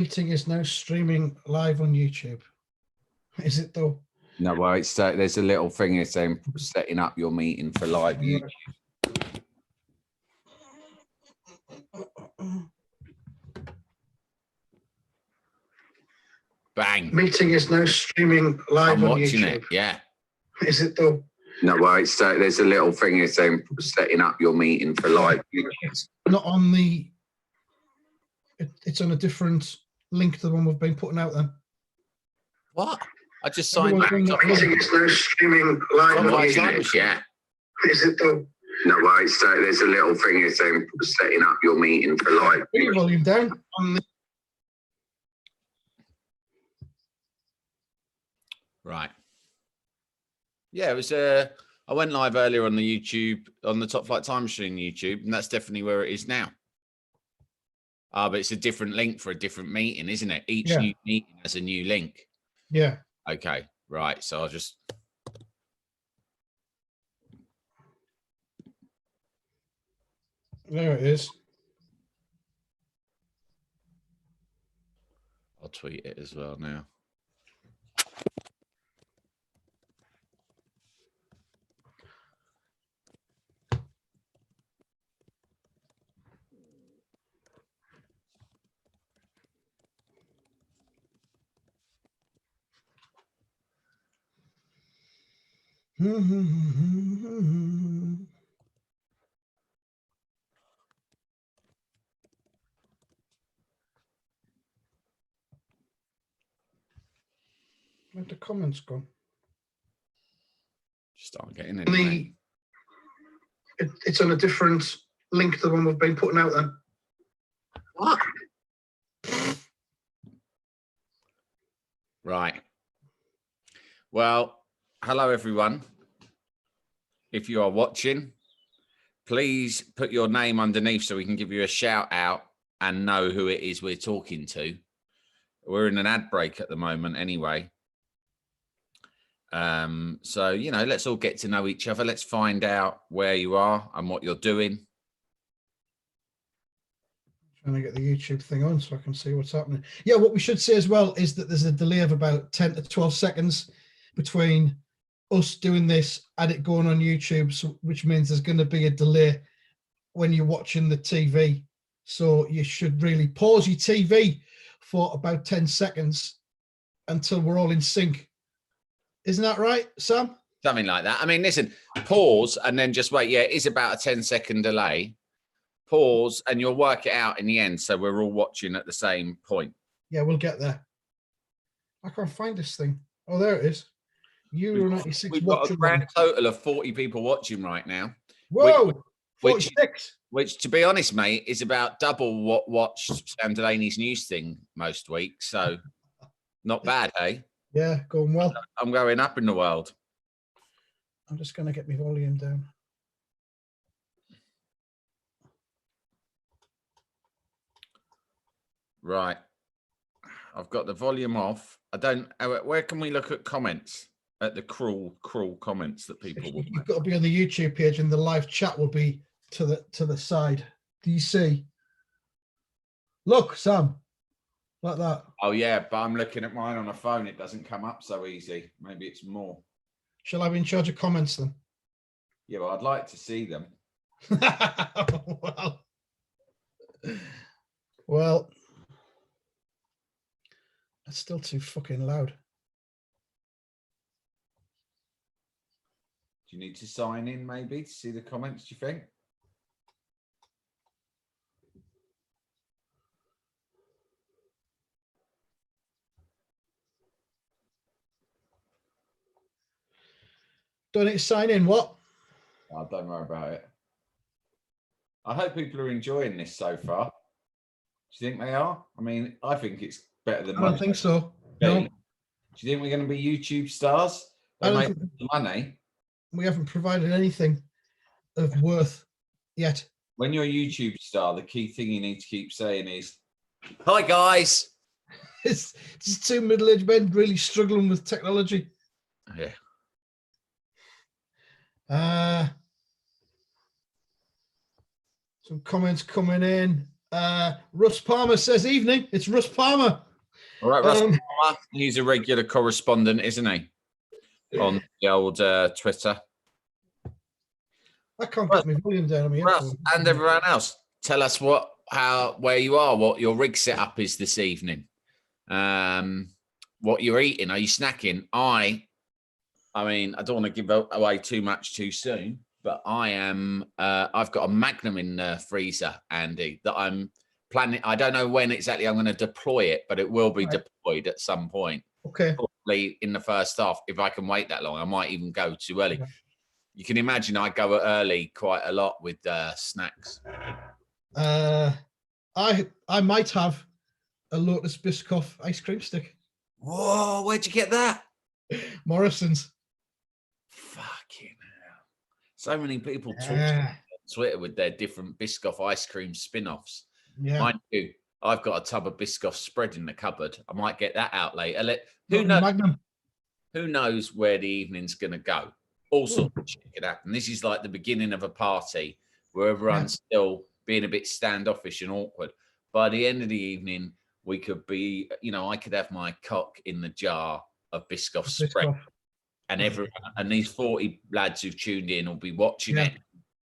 Meeting is now streaming live on YouTube. Is it though? No, well, it's there's a little thing here saying setting up your meeting for live YouTube. Bang. Meeting is now streaming live I'm on watching YouTube. it. Yeah. Is it though? No, well, it's there's a little thing here saying setting up your meeting for live YouTube. Not on the. It's on a different link to the one we've been putting out. Then What? I just signed up. Meeting is now streaming live on YouTube. Yeah. Is it though? No, well, it's there's a little thing here saying setting up your meeting for live. Bring your volume down. On the Right. Yeah, it was. I went live earlier on the YouTube, on the Top Flight Time Machine YouTube, and that's definitely where it is now. But it's a different link for a different meeting, isn't it? Each new meeting has a new link. Yeah. Okay. Right. So I'll just. There it is. I'll tweet it as well now. Where'd the comments gone? Just aren't getting it. It's on a different link to the one we've been putting out. Then what? Right. Well, hello everyone. If you are watching, please put your name underneath so we can give you a shout out and know who it is we're talking to. We're in an ad break at the moment anyway. So, you know, let's all get to know each other. Let's find out where you are and what you're doing. Trying to get the YouTube thing on so I can see what's happening. Yeah, what we should say as well is that there's a delay of about 10 to 12 seconds between us doing this and it going on YouTube, so, which means there's going to be a delay when you're watching the TV. So you should really pause your TV for about 10 seconds until we're all in sync. Isn't that right, Sam? Something like that. I mean, listen, pause and then just wait. Yeah, it is about a 10-second delay. Pause and you'll work it out in the end. So we're all watching at the same point. Yeah, we'll get there. I can't find this thing. Oh, there it is. Euro 96. We've got a grand total of 40 people watching right now. Whoa, 46. Which, to be honest, mate, is about double what watched Sam Delaney's news thing most weeks. So not bad, hey? Yeah, going well. I'm going up in the world. I'm just going to get my volume down. Right. I've got the volume off. I don't. Where can we look at comments? At the cruel comments that people will. You've got to be on the YouTube page, and the live chat will be to the side. Do you see? Look, Sam, like that. Oh yeah, but I'm looking at mine on a phone. It doesn't come up so easy. Maybe it's more. Shall I be in charge of comments then? Yeah, well, I'd like to see them. well, that's still too fucking loud. Do you need to sign in maybe to see the comments, do you think? Don't need to sign in, what? Oh, don't worry about it. I hope people are enjoying this so far. Do you think they are? I mean, I think it's better than I don't think so. No. Do you think we're going to be YouTube stars? They make money. We haven't provided anything of worth yet. When you're a YouTube star, the key thing you need to keep saying is, "Hi guys." It's two middle-aged men really struggling with technology. Yeah. Some comments coming in. Russ Palmer says evening. It's Russ Palmer. All right, Russ Palmer. He's a regular correspondent, isn't he? On the old Twitter. I can't get my volume down on my Russ and everyone else, tell us where you are, what your rig setup is this evening, what you're eating. Are you snacking? I mean, I don't want to give away too much too soon, but I am. I've got a Magnum in the freezer, Andy, that I'm planning. I don't know when exactly I'm going to deploy it, but it will be deployed at some point. Okay. Probably in the first half. If I can wait that long, I might even go too early. Yeah. You can imagine I go early quite a lot with snacks. I might have a Lotus Biscoff ice cream stick. Whoa, where'd you get that? Morrison's. Fucking hell. So many people talk on Twitter with their different Biscoff ice cream spin-offs. Yeah. Mind you, I've got a tub of Biscoff spread in the cupboard. I might get that out later. Who knows where the evening's going to go? All sorts of shit could happen. This is like the beginning of a party where everyone's still being a bit standoffish and awkward. By the end of the evening, we could be, I could have my cock in the jar of Biscoff spread, and and these 40 lads who've tuned in will be watching it.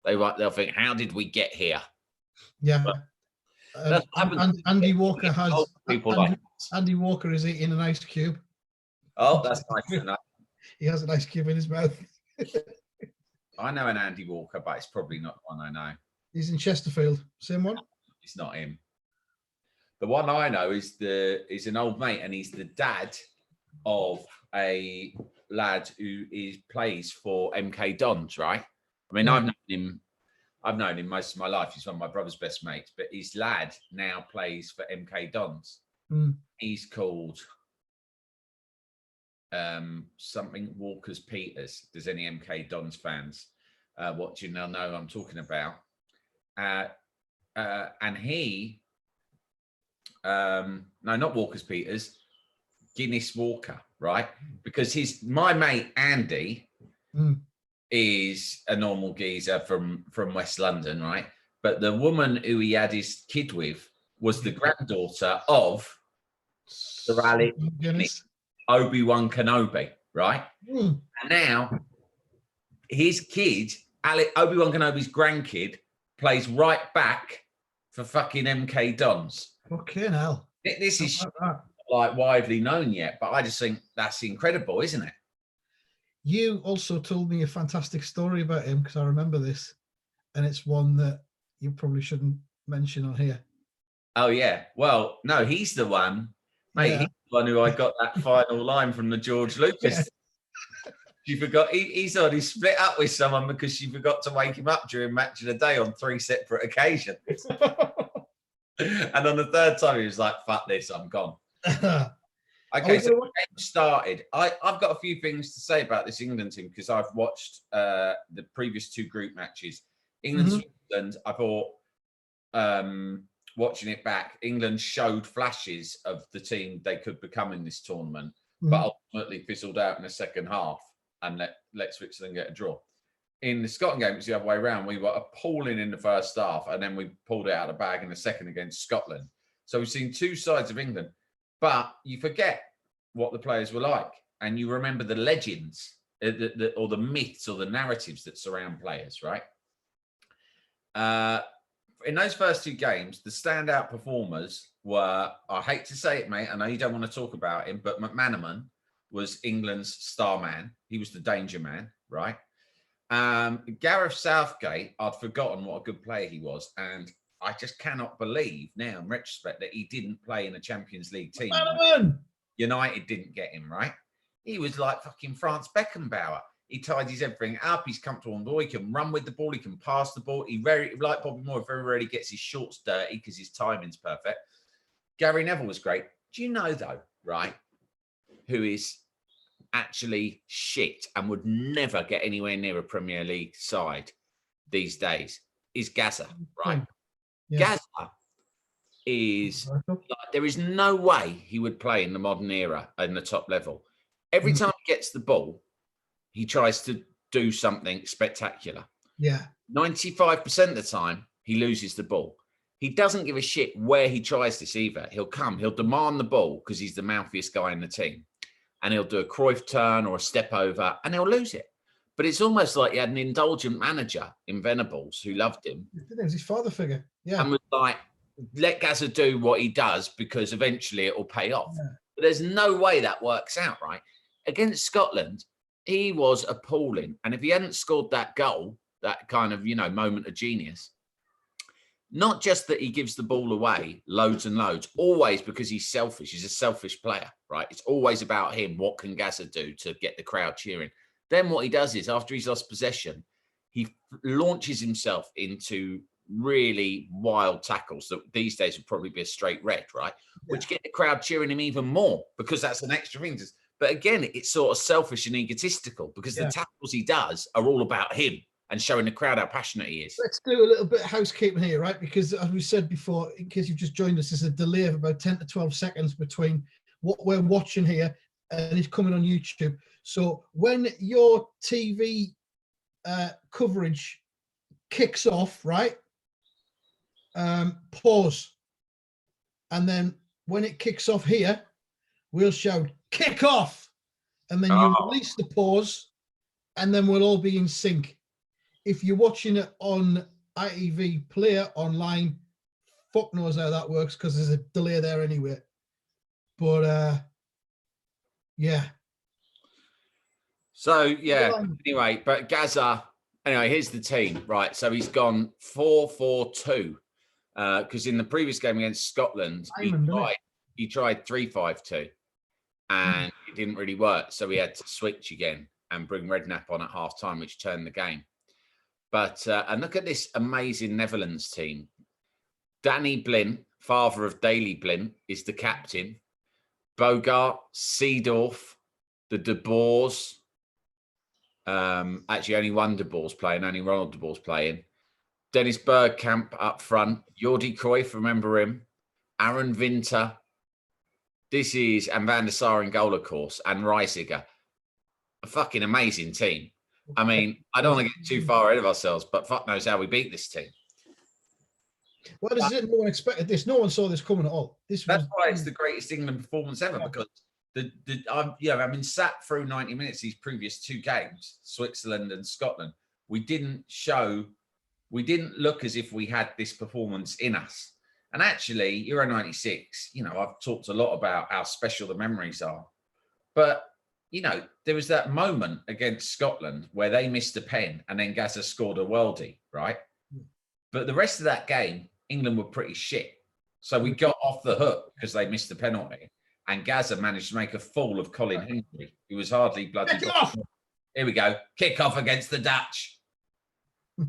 They'll think, how did we get here? Yeah. Andy Walker has Andy Walker is eating an ice cube. Oh, that's nice enough. He has an ice cube in his mouth. I know an Andy Walker, but it's probably not one I know. He's in Chesterfield. Same one? It's not him. The one I know is an old mate, and he's the dad of a lad who plays for MK Dons, right? I mean, I've known him most of my life. He's one of my brother's best mates, but his lad now plays for MK Dons. He's called something Walker's Peters. Does any MK Dons fans watching they'll know who I'm talking about? And he, no, not Walker's Peters, Guinness Walker, right? Because my mate Andy is a normal geezer from West London, right? But the woman who he had his kid with was the granddaughter of Sir Alec Guinness. Obi-Wan Kenobi, right? And now his kid, Obi-Wan Kenobi's grandkid, plays right back for fucking MK Dons. Fucking hell. This is like widely known yet, but I just think that's incredible, isn't it? You also told me a fantastic story about him, because I remember this, and it's one that you probably shouldn't mention on here. Oh, yeah. Well, no, he's the one. Mate, he's the one who I got that final line from the George Lucas. Yeah. She forgot. He's already split up with someone because she forgot to wake him up during match of the day on 3 separate occasions. And on the third time, he was like, fuck this, I'm gone. Okay, so the game started. I've got a few things to say about this England team because I've watched the previous 2 group matches. England, I thought, watching it back, England showed flashes of the team they could become in this tournament, but ultimately fizzled out in the second half and let Switzerland get a draw. In the Scotland game, it was the other way around. We were appalling in the first half, and then we pulled it out of the bag in the second against Scotland. So we've seen 2 sides of England, but you forget what the players were like, and you remember the legends, or the myths, or the narratives that surround players, right? In those first 2 games, the standout performers were, I hate to say it, mate, I know you don't want to talk about him, but McManaman was England's star man. He was the danger man, right? Gareth Southgate, I'd forgotten what a good player he was, and I just cannot believe now in retrospect that he didn't play in a Champions League team. United didn't get him, right? He was like fucking Franz Beckenbauer. He tidies everything up. He's comfortable on the ball. He can run with the ball. He can pass the ball. He like Bobby Moore, very rarely gets his shorts dirty because his timing's perfect. Gary Neville was great. Do you know, though, right, who is actually shit and would never get anywhere near a Premier League side these days is Gaza, right? Yeah. Gaza is like, there is no way he would play in the modern era in the top level. Every time he gets the ball, he tries to do something spectacular. Yeah. 95% of the time, he loses the ball. He doesn't give a shit where he tries this either. He'll demand the ball because he's the mouthiest guy in the team. And he'll do a Cruyff turn or a step over and he'll lose it. But it's almost like he had an indulgent manager in Venables who loved him. It was his father figure. Yeah. And was like, let Gazza do what he does because eventually it will pay off. Yeah. But there's no way that works out, right? Against Scotland, he was appalling. And if he hadn't scored that goal, that kind of, moment of genius, not just that he gives the ball away loads and loads, always because he's selfish. He's a selfish player, right? It's always about him. What can Gazza do to get the crowd cheering? Then what he does is after he's lost possession, he launches himself into really wild tackles that these days would probably be a straight red, right? Yeah. Which get the crowd cheering him even more because that's an extra thing. But again, it's sort of selfish and egotistical because the tackles he does are all about him and showing the crowd how passionate he is. Let's do a little bit of housekeeping here, right? Because as we said before, in case you've just joined us, there's a delay of about 10 to 12 seconds between what we're watching here and it's coming on YouTube. So when your TV coverage kicks off, right? Pause. And then when it kicks off here, we'll shout, kick off. And then you release the pause and then we'll all be in sync. If you're watching it on ITV Player online, fuck knows how that works because there's a delay there anyway. But yeah. So yeah. Anyway, but Gazza. Anyway, here's the team. Right. So he's gone 4-4-2 because in the previous game against Scotland, he tried 3-5-2 and it didn't really work. So he had to switch again and bring Redknapp on at half time, which turned the game. But, and look at this amazing Netherlands team. Danny Blind, father of Daley Blind, is the captain. Bogart, Seedorf, the De Boers. Actually, only one De Boer's playing, only Ronald De Boer's playing. Dennis Bergkamp up front. Jordi Cruyff, remember him. Aaron Winter. And Van der Sar in goal, of course, and Reisiger. A fucking amazing team. I mean, I don't want to get too far ahead of ourselves, but fuck knows how we beat this team. Well, this is it. No one expected this. No one saw this coming at all. That's why it's the greatest England performance ever, because I've been sat through 90 minutes these previous two games, Switzerland and Scotland. We didn't look as if we had this performance in us. And actually, Euro 96, I've talked a lot about how special the memories are. But there was that moment against Scotland where they missed a pen and then Gazza scored a worldie, right? But the rest of that game, England were pretty shit. So we got off the hook because they missed the penalty. And Gazza managed to make a fool of Colin Hendry, who was hardly bloody... Here we go. Kick off against the Dutch.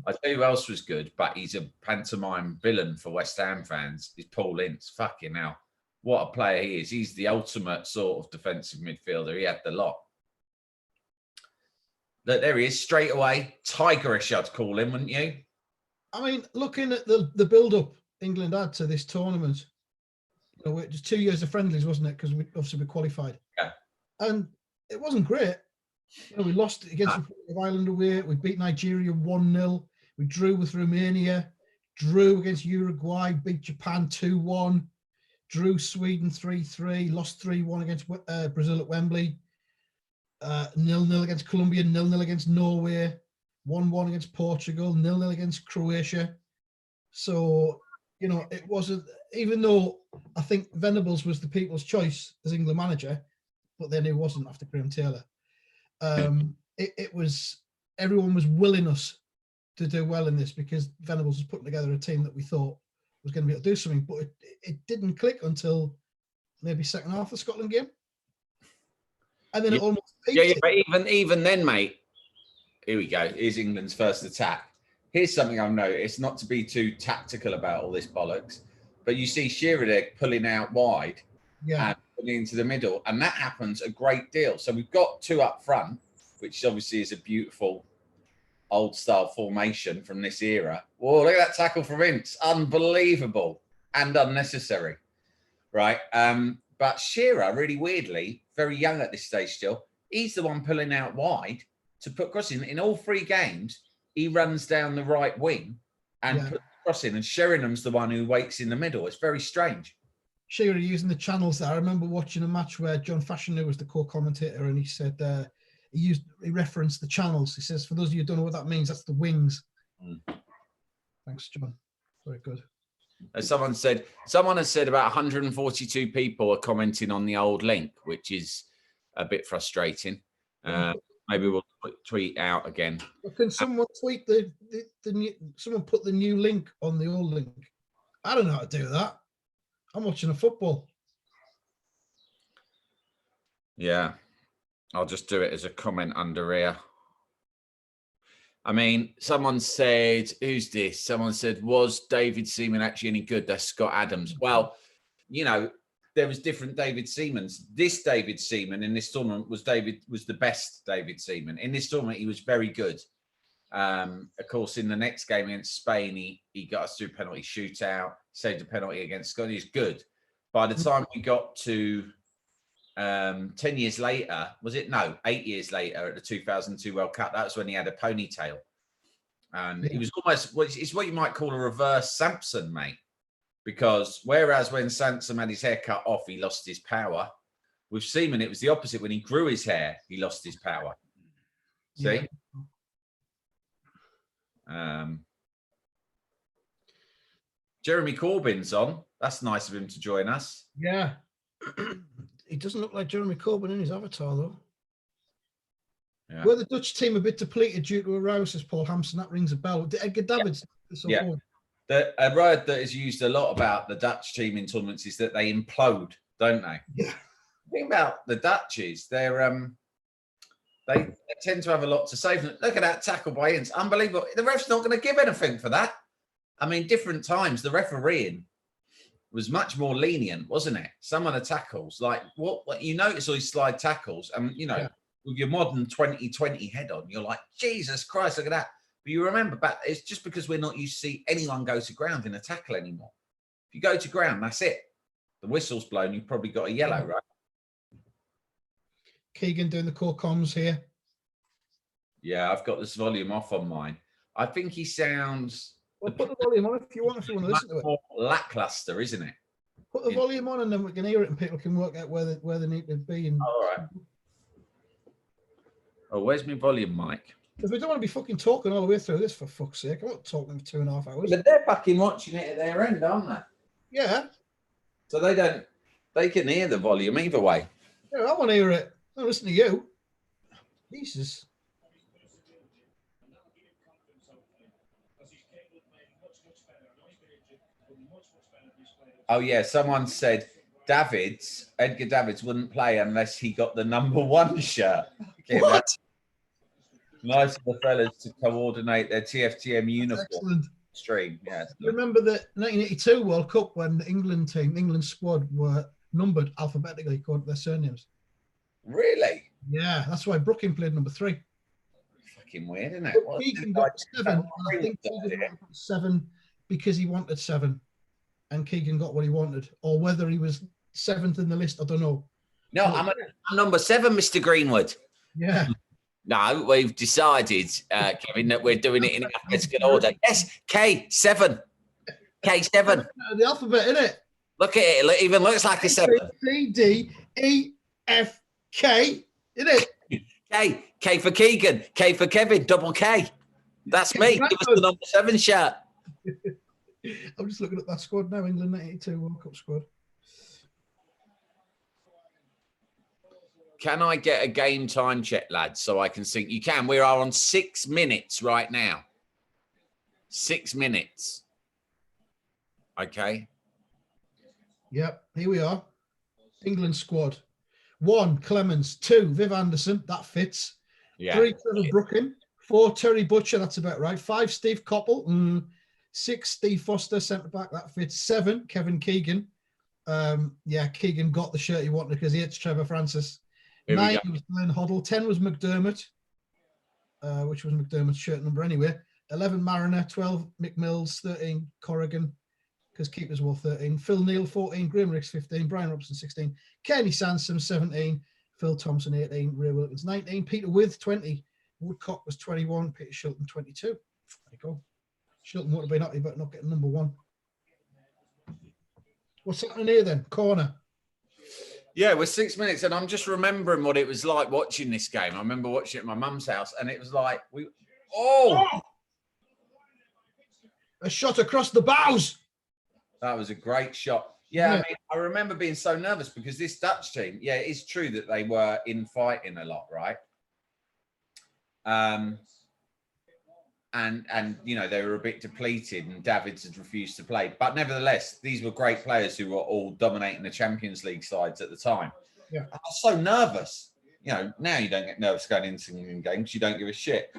I tell you who else was good, but he's a pantomime villain for West Ham fans. Is Paul Ince. Fucking hell. What a player he is. He's the ultimate sort of defensive midfielder. He had the lot. Look, there he is, straight away. Tigerish, I'd call him, wouldn't you? I mean, looking at the build-up England had to this tournament, just 2 years of friendlies, wasn't it? Because we qualified. Yeah. And it wasn't great. We lost against Ireland away. We beat Nigeria 1-0. We drew with Romania. Drew against Uruguay. Beat Japan 2-1. Drew Sweden 3-3, lost 3-1 against Brazil at Wembley, 0-0 against Colombia, 0-0 against Norway, 1-1 against Portugal, 0-0 against Croatia. So, it wasn't, even though I think Venables was the people's choice as England manager, but then it wasn't after Graham Taylor. It was, everyone was willing us to do well in this because Venables was putting together a team that we thought was going to be able to do something, but it didn't click until maybe second half of the Scotland game, and then it almost peaked. But even then, mate. Here we go. Here's England's first attack. Here's something I've noticed, not to be too tactical about all this bollocks, but you see Shearer there pulling out wide and putting into the middle, and that happens a great deal. So we've got two up front, which obviously is a beautiful old style formation from this era. Whoa, look at that tackle from Ince. Unbelievable and unnecessary. Right. But Shearer, really weirdly, very young at this stage still, he's the one pulling out wide to put crossing. In all three games, he runs down the right wing and puts the crossing, and Sheringham's the one who waits in the middle. It's very strange. Shearer using the channels there. I remember watching a match where John Fashioner was the co-commentator, and he said he referenced the channels. He says, for those of you who don't know what that means, that's the wings. Thanks, John. Very good. As someone has said about 142 people are commenting on the old link, which is a bit frustrating. Maybe we'll tweet out again. Can someone tweet the new? Someone put the new link on the old link. I don't know how to do that. I'm watching a football. Yeah, I'll just do it as a comment under here. I mean, someone said, who's this? Someone said, was David Seaman actually any good? That's Scott Adams. Well, you know, there was different David Seamans. This David Seaman in this tournament was the best David Seaman. In this tournament, he was very good. Of course, in the next game against Spain, he got us through penalty shootout, saved a penalty against Scotland. He's good. By the time we got to 10 years later, 8 years later at the 2002 World Cup, that's when he had a ponytail. And he was almost, it's what you might call a reverse Samson, mate. Because whereas when Sansom had his hair cut off, he lost his power. With Seaman, it was the opposite. When he grew his hair, he lost his power. See? Yeah. Jeremy Corbyn's on. That's nice of him to join us. Yeah. He doesn't look like Jeremy Corbyn in his avatar, though. Yeah. Were the Dutch team a bit depleted due to a row, says Paul Hampson? That rings a bell. Did Edgar Davids? Yeah. A word that is used a lot about the Dutch team in tournaments is that they implode, don't they? Yeah. The thing about the Dutch is they tend to have a lot to say. Look at that tackle by Ince. Unbelievable. The ref's not going to give anything for that. I mean, different times, the refereeing was much more lenient, wasn't it? Some of the tackles, like what you notice all these slide tackles, and with your modern 2020 head on, you're like, Jesus Christ, look at that. But you remember back, it's just because we're not used to see anyone go to ground in a tackle anymore. If you go to ground, that's it. The whistle's blown, you've probably got a yellow, right? Keegan doing the core comms here. Yeah, I've got this volume off on mine. I think he sounds... Well, put the volume on if you want to listen to it. More lackluster, isn't it? Put the volume on and then we can hear it and people can work out where they need to be. And... All right. Oh, where's my volume mic? Because we don't want to be fucking talking all the way through this, for fuck's sake. I'm not talking for 2.5 hours. But they're fucking watching it at their end, aren't they? Yeah. So they can hear the volume either way. Yeah, I want to hear it. I don't listen to you. Jesus. Oh, yeah. Someone said Edgar Davids wouldn't play unless he got the #1 shirt. What? Nice of the fellas to coordinate their TFTM uniform. Excellent. Stream. Yeah. Remember the 1982 World Cup when the England squad were numbered alphabetically according to their surnames? Really? Yeah, that's why Brooking played #3. Fucking weird, isn't it? Keegan got 7. I think Keegan got 7 because he wanted 7. And Keegan got what he wanted. Or whether he was 7th in the list, I don't know. No, I'm number 7, Mr. Greenwood. Yeah. No, we've decided, Kevin, that we're doing it in alphabetical order. Yes, K7. K7. The alphabet, isn't it? Look at it. It even looks like a 7. C, D, E, F, K, isn't it? K for Keegan. K for Kevin. Double K. That's me. Give us the #7 shirt. I'm just looking at that squad now, England 1982 World Cup squad. Can I get a game time check, lads, so I can sync? You can. We are on 6 minutes right now. 6 minutes. Okay. Yep, here we are. England squad. 1, Clemens. 2, Viv Anderson. That fits. Yeah. 3, Trevor Brooking. 4, Terry Butcher. That's about right. 5, Steve Coppell. 6, Steve Foster, centre back. That fits. 7, Kevin Keegan. Yeah, Keegan got the shirt he wanted because he hates Trevor Francis. 9 was Glenn Hoddle. 10 was McDermott, which was McDermott's shirt number anyway. 11, Mariner. 12, Mick Mills. 13, Corrigan, because keepers wore 13. Phil Neal, 14. Graham Ricks, 15. Brian Robson, 16. Kenny Sansom, 17. Phil Thompson, 18. Ray Wilkins, 19. Peter With, 20. Woodcock was 21. Peter Shilton, 22. There you go. Shilton would have been happy about not getting number 1. What's happening here then? Corner. Yeah, we're 6 minutes, and I'm just remembering what it was like watching this game. I remember watching it at my mum's house, and it was like a shot across the bows. That was a great shot. Yeah, I mean, I remember being so nervous because this Dutch team, yeah, it is true that they were infighting a lot, right? And you know, they were a bit depleted, and Davids had refused to play. But nevertheless, these were great players who were all dominating the Champions League sides at the time. Yeah, I was so nervous. You know, now you don't get nervous going into games. You don't give a shit.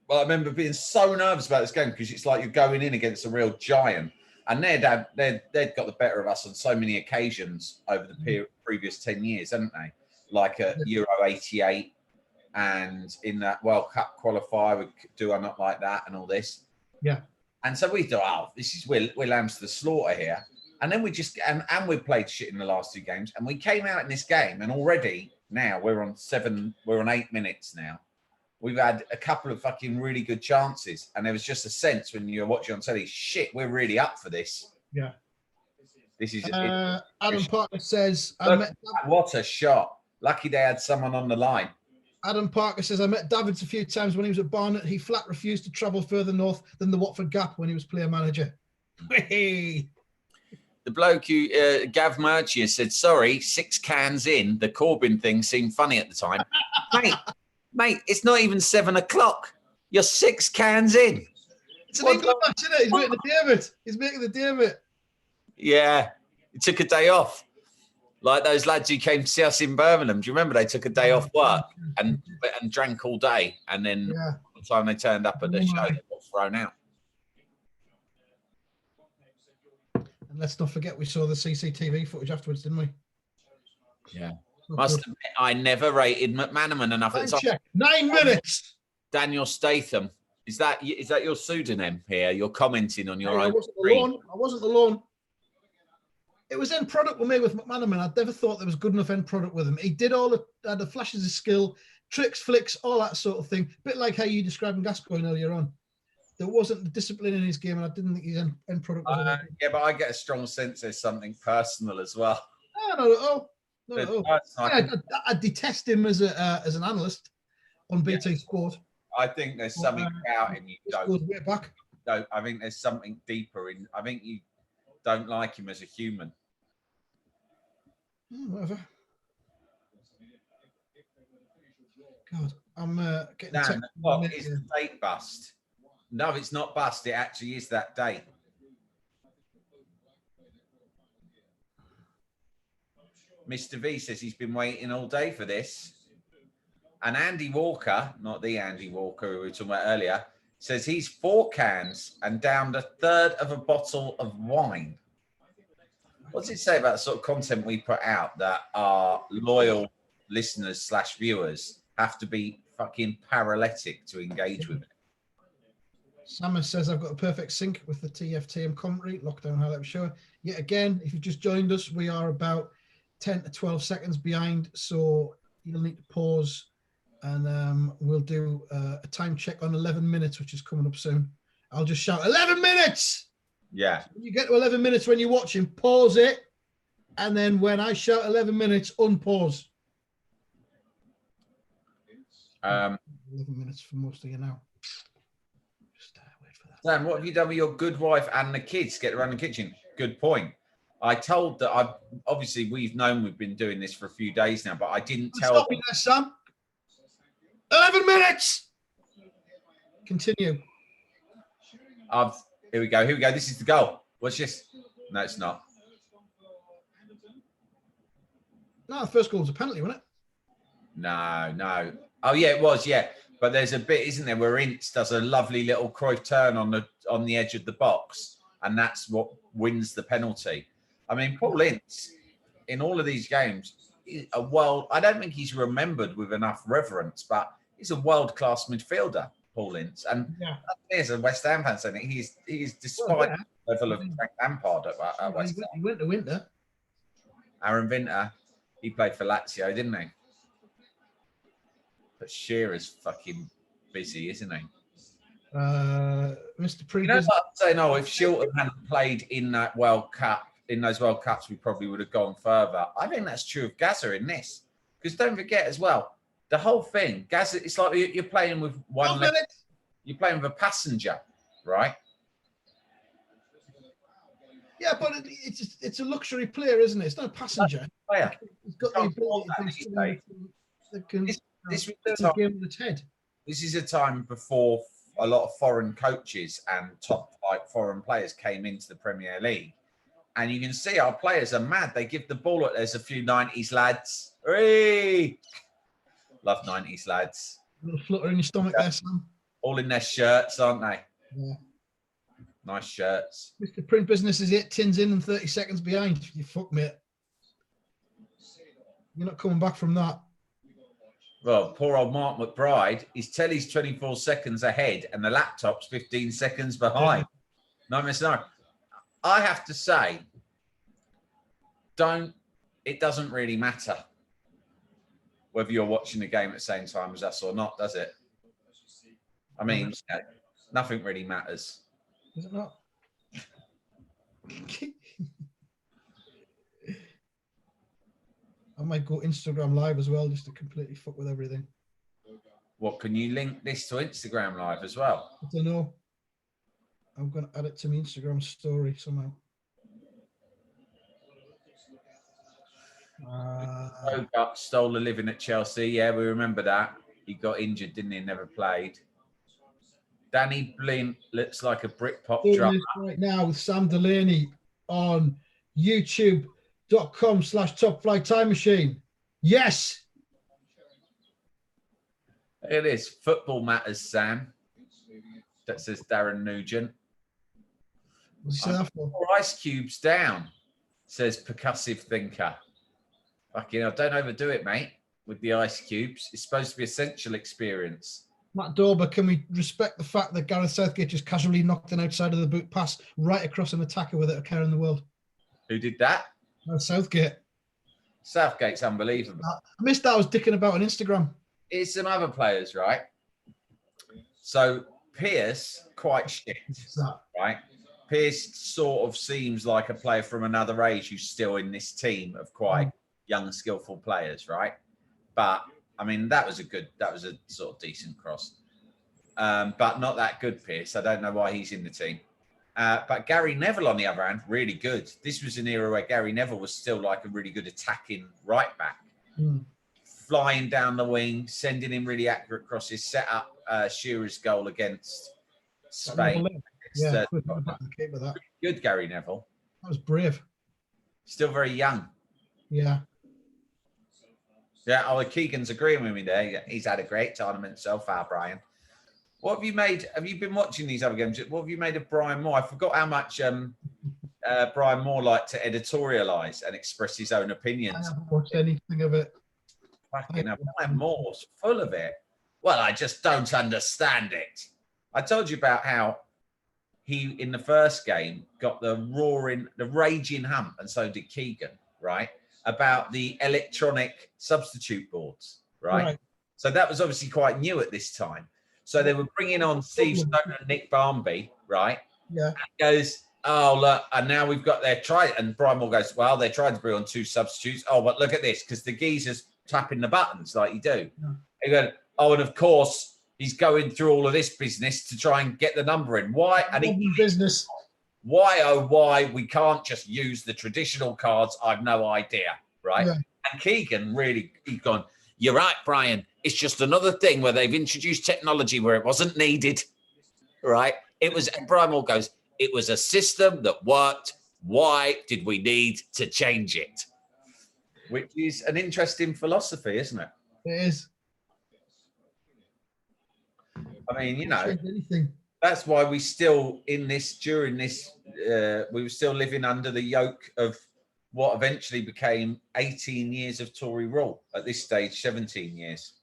Well, I remember being so nervous about this game because it's like you're going in against a real giant. And they'd got the better of us on so many occasions over the previous 10 years, haven't they? Like at Euro 88 and in that World Cup qualifier, we do I not like that and all this. Yeah. And so we thought, we're lambs to the slaughter here. And then we just, and we played shit in the last 2 games. And we came out in this game and already now we're on 8 minutes now. We've had a couple of fucking really good chances. And there was just a sense when you're watching on telly, shit, we're really up for this. Yeah. This is Adam Parker says, what a shot. Lucky they had someone on the line. Adam Parker says, I met Davids a few times when he was at Barnet. He flat refused to travel further north than the Watford Gap when he was player manager. Hey. The bloke who, Gav Murchia, said, sorry, 6 cans in. The Corbyn thing seemed funny at the time. Mate, it's not even 7 o'clock. You're 6 cans in. It's an England match, isn't it? He's making the day of it. He's making the day of it. Yeah, he took a day off. Like those lads who came to see us in Birmingham. Do you remember they took a day off work and drank all day? And then by the time they turned up at the show, they got thrown out. And let's not forget, we saw the CCTV footage afterwards, didn't we? Yeah. Must admit, I never rated McManaman enough at the time. 9 minutes. Daniel Statham. Is that your pseudonym here? You're commenting on your own. I wasn't alone. It was end product with me with McManaman. I'd never thought there was good enough end product with him. He did all the flashes of skill, tricks, flicks, all that sort of thing. A bit like how you described Gascoigne earlier on. There wasn't the discipline in his game, and I didn't think his end product was yeah, but I get a strong sense there's something personal as well. No, not at all. Not at all. I detest him as an analyst on BT Sport. I think there's something about him you don't. Way back. I think there's something deeper in. I think you don't like him as a human. Whatever. God, I'm getting. It's the date bust. No, it's not bust. It actually is that date. Mr. V says he's been waiting all day for this. And Andy Walker, not the Andy Walker who we were talking about earlier, says he's 4 cans and downed a third of a bottle of wine. What's it say about the sort of content we put out that our loyal listeners / viewers have to be fucking paralytic to engage with it? Samus says, I've got a perfect sync with the TFTM commentary, lockdown highlight show. Yet again, if you've just joined us, we are about 10 to 12 seconds behind. So you'll need to pause and we'll do a time check on 11 minutes, which is coming up soon. I'll just shout 11 minutes. Yeah. When you get to 11 minutes when you're watching, pause it. And then when I shout 11 minutes, unpause. 11 minutes for most of you now. Just wait for that. Sam, what have you done with your good wife and the kids? Get around the kitchen. Good point. I told that we've known we've been doing this for a few days now, but I didn't tell Stop me there, Sam. 11 minutes. Continue. Here we go. This is the goal. What's this? No, it's not. No, the first goal was a penalty, wasn't it? No. Oh yeah, it was. Yeah, but there's a bit, isn't there, where Ince does a lovely little Cruyff turn on the edge of the box, and that's what wins the penalty. I mean, Paul Ince, in all of these games, I don't think he's remembered with enough reverence, but he's a world-class midfielder, Paul Ince. And there's a West Ham fan saying he's despite the level of Frank Lampard at West Ham. He went to Winter. Aaron Winter, he played for Lazio, didn't he? But Shearer's fucking busy, isn't he? Mr. Pre. You know what I'm saying? Oh, if Shilton hadn't played in that World Cup, in those World Cups, we probably would have gone further. I think that's true of Gaza in this. Because don't forget as well, the whole thing, Gaza, it's like you're playing with one leg. You're playing with a passenger, right? Yeah, but it's a luxury player, isn't it? It's not a passenger. Player. He's got the ability to do something that can turn the game on its head. This is a time before a lot of foreign coaches and top foreign players came into the Premier League. And you can see our players are mad. They give the ball. There's a few 90s lads. Hey! Love 90s lads. A little flutter in your stomach there, Sam. All in their shirts, aren't they? Yeah. Nice shirts. Mr. Print Business is 8 tins in and 30 seconds behind. You fuck, mate. You're not coming back from that. Well, poor old Mark McBride, his telly's 24 seconds ahead and the laptop's 15 seconds behind. No, Miss No. I have to say, it doesn't really matter whether you're watching the game at the same time as us or not, does it? I mean, nothing really matters. Is it not? I might go Instagram Live as well, just to completely fuck with everything. What, can you link this to Instagram Live as well? I don't know. I'm going to add it to my Instagram story somehow. Stole a living at Chelsea. Yeah, we remember that. He got injured, didn't he? Never played. Danny Blint looks like a Britpop drummer. Right now with Sam Delaney on youtube.com/Top Flight Time Machine. Yes. It is. Football matters, Sam. That says Darren Nugent. What's he say that for? Ice cubes down, says Percussive Thinker. Fucking hell, don't overdo it, mate, with the ice cubes. It's supposed to be essential experience. Matt Dorber, can we respect the fact that Gareth Southgate just casually knocked an outside of the boot pass right across an attacker without a care in the world? Who did that? Southgate. Southgate's unbelievable. I missed that. I was dicking about on Instagram. It's some other players, right? So Pierce, quite shit, right? Pierce sort of seems like a player from another age who's still in this team of quite young, skillful players, right? But I mean, that was a sort of decent cross, but not that good, Pierce. I don't know why he's in the team. But Gary Neville, on the other hand, really good. This was an era where Gary Neville was still like a really good attacking right back, flying down the wing, sending in really accurate crosses, set up Shearer's goal against Spain. Yeah, good Gary Neville. That was brave. Still very young. Yeah. Yeah, Keegan's agreeing with me there. He's had a great tournament so far, Brian. What have you made? Have you been watching these other games? What have you made of Brian Moore? I forgot how much Brian Moore liked to editorialise and express his own opinions. I haven't watched anything of it. Fucking hell, Brian Moore's full of it. Well, I just don't understand it. I told you about how he, in the first game, got the raging hump, and so did Keegan, right? About the electronic substitute boards, right? So that was obviously quite new at this time. So they were bringing on Steve Stone and Nick Barmby, right? Yeah. And he goes, oh, look, and now we've got their try. And Brian Moore goes, well, they're trying to bring on 2 substitutes. Oh, but look at this, because the geezer's tapping the buttons like you do. Yeah. He goes, oh, and of course, he's going through all of this business to try and get the number in. Why? And business. Why, oh, why we can't just use the traditional cards? I've no idea, right? Yeah. And Keegan he's gone, you're right, Brian. It's just another thing where they've introduced technology where it wasn't needed, right? And Brian Moore goes, it was a system that worked. Why did we need to change it? Which is an interesting philosophy, isn't it? It is. I mean, you know, that's why we still during this, we were still living under the yoke of what eventually became 18 years of Tory rule. At this stage, 17 years.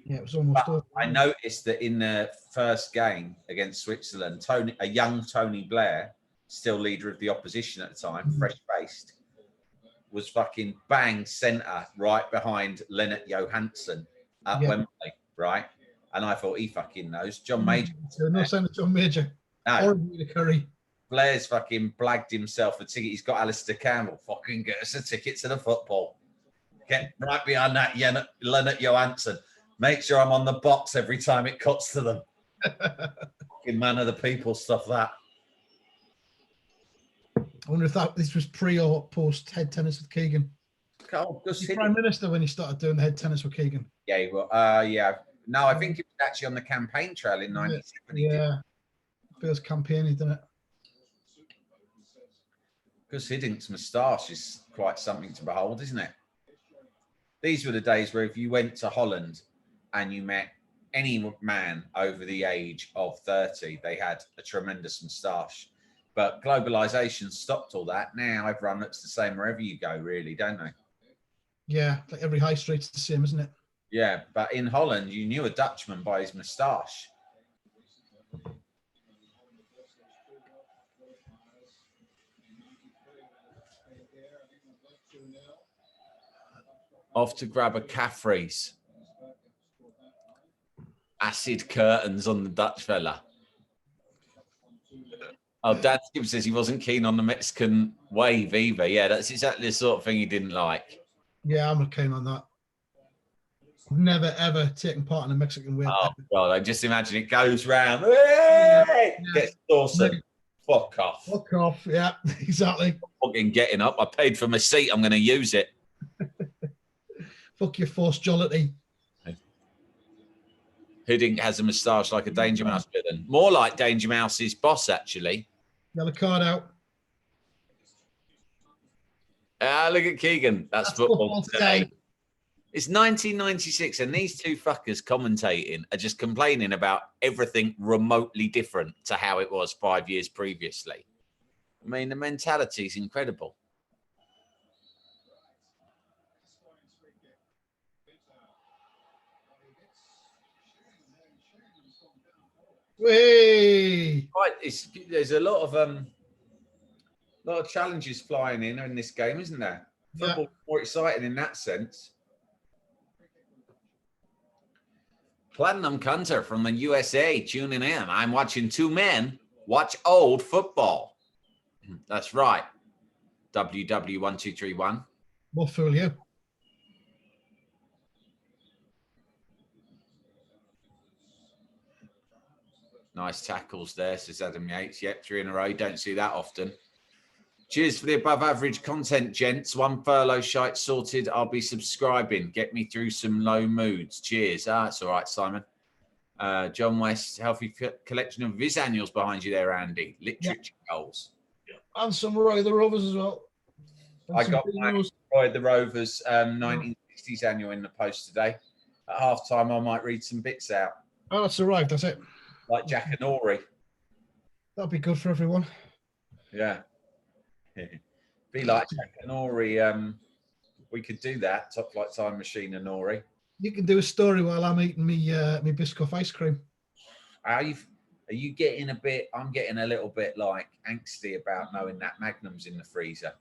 Yeah, it was almost over. I noticed that in the first game against Switzerland, a young Tony Blair, still leader of the opposition at the time, fresh-faced, was fucking bang centre right behind Lennart Johansson at Wembley, right? And I thought he fucking knows. John Major. No sign of John Major. No. Or Rita Curry. Blair's fucking blagged himself a ticket. He's got Alistair Campbell. Fucking get us a ticket to the football. Get right behind that Leonard Johansson. Make sure I'm on the box every time it cuts to them. Fucking man of the people stuff that. I wonder if this was pre or post head tennis with Keegan. Oh, He was Prime Minister when he started doing the head tennis with Keegan. Yeah, well, yeah. No, I think it was actually on the campaign trail in '97. Yeah, feels campaigny, didn't it? Gus Hiddink's moustache is quite something to behold, isn't it? These were the days where if you went to Holland and you met any man over the age of 30, they had a tremendous moustache. But globalization stopped all that. Now everyone looks the same wherever you go, really, don't they? Yeah, like every high street's the same, isn't it? Yeah, but in Holland, you knew a Dutchman by his moustache. Off to grab a Caffrey's. Acid curtains on the Dutch fella. Oh, Dan Skip says he wasn't keen on the Mexican wave either. Yeah, that's exactly the sort of thing he didn't like. Yeah, I'm not keen on that. I've never, ever taken part in a Mexican wave. Oh, God, I just imagine it goes round. Hey! Gets Dawson. Fuck off. Fuck off, yeah, exactly. Fucking getting up. I paid for my seat. I'm going to use it. Fuck your forced jollity. Hiddink has a moustache like a Danger Mouse villain. More like Danger Mouse's boss, actually. Yellow card out. Ah, look at Keegan. That's football today. It's 1996, and these two fuckers commentating are just complaining about everything remotely different to how it was 5 years previously. I mean, the mentality is incredible. Way. Right, there's a lot of challenges flying in this game, isn't there? Football's more exciting in that sense. Platinum Cunter from the USA tuning in. I'm watching two men watch old football. That's right. WW1231. We'll fool you. Nice tackles there, says Adam Yates. Yep, 3 in a row. Don't see that often. Cheers for the above average content, gents. One furlough shite sorted. I'll be subscribing. Get me through some low moods. Cheers. That's all right, Simon. John West, healthy collection of Viz annuals behind you there, Andy. Literature goals. And some Roy the Rovers as well. And I got my Roy the Rovers 1960s annual in the post today. At half time, I might read some bits out. Oh, that's arrived, that's it. Like Jack and Ori. That'll be good for everyone. Yeah. Be like Jack and Ori. We could do that. Top Flight Time Machine and Ori. You can do a story while I'm eating me Biscoff ice cream. Are you getting a bit? I'm getting a little bit like angsty about knowing that Magnum's in the freezer.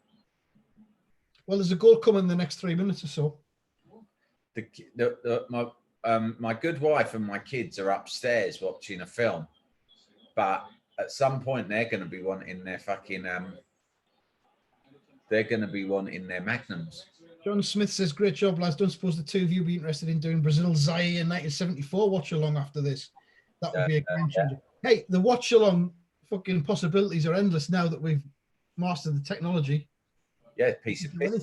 Well, there's a goal coming in the next 3 minutes or so. My good wife and my kids are upstairs watching a film, but at some point they're going to be wanting their fucking they're going to be wanting their Magnums. John Smith says, great job, lads. Don't suppose the two of you be interested in doing Brazil Zaire in 1974 watch along after this? That would be a game changer. Yeah. Hey, the watch along fucking possibilities are endless now that we've mastered the technology. Yeah, piece of business.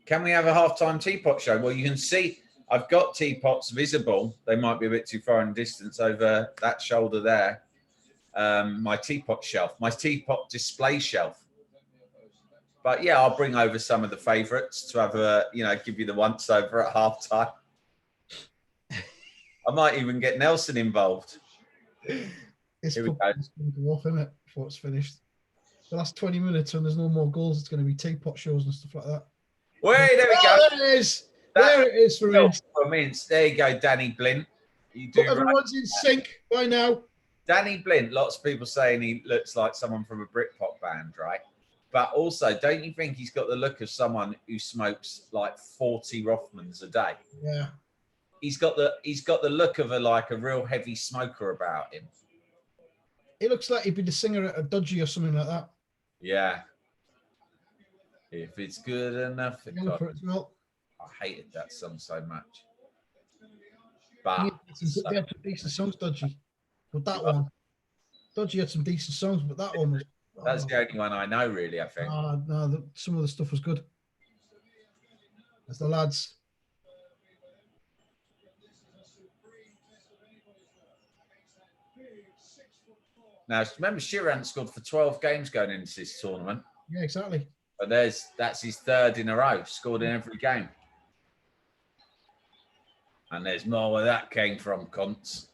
Can we have a halftime Teapot show? Well, you can see I've got Teapots visible. They might be a bit too far in distance over that shoulder there. My Teapot shelf, my Teapot display shelf. But yeah, I'll bring over some of the favourites to have a, give you the once over at halftime. I might even get Nelson involved. It's going to go off, isn't it, before it's finished. The last 20 minutes, when there's no more goals, it's going to be Teapot shows and stuff like that. Wait, there we go. There it is. There it is for Mince. There you go, Danny Blint. Everyone's in sync by now. Danny Blint, lots of people saying he looks like someone from a Britpop band, right? But also, don't you think he's got the look of someone who smokes like 40 Rothmans a day? Yeah. he's got the look of a real heavy smoker about him. He looks like he'd be the singer at a Dodgy or something like that. Yeah. If it's good enough for God. For it as well. I hated that song so much. But they had some decent songs, Dodgy. But that one, Dodgy had some decent songs, but that one was. That's the only one I know, really, I think. No, some of the stuff was good. As the lads. Now, remember, Sheeran scored for 12 games going into this tournament. Yeah, exactly. But that's his third in a row, scored in every game. And there's more where that came from, cunts.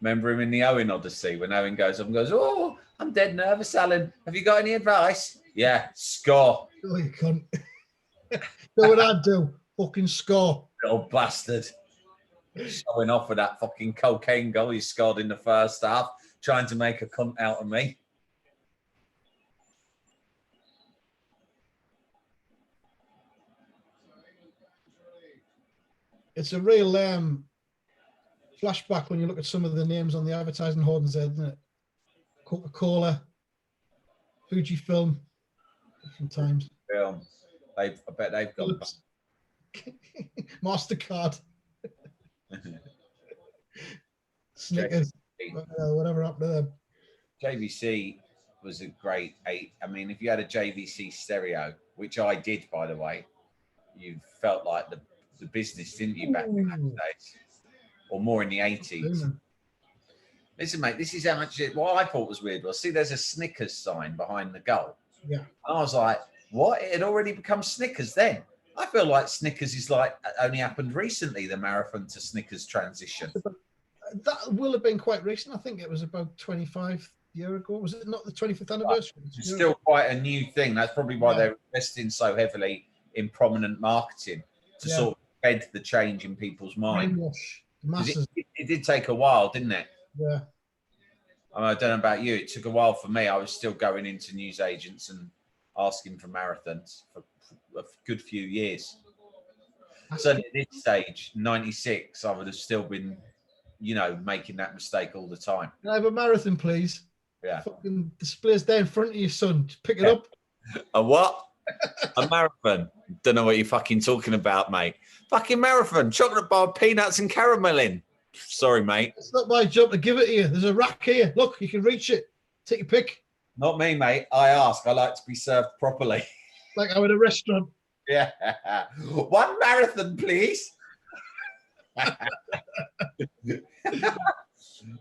Remember him in the Owen Odyssey when Owen goes up and goes, "Oh, I'm dead nervous, Alan. Have you got any advice?" Yeah, score. Oh, you cunt. Do what I'd do. Fucking score. Little bastard. Showing off with that fucking cocaine goal he scored in the first half, trying to make a cunt out of me. It's a real flashback when you look at some of the names on the advertising hoardings there, isn't it? Coca-Cola, Fujifilm, different times. Film. I bet they've got MasterCard, Snickers, whatever happened to them. JVC was a great eight. I mean, if you had a JVC stereo, which I did, by the way, you felt like the business, didn't you, back in those days? Or more in the 80s. Listen, mate, this is how much what I thought was weird was, see, there's a Snickers sign behind the goal. Yeah. And I was like, what? It had already become Snickers then. I feel like Snickers is like only happened recently, the marathon to Snickers transition. That will have been quite recent. I think it was about 25 years ago. Was it not the 25th anniversary? It's still quite a new thing. That's probably why they're investing so heavily in prominent marketing to sort of bed the change in people's mind. It did take a while, didn't it? Yeah. I mean, I don't know about you. It took a while for me. I was still going into newsagents and asking for marathons for a good few years. So at this stage, 96, I would have still been, making that mistake all the time. Can I have a marathon, please? Yeah. Fucking display's there in front of you, son. Just pick it up. A what? A marathon? Don't know what you're fucking talking about, mate. Fucking marathon. Chocolate bar, peanuts and caramel in. Sorry, mate. It's not my job to give it to you. There's a rack here. Look, you can reach it. Take your pick. Not me, mate. I ask. I like to be served properly. Like I'm in a restaurant. Yeah. One marathon, please.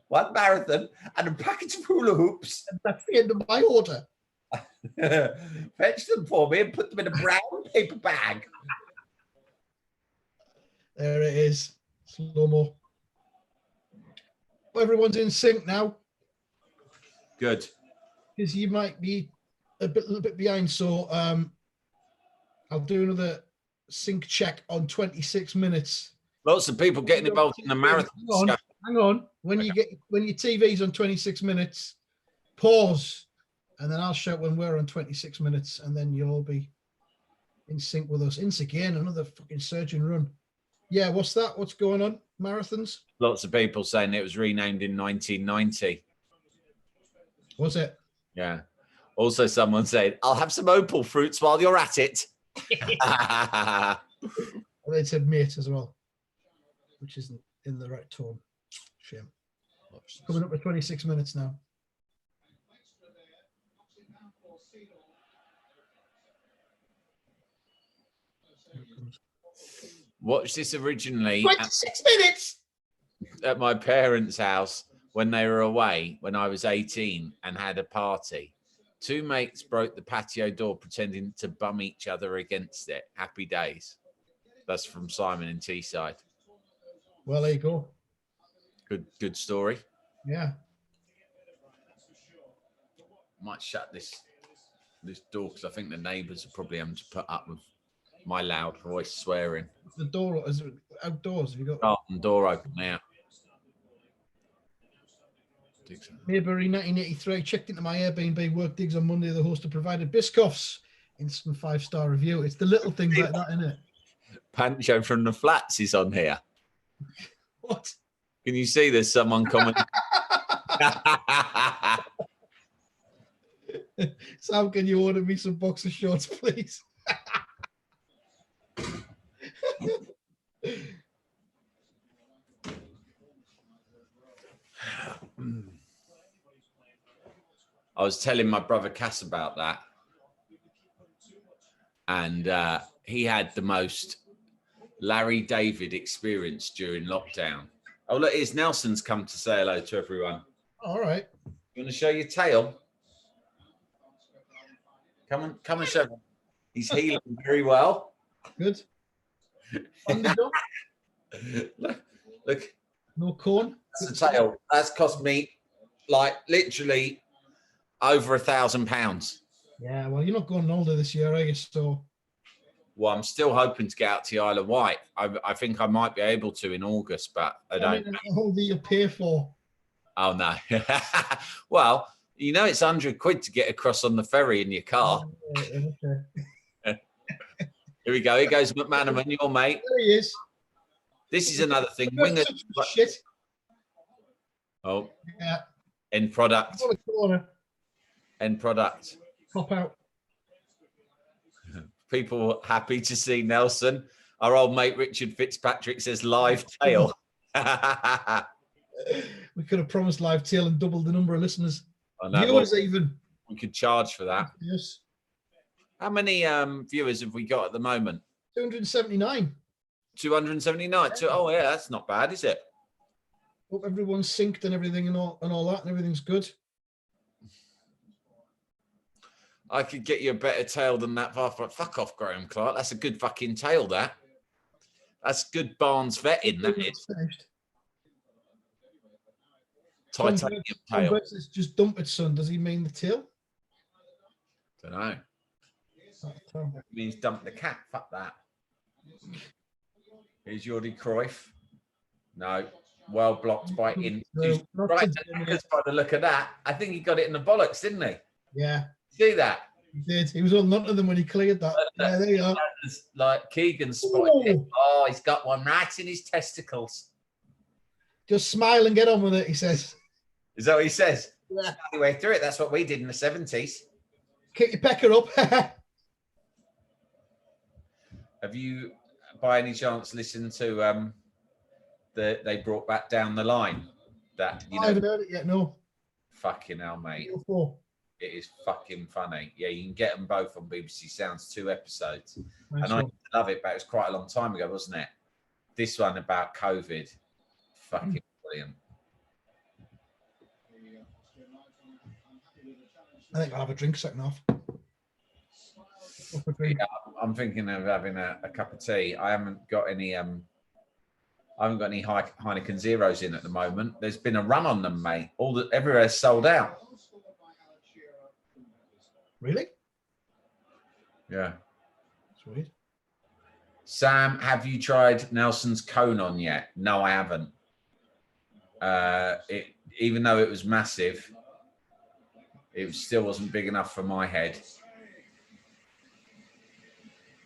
One marathon and a packet of hula hoops. And that's the end of my order. Fetch them for me and put them in a brown paper bag. There it is. Slow-mo. Everyone's in sync now. Good. Because you might be a little bit behind. So I'll do another sync check on 26 minutes. Lots of people getting involved in the marathon. Hang on. When your TV's on 26 minutes, pause. And then I'll shout when we're on 26 minutes, and then you'll all be in sync with us. Ince again, another fucking surge and run. Yeah, what's that? What's going on? Marathons? Lots of people saying it was renamed in 1990. Was it? Yeah. Also, someone said, "I'll have some opal fruits while you're at it." And they said mate as well, which isn't in the right tone. Shame. Coming up with 26 minutes now. Watched this originally 26 minutes at my parents' house when they were away when I was 18 and had a party. Two mates broke the patio door pretending to bum each other against it. Happy days. That's from Simon in Teesside. Well, there you go. Good story. Yeah. Might shut this door because I think the neighbours are probably having to put up with my loud voice swearing. The door is outdoors. Have you got garden door open now? Maybury 1983. Checked into my Airbnb work digs on Monday. The host had provided Biscoffs. Instant 5-star review. It's the little things like that, isn't it? Pancho from the Flats is on here. What? Can you see there's someone commenting? Sam, can you order me some boxer shorts, please? I was telling my brother Cass about that, and he had the most Larry David experience during lockdown. Oh, look, here's Nelson's come to say hello to everyone. All right. You want to show your tail? Come and show me. He's healing very well. Good. Look. No corn. That's the tail. That's cost me like literally over £1,000. Yeah, well, you're not going older this year, are you? So, well, I'm still hoping to get out to the Isle of Wight. I think I might be able to in August, but I don't. How do you pay for? Oh no. Well, you know it's £100 to get across on the ferry in your car. Okay. Here we go. Here goes McManaman, your mate. There he is. This is another thing. Shit. Oh. Yeah. End product. End product. Pop out. People happy to see Nelson. Our old mate Richard Fitzpatrick says live tail. We could have promised live tail and doubled the number of listeners. I know. Viewers even. We could charge for that. Yes. How many viewers have we got at the moment? 279. 279. Yeah. Oh yeah, that's not bad, is it? Hope everyone's synced and everything and all that, and everything's good. I could get you a better tail than that. Fuck off, Graham Clark. That's a good fucking tail, that. That's good Barnes vetting, that is. Titanium tail. It's just dump it, son. Does he mean the tail? Don't know. It means dump the cat. Fuck that. Here's Jordi Cruyff. No. Well blocked by in. Right, by the look of that, I think he got it in the bollocks, didn't he? Yeah. See that? He did. He was holding on to them when he cleared that. Yeah, there you are. Like Keegan spotted it. Oh, he's got one right in his testicles. Just smile and get on with it, he says. Is that what he says? Yeah. Way through it. That's what we did in the 70s. Kick your pecker up. Have you, by any chance, listened to they brought back Down the Line? That I haven't heard it yet. No. Fucking hell, mate. It is fucking funny. Yeah, you can get them both on BBC Sounds, 2 episodes. Nice. And I love it, but it was quite a long time ago, wasn't it? This one about COVID. Fucking brilliant. I think I'll have a drink second off. Yeah, I'm thinking of having a cup of tea. I haven't got any Heineken Zeros in at the moment. There's been a run on them, mate. Everywhere's sold out. Really? Yeah. Sweet. Sam, have you tried Nelson's Conon yet? No, I haven't. Even though it was massive, it still wasn't big enough for my head.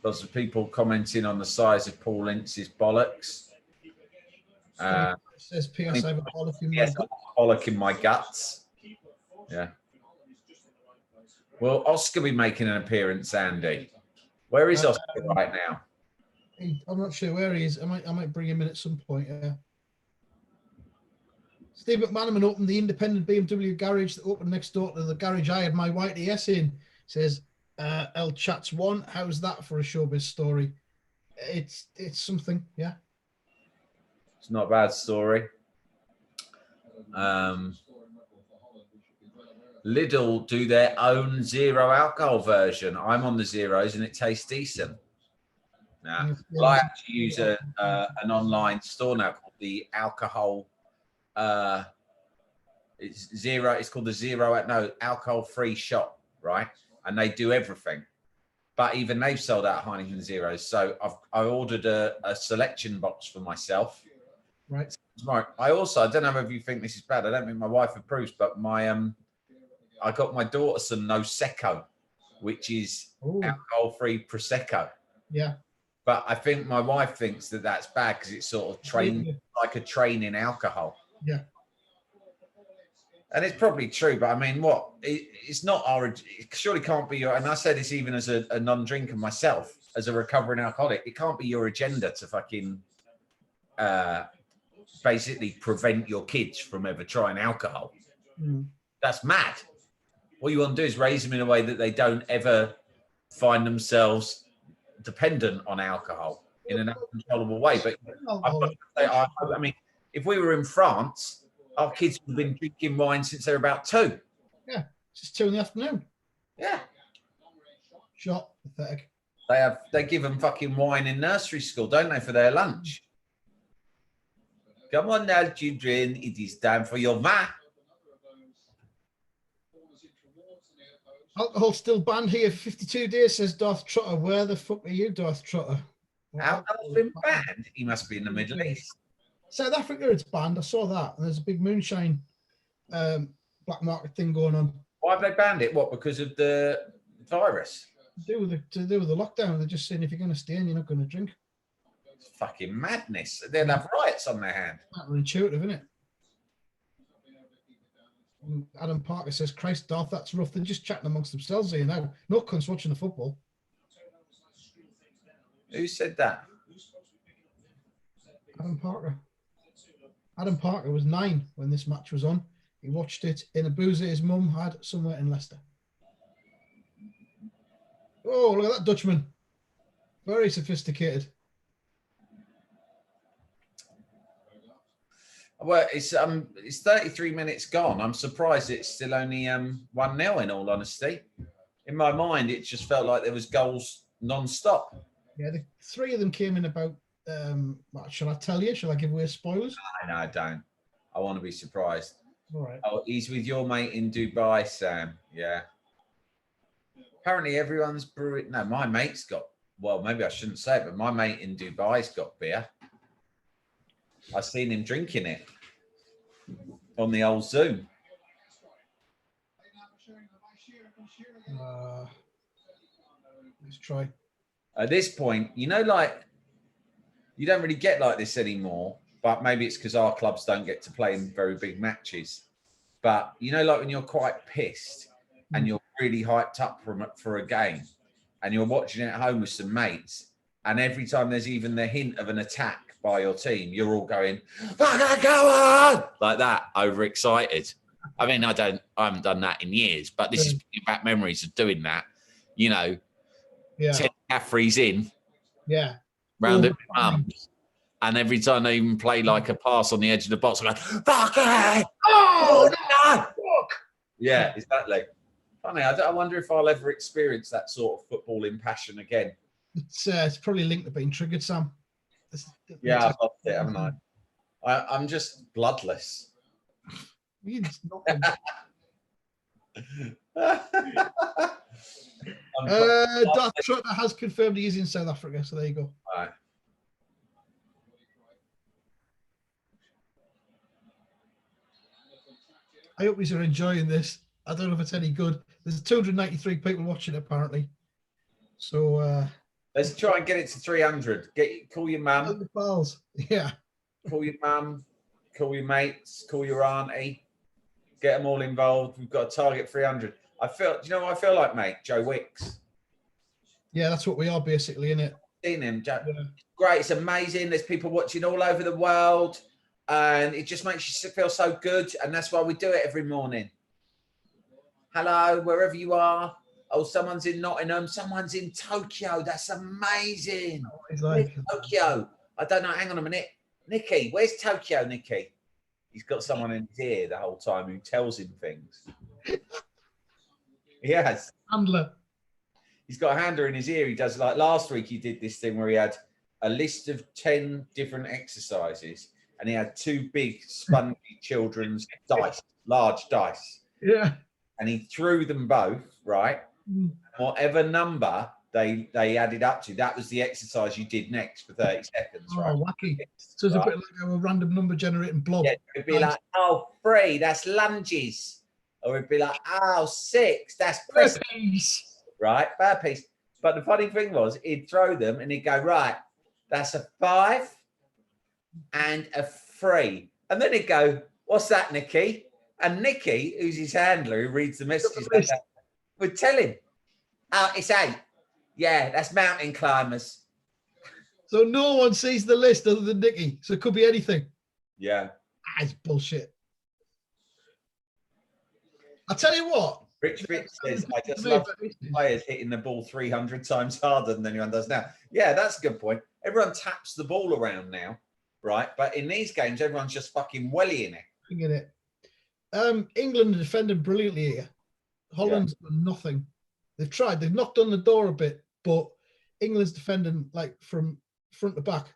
Lots of people commenting on the size of Paul Ince's bollocks. It says, P.S. I have a bollock in my guts. Yeah. Will Oscar be making an appearance, Andy? Where is Oscar right now? I'm not sure where he is. I might bring him in at some point. Yeah. Steve McManaman opened the independent BMW garage that opened next door to the garage I had my white ES in. Says L Chats 1. How's that for a showbiz story? It's something, yeah. It's not a bad story. Lidl do their own zero alcohol version. I'm on the zeros and it tastes decent. Now, well, I actually use an online store now called the Alcohol. It's called the Alcohol Free Shop, right? And they do everything. But even they've sold out Heineken Zeros. So I ordered a selection box for myself. Right. I don't know if you think this is bad. I don't think my wife approves, but I got my daughter some Prosecco, which is alcohol-free Prosecco. Yeah. But I think my wife thinks that that's bad because it's sort of like a training alcohol. Yeah. And it's probably true, but I mean, it's not it surely can't be and I say this even as a non-drinker myself, as a recovering alcoholic, it can't be your agenda to fucking basically prevent your kids from ever trying alcohol. That's mad. What you want to do is raise them in a way that they don't ever find themselves dependent on alcohol in an uncontrollable way. But I mean, if we were in France, our kids would have been drinking wine since they were about 2. Yeah, it's just 2 in the afternoon. Yeah. Shot, pathetic. They give them fucking wine in nursery school, don't they, for their lunch? Come on now, children, it is time for your ma. Alcohol still banned here for 52 days, says Darth Trotter. Where the fuck are you, Darth Trotter? Alcohol's been banned? He must be in the Middle East. South Africa, it's banned. I saw that. And there's a big moonshine black market thing going on. Why have they banned it? What, because of the virus? To do with the lockdown. They're just saying if you're going to stay in, you're not going to drink. It's fucking madness. They'll have riots on their hand. Not intuitive, isn't it? Adam Parker says, Christ, Darth, that's rough. They're just chatting amongst themselves here now. No cunts watching the football. Who said that? Adam Parker. Adam Parker was 9 when this match was on. He watched it in a boozer his mum had somewhere in Leicester. Oh, look at that Dutchman. Very sophisticated. Well, it's 33 minutes gone. I'm surprised it's still only 1-0 in all honesty. In my mind, it just felt like there was goals non-stop. Yeah, the 3 of them came in about shall I tell you? Shall I give away spoilers? No, I don't. I want to be surprised. All right. Oh, he's with your mate in Dubai, Sam. Yeah. Apparently everyone's brewing. No, my mate's got, well, maybe I shouldn't say it, but my mate in Dubai's got beer. I've seen him drinking it on the old Zoom. Let's try. At this point, you know, like, you don't really get like this anymore, but maybe it's because our clubs don't get to play in very big matches. But, you know, like when you're quite pissed and you're really hyped up for a game and you're watching it at home with some mates, and every time there's even the hint of an attack by your team, you're all going, "Fucking go on!" like that, overexcited. I mean, I haven't done that in years, but this is bringing back memories of doing that. You know, 10 Caffreys in, round at mums, and every time they even play like a pass on the edge of the box, I'm like, "Fuck it! Oh no!" Yeah, exactly. Funny, I wonder if I'll ever experience that sort of footballing passion again. It's probably linked to being triggered, Sam. Yeah, I've lost it, haven't I? I'm just bloodless. Darth Trotter has confirmed he is in South Africa, so there you go. All right. I hope you're enjoying this. I don't know if it's any good. There's 293 people watching apparently. So let's try and get it to 300. Call your mum. Yeah. Call your mum. Call your mates. Call your auntie. Get them all involved. We've got a target 300. Do you know what I feel like, mate? Joe Wicks. Yeah, that's what we are basically, innit? Seen him, Joe. Yeah. Great. It's amazing. There's people watching all over the world. And it just makes you feel so good. And that's why we do it every morning. Hello, wherever you are. Oh, someone's in Nottingham. Someone's in Tokyo. That's amazing. Where's Tokyo? I don't know. Hang on a minute. Nicky, where's Tokyo, Nicky? He's got someone in his ear the whole time who tells him things. He has. Handler. He's got a handler in his ear. He does, like last week, he did this thing where he had a list of 10 different exercises and he had 2 big spongy children's dice, large dice. Yeah. And he threw them both, right? Whatever number they added up to, that was the exercise you did next for 30 seconds, right? Oh, wacky. So it's a bit like a random number generating blob. Yeah, it'd be like, oh, 3, that's lunges. Or it'd be like, oh, 6, that's burpees. Right, burpees. But the funny thing was, he'd throw them and he'd go, right, that's a 5 and a 3. And then he'd go, what's that, Nicky? And Nicky, who's his handler, who reads the messages like that, would tell him, oh, it's 8. Yeah, that's mountain climbers. So no one sees the list other than Nicky. So it could be anything. Yeah. That's bullshit. I'll tell you what. Rich says, I just love players hitting the ball 300 times harder than anyone does now. Yeah, that's a good point. Everyone taps the ball around now, right? But in these games, everyone's just fucking wellying it. Get it. England are defending brilliantly here. Holland's done nothing. They've tried. They've knocked on the door a bit, but England's defending like from front to back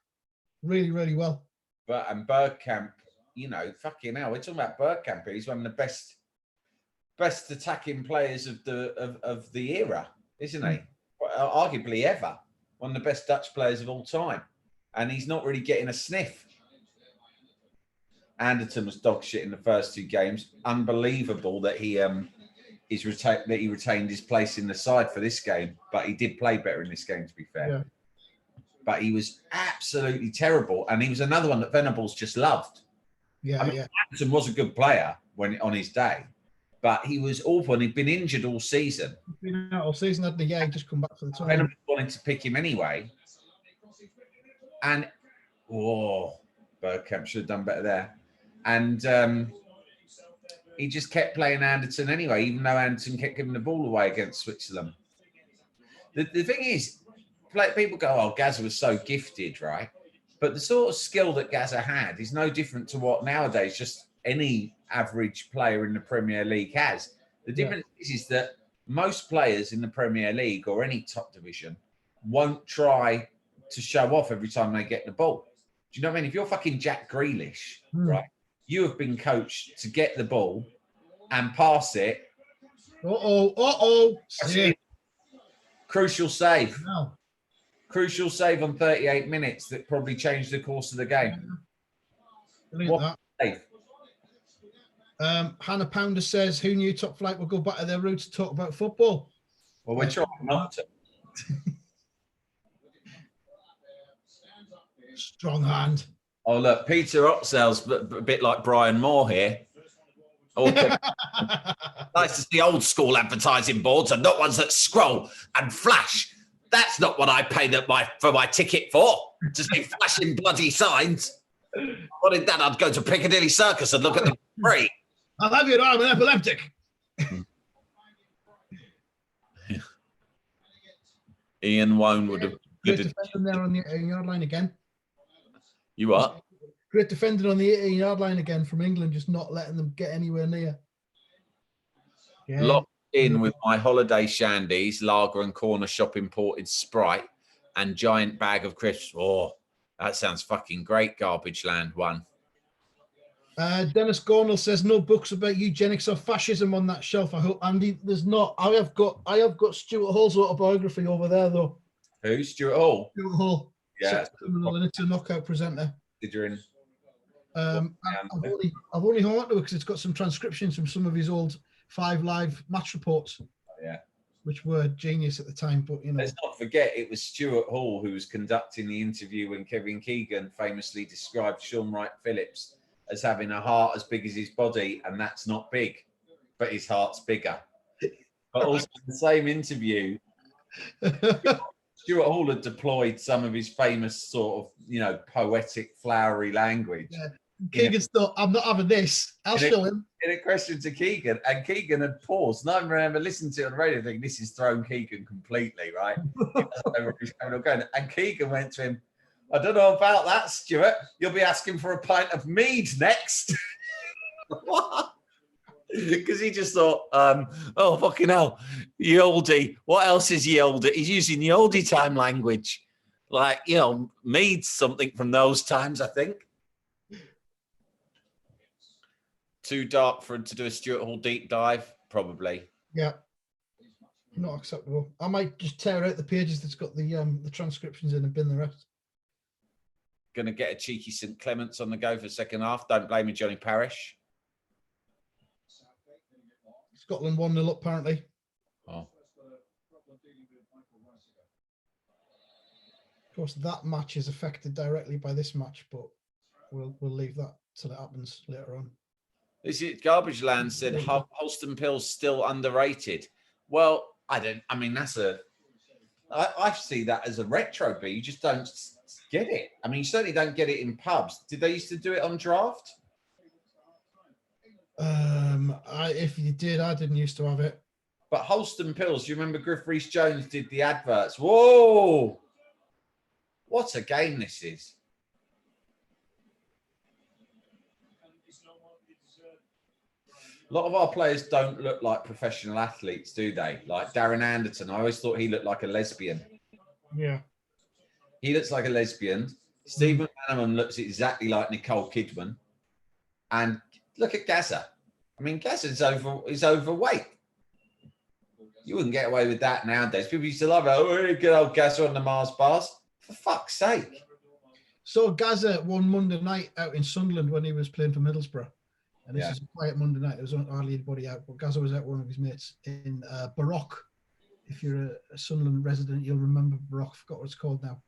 really, really well. But and Bergkamp, you know, fucking hell, we're talking about Bergkamp. He's one of the best attacking players of the era, isn't he? Arguably ever. One of the best Dutch players of all time. And he's not really getting a sniff. Anderton was dog shit in the first 2 games. Unbelievable that he retained his place in the side for this game. But he did play better in this game, to be fair. Yeah. But he was absolutely terrible. And he was another one that Venables just loved. Yeah, Anderton was a good player on his day. But he was awful, and he'd been injured all season. Been out all season, hadn't he? Yeah, he just come back for the time. Venables wanted to pick him anyway. And, Bergkamp should have done better there. And he just kept playing Anderton anyway, even though Anderton kept giving the ball away against Switzerland. The thing is, people go, oh, Gaza was so gifted, right? But the sort of skill that Gaza had is no different to what nowadays just any average player in the Premier League has. The difference is that most players in the Premier League or any top division won't try to show off every time they get the ball. Do you know what I mean? If you're fucking Jack Grealish, right, you have been coached to get the ball and pass it. Crucial save. No. Crucial save on 38 minutes that probably changed the course of the game. What save? Hannah Pounder says, who knew Top Flight would go back to their roots to talk about football? Well, we're trying not to. Strong hand. Oh, look, Peter Otzel's a bit like Brian Moore here. Okay. Nice to see old school advertising boards and not ones that scroll and flash. That's not what I paid for my ticket for, to see flashing bloody signs. What did that? I'd go to Piccadilly Circus and look at the free. I'll have you know I'm an epileptic. Ian Wone would have. Great defending there on the 18-yard line again. You what? Great defending on the 18-yard line again from England, just not letting them get anywhere near. Yeah. Locked in with my holiday shandies, lager and corner shop imported Sprite, and giant bag of crisps. Oh, that sounds fucking great. Garbage Land one. Dennis Gornell says no books about eugenics or fascism on that shelf. I hope, Andy, there's not. I have got Stuart Hall's autobiography over there though. Who? Stuart Hall? Stuart Hall. Yeah. It's a knockout presenter. Did you in? I've only hung on to it because it's got some transcriptions from some of his old 5 Live match reports. Yeah. Which were genius at the time, but you know. Let's not forget it was Stuart Hall who was conducting the interview when Kevin Keegan famously described Sean Wright Phillips as having a heart as big as his body, and that's not big, but his heart's bigger. But also in the same interview, Stuart Hall had deployed some of his famous sort of, you know, poetic, flowery language. Yeah. Keegan's thought, I'm not having this. I'll show him. In a question to Keegan, and Keegan had paused. And I remember listening to it on the radio thinking, this has thrown Keegan completely, right? And Keegan went to him, I don't know about that, Stuart. You'll be asking for a pint of mead next. What? Because he just thought, oh, fucking hell, ye oldie. What else is ye oldie? He's using the oldie time language. Like, you know, mead's something from those times, I think. Too dark for him to do a Stuart Hall deep dive? Probably. Yeah. Not acceptable. I might just tear out the pages that's got the transcriptions in and bin the rest. Going to get a cheeky St Clements on the go for the second half. Don't blame me, Johnny Parish. Scotland 1-0 up, apparently. Oh. Of course, that match is affected directly by this match, but we'll leave that till it happens later on. This is Garbage Land said Holston Pill's still underrated. Well, I mean, I see that as a retro beer. You just don't get it. I mean, you certainly don't get it in pubs. Did they used to do it on draft? If you did, I didn't used to have it. But Holston Pills, you remember Griff Rhys-Jones did the adverts. Whoa! What a game this is. A lot of our players don't look like professional athletes, do they? Like Darren Anderton. I always thought he looked like a lesbian. Yeah. He looks like a lesbian. Stephen McManaman looks exactly like Nicole Kidman. And look at Gaza. I mean, Gaza's overweight. You wouldn't get away with that nowadays. People used to love it. Oh, good old Gaza on the Mars bars. For fuck's sake. So Gaza one Monday night out in Sunderland when he was playing for Middlesbrough. And this is a quiet Monday night. There was hardly anybody out. But Gaza was out with one of his mates in Baroque. If you're a Sunderland resident, you'll remember Baroque. I forgot what it's called now.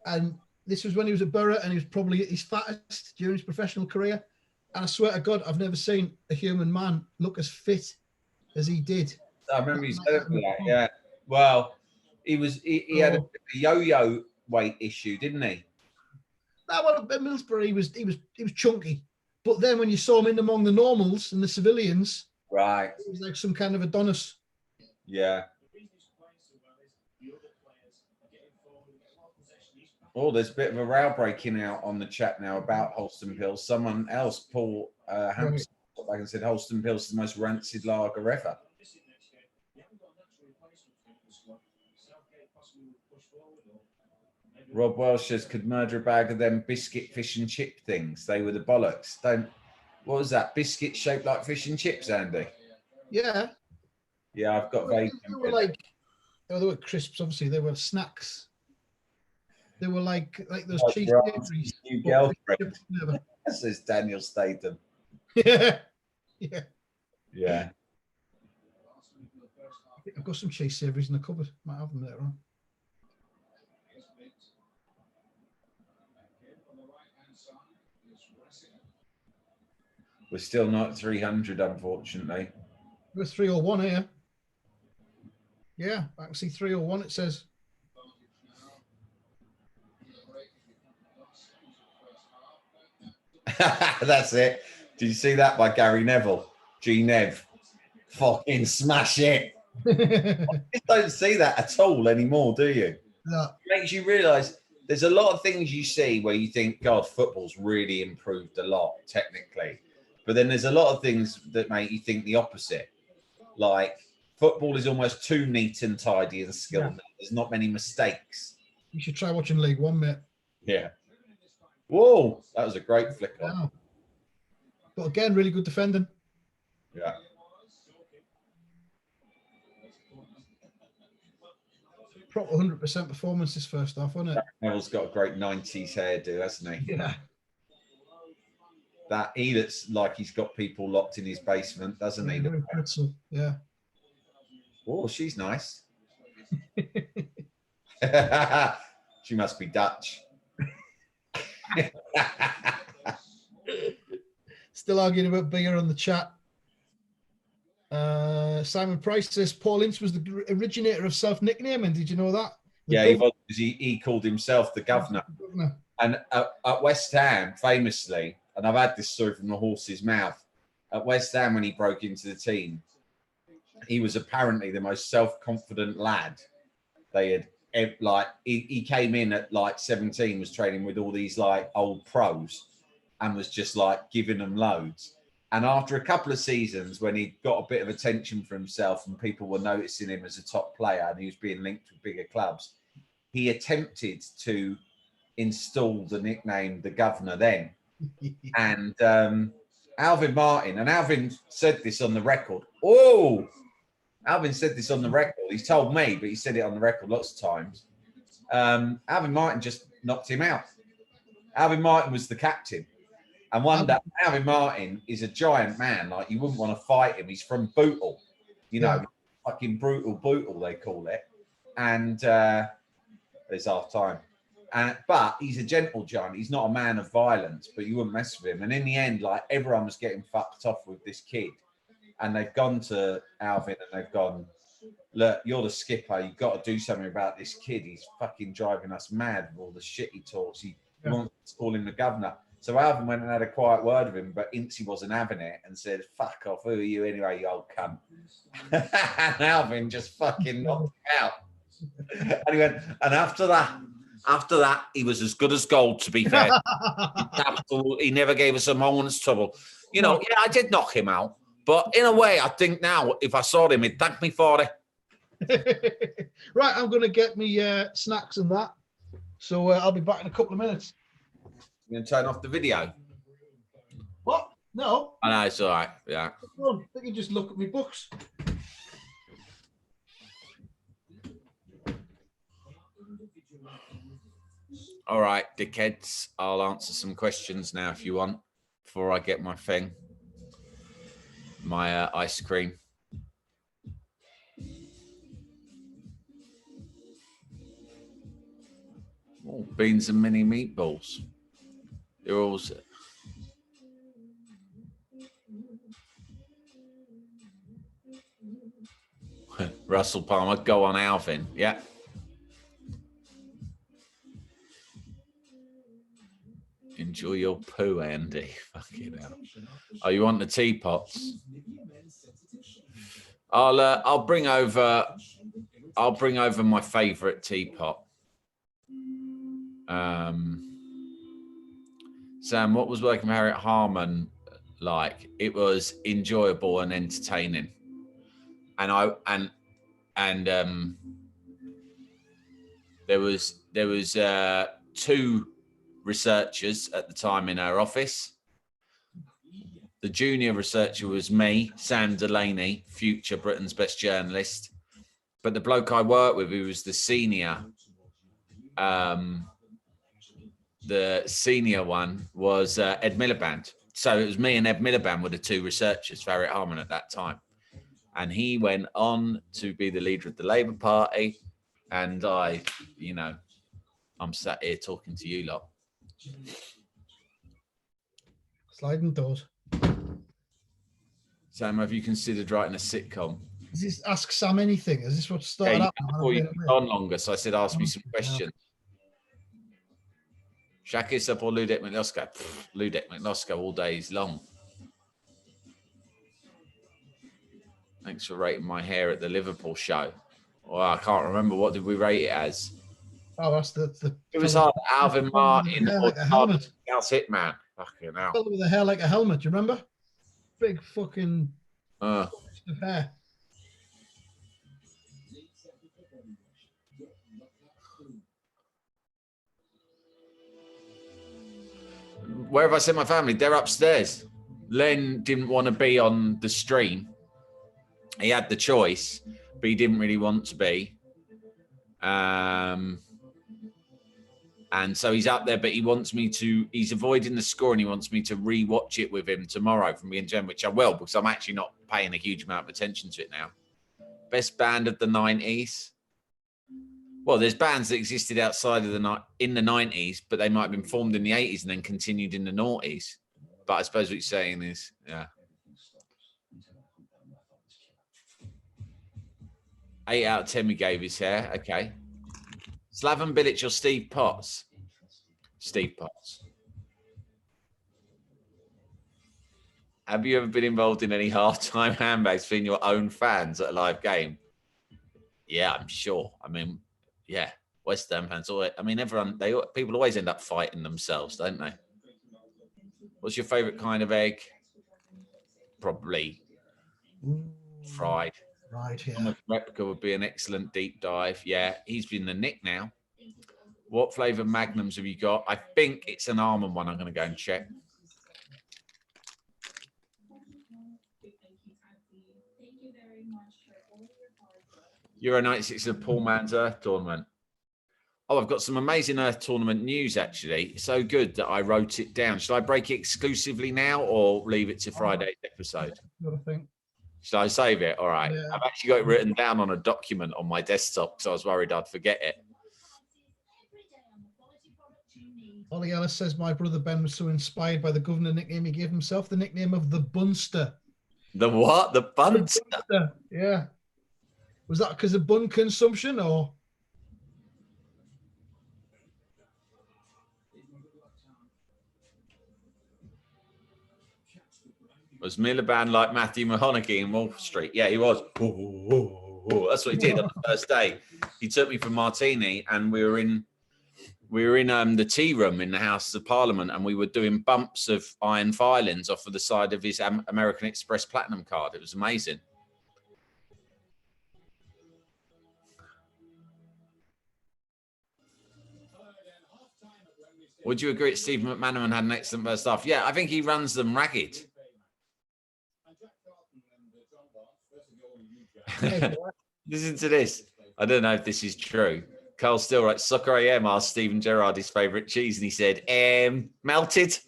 And this was when he was at Borough and he was probably at his fattest during his professional career. And I swear to God, I've never seen a human man look as fit as he did. I remember he said that, yeah. Well, he had a yo-yo weight issue, didn't he? No, well, at Middlesbrough, he was chunky. But then when you saw him in among the normals and the civilians, right, he was like some kind of Adonis. Yeah. Oh, there's a bit of a row breaking out on the chat now about Holston Pills. Someone else, Paul Hampson, like I said, Holston Pills is the most rancid lager ever. Rob Welsh says, could murder a bag of them biscuit fish and chip things. They were the bollocks. What was that? Biscuit shaped like fish and chips, Andy? Yeah. Yeah, I've got vague. They were crisps, obviously. They were snacks. They were like those cheese bakeries. New girlfriend. Says Daniel Statham. Yeah. Yeah. Yeah. I've got some cheese savouries in the cupboard. Might have them later on. We're still not 300, unfortunately. We're 301 here. Yeah, I can see 301, it says. That's it. Did you see that by Gary Neville? G-Nev. Fucking smash it. You don't see that at all anymore, do you? No. It makes you realise there's a lot of things you see where you think, God, football's really improved a lot, technically. But then there's a lot of things that make you think the opposite. Like, football is almost too neat and tidy and skilled. Yeah. There's not many mistakes. You should try watching League One, mate. Yeah. Whoa, that was a great flick on. Wow. But again, really good defending. Yeah. Proper 100% performance this first half, wasn't it? Neville's got a great 90s hairdo, hasn't he? Yeah. That he looks like he's got people locked in his basement, doesn't he? Yeah. Oh, she's nice. She must be Dutch. Still arguing about beer on the chat. Simon Price says Paul Ince was the originator of self-nicknaming. Did you know that? Yeah, he was. He called himself the governor. And at West Ham, famously, and I've had this story from the horse's mouth, at West Ham when he broke into the team, he was apparently the most self-confident lad they had. Like he came in at like 17, was training with all these like old pros, and was just like giving them loads. And after a couple of seasons, when he got a bit of attention for himself and people were noticing him as a top player and he was being linked with bigger clubs, he attempted to install the nickname the governor then. And Alvin Martin, and Alvin said this on the record. Oh, Alvin said this on the record. He's told me, but he said it on the record lots of times. Alvin Martin just knocked him out. Alvin Martin was the captain. And one day, Alvin Martin is a giant man. Like, you wouldn't want to fight him. He's from Bootle. You know, fucking brutal, they call it. And There's half time. But he's a gentle giant. He's not a man of violence, but you wouldn't mess with him. And in the end, like, everyone was getting fucked off with this kid. And they've gone to Alvin and they've gone, look, you're the skipper. You've got to do something about this kid. He's fucking driving us mad with all the shit he talks. He wants to call him the governor. So Alvin went and had a quiet word with him, but Incy wasn't having it and said, fuck off. Who are you anyway, you old cunt? And Alvin just fucking knocked him out. And he went, and after that, he was as good as gold, to be fair. He never gave us a moment's trouble. You know, yeah, I did knock him out. But in a way, I think now, if I saw him, he'd thank me for it. Right, I'm going to get me snacks and that. So I'll be back in a couple of minutes. You're going to turn off the video? What? No. I know, it's all right. Yeah. I think you just look at my books. All right, dickheads. I'll answer some questions now if you want, before I get my thing. My ice cream. Oh, beans and mini meatballs. They're all... Russell Palmer, go on Alvin. Yeah. Enjoy your poo, Andy. Fucking hell. Oh, you want the teapots? I'll bring over my favourite teapot. Sam, what was working with Harriet Harman like? It was enjoyable and entertaining. And there was two researchers at the time in her office. The junior researcher was me, Sam Delaney, future Britain's best journalist. But the bloke I worked with, who was the senior one, was Ed Miliband. So it was me and Ed Miliband were the two researchers for Harriet Harman at that time. And he went on to be the leader of the Labour Party. And I'm sat here talking to you lot. Sliding doors. Sam, have you considered writing a sitcom? Is this Ask Sam Anything? Is this what started up? Before you've been on longer, so I said, ask me some questions. Shakis up or Ludek McNosco? Ludek McNosco all days long. Thanks for rating my hair at the Liverpool show. Well, I can't remember. What did we rate it as? Oh, that's the it was hard. Alvin Martin or like a helmet. House Hitman. Fucking hell. With the hair like a helmet, do you remember? Big fucking of hair. Where have I sent my family? They're upstairs. Len didn't want to be on the stream. He had the choice, but he didn't really want to be. And so he's up there, but he's avoiding the score and he wants me to re-watch it with him tomorrow from me and Jen, which I will, because I'm actually not paying a huge amount of attention to it now. Best band of the 90s. Well, there's bands that existed outside of in the 90s, but they might have been formed in the 80s and then continued in the noughties. But I suppose what you're saying is, yeah. 8 out of 10 we gave his hair. Okay. Slaven Bilic or Steve Potts? Steve Potts. Have you ever been involved in any halftime handbags between your own fans at a live game? Yeah, I'm sure. I mean, yeah, West Ham fans. People always end up fighting themselves, don't they? What's your favourite kind of egg? Probably fried. Right, yeah. Thomas Repka would be an excellent deep dive. Yeah, he's been the Nick now. What flavour Magnums have you got? I think it's an almond one. I'm going to go and check. Euro 96 is a Paul Man's Earth Tournament. Oh, I've got some amazing Earth Tournament news, actually. So good that I wrote it down. Should I break it exclusively now or leave it to Friday's episode? I think. Should I save it? All right. Yeah. I've actually got it written down on a document on my desktop because I was worried I'd forget it. Ollie Ellis says, my brother Ben was so inspired by the governor nickname he gave himself, the nickname of the Bunster. The what? The Bunster? Yeah. Was that because of bun consumption or? Was Miliband like Matthew McConaughey in Wall Street? Yeah, he was. That's what he did on the first day. He took me for Martini, and we were in the tea room in the House of Parliament, and we were doing bumps of iron filings off of the side of his American Express Platinum card. It was amazing. Would you agree that Stephen McManaman had an excellent first half? Yeah, I think he runs them ragged. Listen to this. I don't know if this is true. Carl Still writes, Soccer AM asked Stephen Gerrard his favourite cheese, and he said, melted.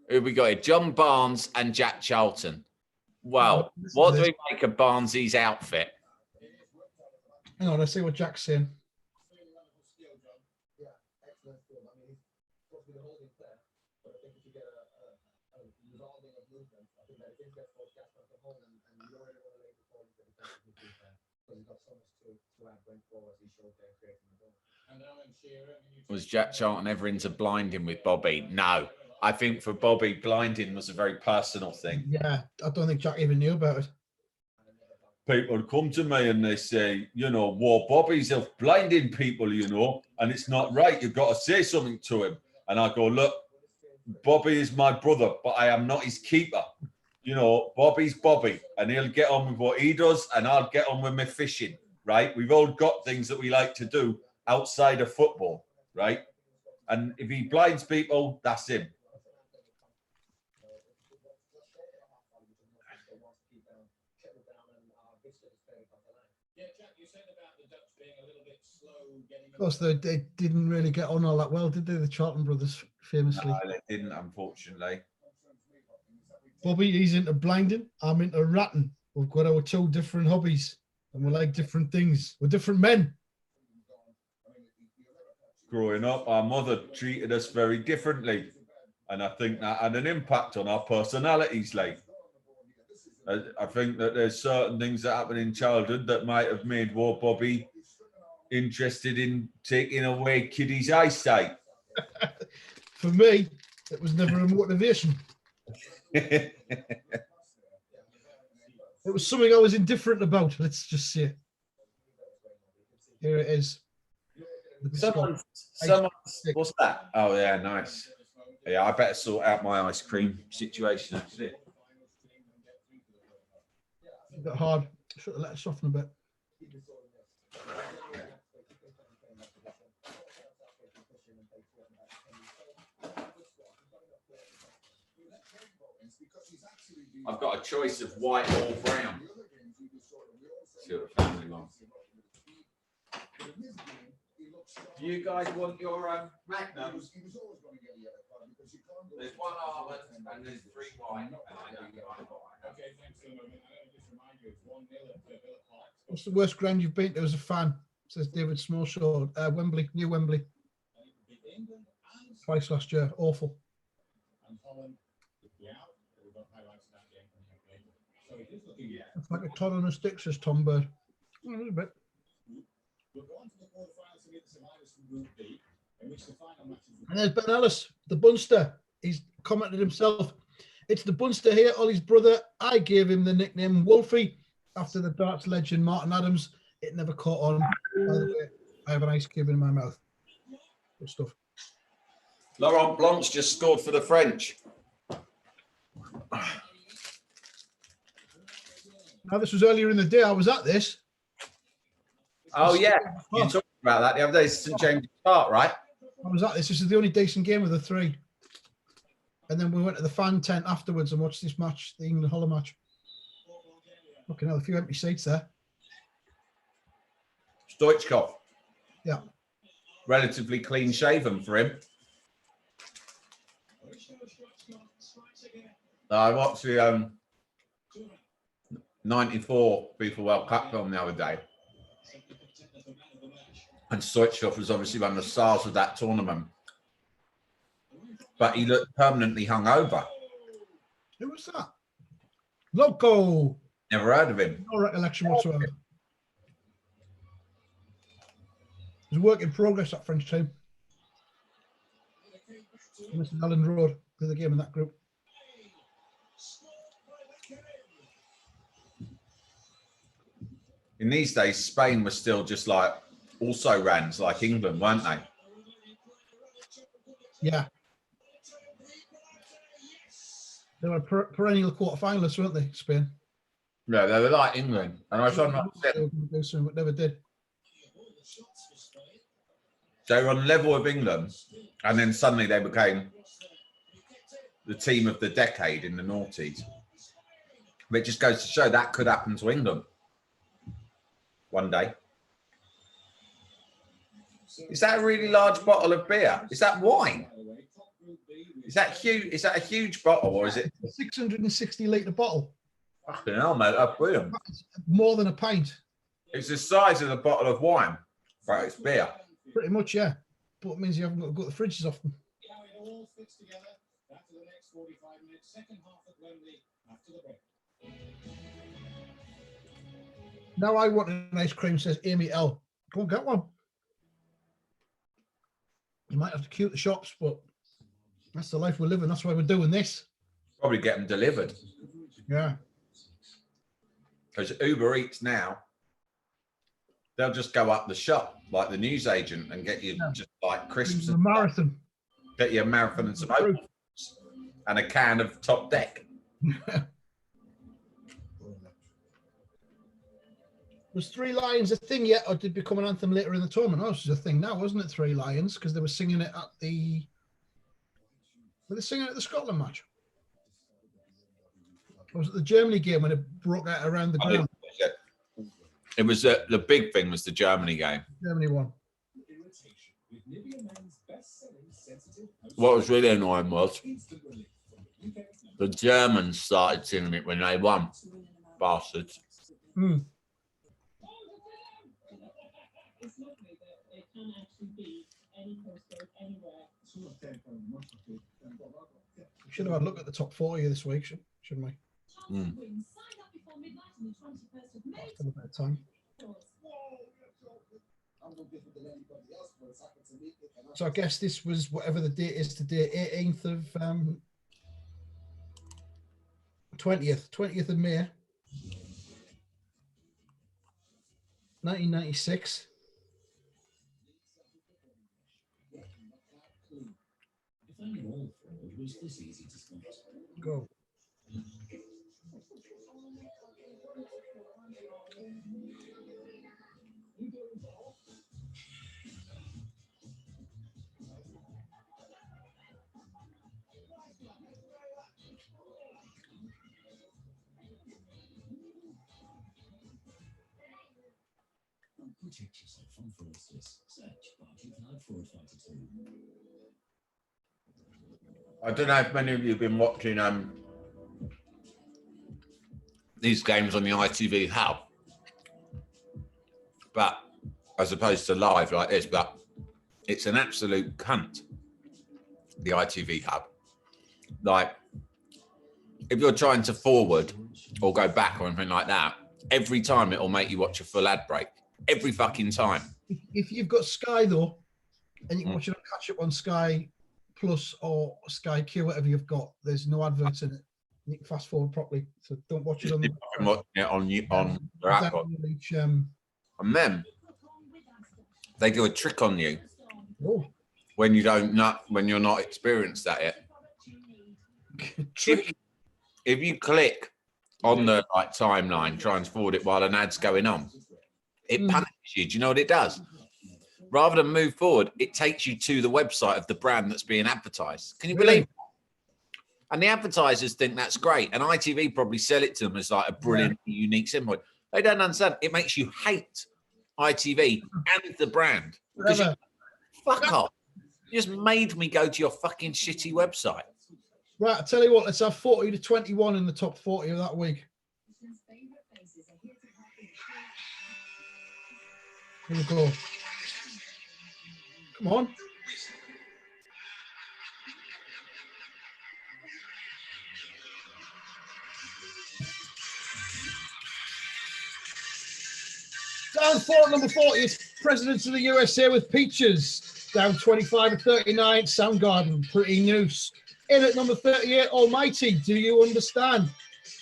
Who we got here? John Barnes and Jack Charlton. Well, what do we make of Barnesy's outfit? Hang on, I see what Jack's saying. Was Jack Charlton ever into blinding with Bobby? No. I think for Bobby, blinding was a very personal thing. Yeah, I don't think Jack even knew about it. People come to me and they say, you know, well, Bobby's blinding people, you know, and it's not right. You've got to say something to him. And I go, look, Bobby is my brother, but I am not his keeper. You know, Bobby's Bobby, and he'll get on with what he does, and I'll get on with my fishing, right? We've all got things that we like to do outside of football, right? And if he blinds people, that's him. Of course, they didn't really get on all that well, did they? The Charlton brothers, famously. No, they didn't, unfortunately. Bobby, he's into blinding. I'm into ratting. We've got our two different hobbies, and we like different things. We're different men. Growing up, our mother treated us very differently, and I think that had an impact on our personalities. Like, I think that there's certain things that happen in childhood that might have made Bobby interested in taking away Kiddy's eyesight. For me, it was never a motivation. It was something I was indifferent about. Let's just say it. Here it is. Someone's, what's that? Oh, yeah, nice. Yeah, I better sort out my ice cream situation, actually. A bit hard. Should have let it soften a bit. I've got a choice of white or brown. See what the family wants. Do you guys want your Magnums? There's one almond and there's 3 white. What's the worst ground you've been to as a fan? Says David Smallshaw. Wembley, New Wembley. Twice last year. Awful. It's like a Todd on a stick, says Tom Bird. A little bit. And there's Ben Ellis, the Bunster. He's commented himself. It's the Bunster here, Ollie's brother. I gave him the nickname Wolfie after the darts legend Martin Adams. It never caught on. By the way, I have an ice cube in my mouth. Good stuff. Laurent Blanc's just scored for the French. Now, this was earlier in the day. I was at this. Oh, yeah. You talked about that the other day. St James's Park, right? I was at this. This is the only decent game of the 3. And then we went to the fan tent afterwards and watched this match, the England Holland match. Looking at a few empty seats there. Stoichkov. Yeah. Relatively clean shaven for him. I watched '94 FIFA World Cup film the other day. And Stoichkov was obviously one of the stars of that tournament. But he looked permanently hungover. Who was that? Loco. Never heard of him. No recollection whatsoever. It was a work in progress, that French team. Mr. Allen Road did the game in that group. In these days, Spain was still just like also rans like England, weren't they? Yeah. They were perennial quarterfinalists, weren't they, Spain? Yeah, they were like England. And I was trying to They were going to do something, but never did. They were on the level of England, and then suddenly they became the team of the decade in the noughties. But it just goes to show that could happen to England one day. Is that a really large bottle of beer? Is that wine? Is that huge? Is that a huge bottle, or is it a 660-litre bottle? Fucking hell, mate! That's brilliant. More than a pint. It's the size of the bottle of wine, but it's beer. Pretty much, yeah. But it means you haven't got to go to the fridges often. Now I want an ice cream, says Amy L. Go and get one. You might have to queue at the shops, but that's the life we're living. That's why we're doing this. Probably get them delivered. Yeah. Because Uber Eats now, they'll just go up the shop like the newsagent and get you just like crisps. A marathon. Get you a marathon and some oats and a can of Top Deck. Was Three Lions a thing yet, or did it become an anthem later in the tournament? Oh, this is a thing now, wasn't it? Three Lions, because they were singing it at the. Were they singing it at the Scotland match? Or was it the Germany game when it broke out around the ground? It was the big thing was the Germany game. Germany won. What was really annoying was the Germans started singing it when they won. Bastards. Mm. We should have had a look at the top 40 this week, shouldn't we? Mm. Still a bit of time. So I guess this was whatever the date is today, 18th of 20th of May, 1996. Go. Protect yourself from fraudsters. Search Barclay Cloud Fraud Fighter 2. I don't know if many of you have been watching these games on the ITV Hub, but as opposed to live like this, but it's an absolute cunt, the ITV Hub. Like, if you're trying to forward or go back or anything like that, every time it'll make you watch a full ad break. Every fucking time. If you've got Sky though, and you can watch it on catch up on Sky Plus or Sky Q, whatever you've got, there's no adverts in it. You can fast forward properly, so don't watch it on. Watching it on your app. And then they do a trick on you when you when you're not experienced at it. If you click on the timeline, try and forward it while an ad's going on, it punishes you. Do you know what it does? Rather than move forward, it takes you to the website of the brand that's being advertised. Can you believe that? And the advertisers think that's great. And ITV probably sell it to them as like a brilliant, unique symbol. They don't understand. It makes you hate ITV and the brand. Because fuck off. You just made me go to your fucking shitty website. Right, I'll tell you what, let's have 40 to 21 in the top 40 of that week. Here we go. Come on. Down 4 at number 40, it's Presidents of the USA with Peaches. Down 25 at 39, Soundgarden, Pretty Noose. In at number 38, Almighty, Do You Understand?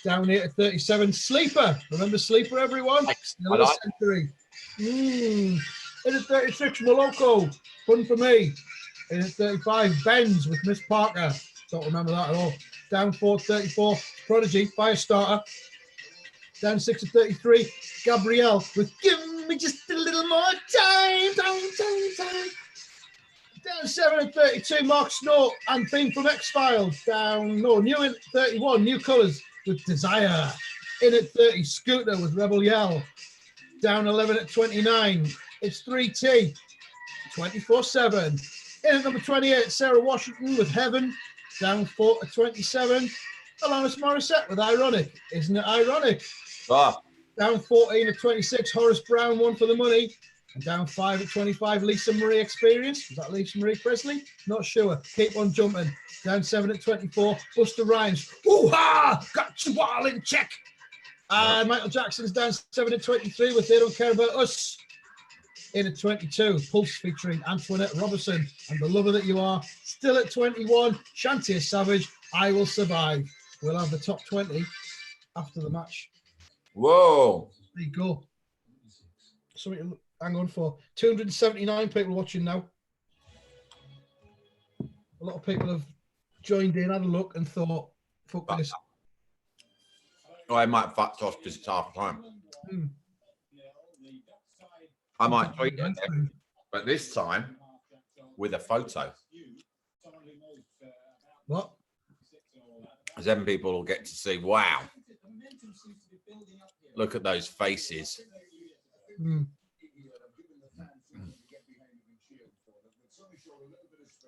Down 8 at 37, Sleeper. Remember Sleeper, everyone? Still a century. In at 36, Moloko, Fun For Me. In at 35, Benz with Miss Parker. Don't remember that at all. Down 4 at 34, Prodigy, Firestarter. Down 6 at 33, Gabrielle with Give Me Just a Little More Time. Down 7 at 32, Mark Snow and Theme from X-Files. New at 31, New Colours with Desire. In at 30, Scooter with Rebel Yell. Down 11 at 29, it's 3T, 24/7. In at number 28, Sarah Washington with Heaven. Down 4 at 27, Alanis Morissette with Ironic. Isn't it ironic? Ah. Down 14 at 26, Horace Brown, One for the Money. And down 5 at 25, Lisa Marie Experience. Was that Lisa Marie Presley? Not sure. Keep on jumping. Down 7 at 24, Busta Rhymes. Ooh-ha! Got you all in check. Michael Jackson's down 7 at 23 with They Don't Care About Us. In at 22, Pulse featuring Antoinette Robertson and The Lover That You Are. Still at 21, Shantia Savage, I Will Survive. We'll have the top 20 after the match. Whoa. There you go. Something to hang on for. 279 people watching now. A lot of people have joined in, had a look, and thought, fuck this. Oh, I might fucked off because it's half time. I might tweet it, but this time with a photo. What? Then people will get to see, wow. Look at those faces.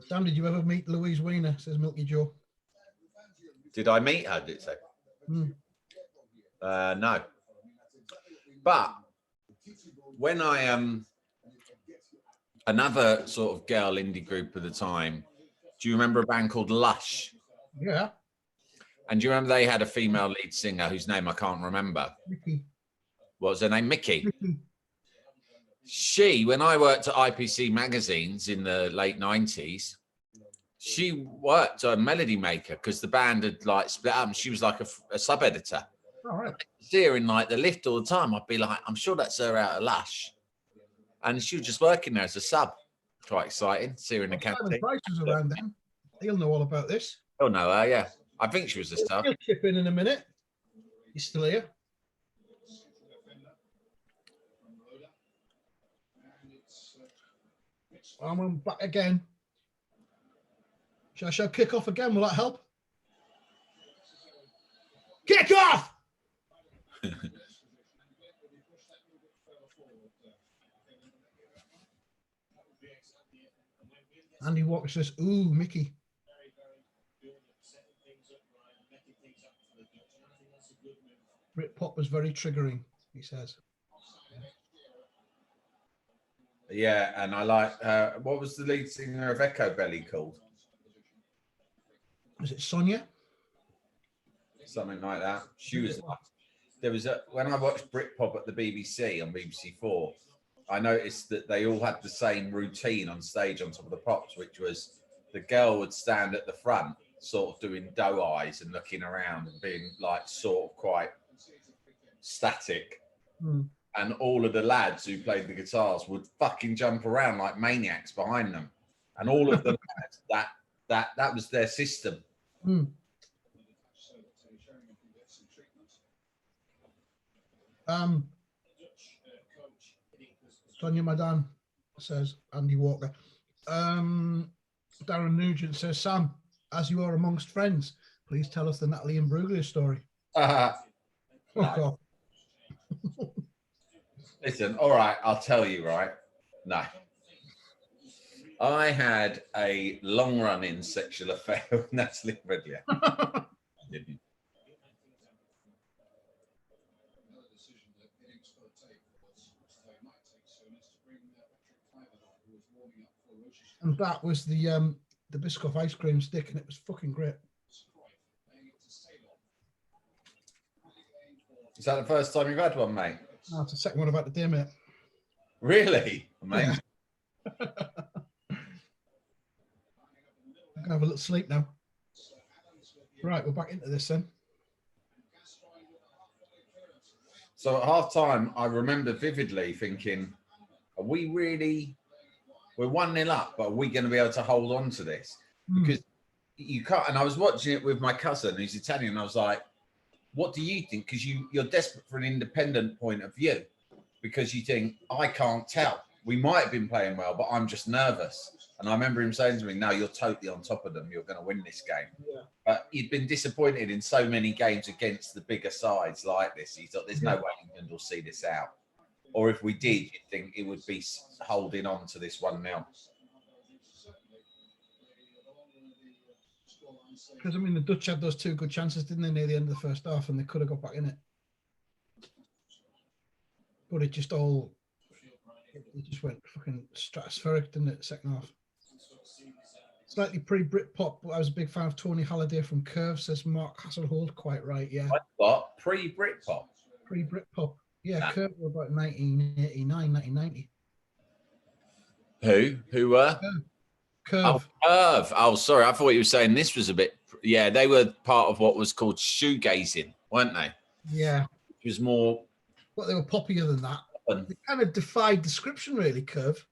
Dan, did you ever meet Louise Weiner? Says Milky Joe. Did I meet her, did it say? No. But when I another sort of girl indie group at the time, do you remember a band called Lush? Yeah. And do you remember they had a female lead singer whose name I can't remember? Mickey. What was her name? Mickey. Mickey. She, when I worked at IPC magazines in the late 90s, she worked a melody maker because the band had like split up and she was like a sub-editor. All right. See her in like the lift all the time. I'd be like, I'm sure that's her out of Lush. And she was just working there as a sub. Quite exciting. See her in the Simon canteen. Price was around then. He'll know all about this. Oh no, yeah. I think she was a sub. He'll chip in a minute. He's still here. I'm back again. Shall I kick off again? Will that help? Kick off! Andy Walker says, ooh, Mickey. Britpop was very triggering, he says. Yeah, and I like, what was the lead singer of Echo Belly called? Was it Sonia? Something like that. She was, there was a, when I watched Britpop at the BBC on BBC 4, I noticed that they all had the same routine on stage on top of the props, which was the girl would stand at the front, sort of doing doe eyes and looking around and being like sort of quite static. And all of the lads who played the guitars would fucking jump around like maniacs behind them. And all of the lads, that was their system. Sonia Madan says Andy Walker. Darren Nugent says, Sam, as you are amongst friends, please tell us the Natalie Imbruglia story. No. God. Listen, all right, I'll tell you, right? No. I had a long-running sexual affair with Natalie Imbruglia. I didn't. And that was the Biscoff ice cream stick, and it was fucking great. Is that the first time you've had one, mate? No, it's the second one I've had today, mate. Really? Amazing. Yeah. I'm gonna have a little sleep now. Right, we're back into this then. So at half time, I remember vividly thinking, are we really, we're 1-0 up, but are we going to be able to hold on to this? Because you can't, and I was watching it with my cousin who's Italian, and I was like, what do you think? Because you're desperate for an independent point of view, because you think, I can't tell. We might have been playing well, but I'm just nervous. And I remember him saying to me, no, you're totally on top of them. You're going to win this game. Yeah. But he'd been disappointed in so many games against the bigger sides like this. He thought, there's no way England will see this out. Or if we did, you'd think it would be holding on to this 1-0. Because, I mean, the Dutch had those 2 good chances, didn't they, near the end of the first half, and they could have got back in it. But it just all... It just went fucking stratospheric, didn't it, second half? Slightly pre-Britpop, but I was a big fan of Tony Halliday from Curve, says Mark Hasselholt. Quite right, yeah. What? Pre-Britpop? Pre-Britpop. Yeah, Curve were about 1989, 1990. Who were? Curve. Oh, Curve. Oh, sorry. I thought you were saying this was a bit... Yeah, they were part of what was called shoegazing, weren't they? Yeah. It was more... But they were poppier than that. They kind of defied description, really, Curve.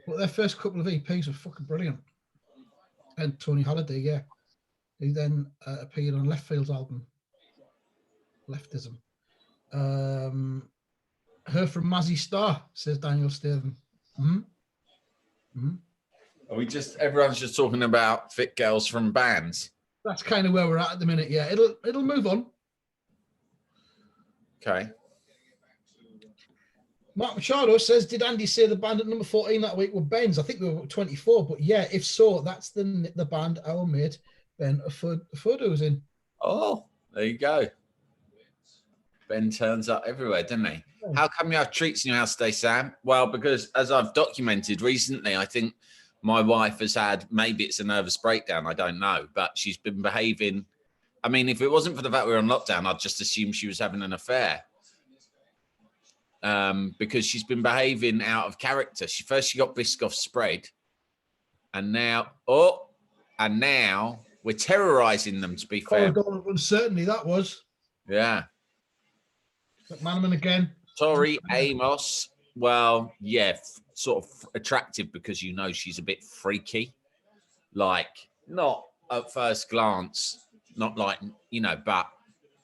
But their first couple of EPs were fucking brilliant. And Tony Halliday, yeah, who then appeared on Left Field's album, Leftism. Her from Mazzy Star, says Daniel Statham. Are we just... Everyone's just talking about fit girls from bands? That's kind of where we're at the minute, yeah. It'll move on. Okay. Mark Machado says, did Andy say the band at number 14 that week were Ben's? I think we were 24, but yeah, if so, that's the band our mate Ben Afodo's in. Oh, there you go. Ben turns up everywhere, doesn't he? Yeah. How come you have treats in your house today, Sam? Well, because as I've documented recently, I think my wife has had, maybe it's a nervous breakdown, I don't know, but she's been behaving. I mean, if it wasn't for the fact we were on lockdown, I'd just assume she was having an affair. Because she's been behaving out of character. She got Biscoff spread, and now we're terrorizing them, to be fair. Certainly that was. Yeah. McManaman again. Tori Amos. Well, yeah, sort of attractive because you know she's a bit freaky. Like, not at first glance, not like, you know, but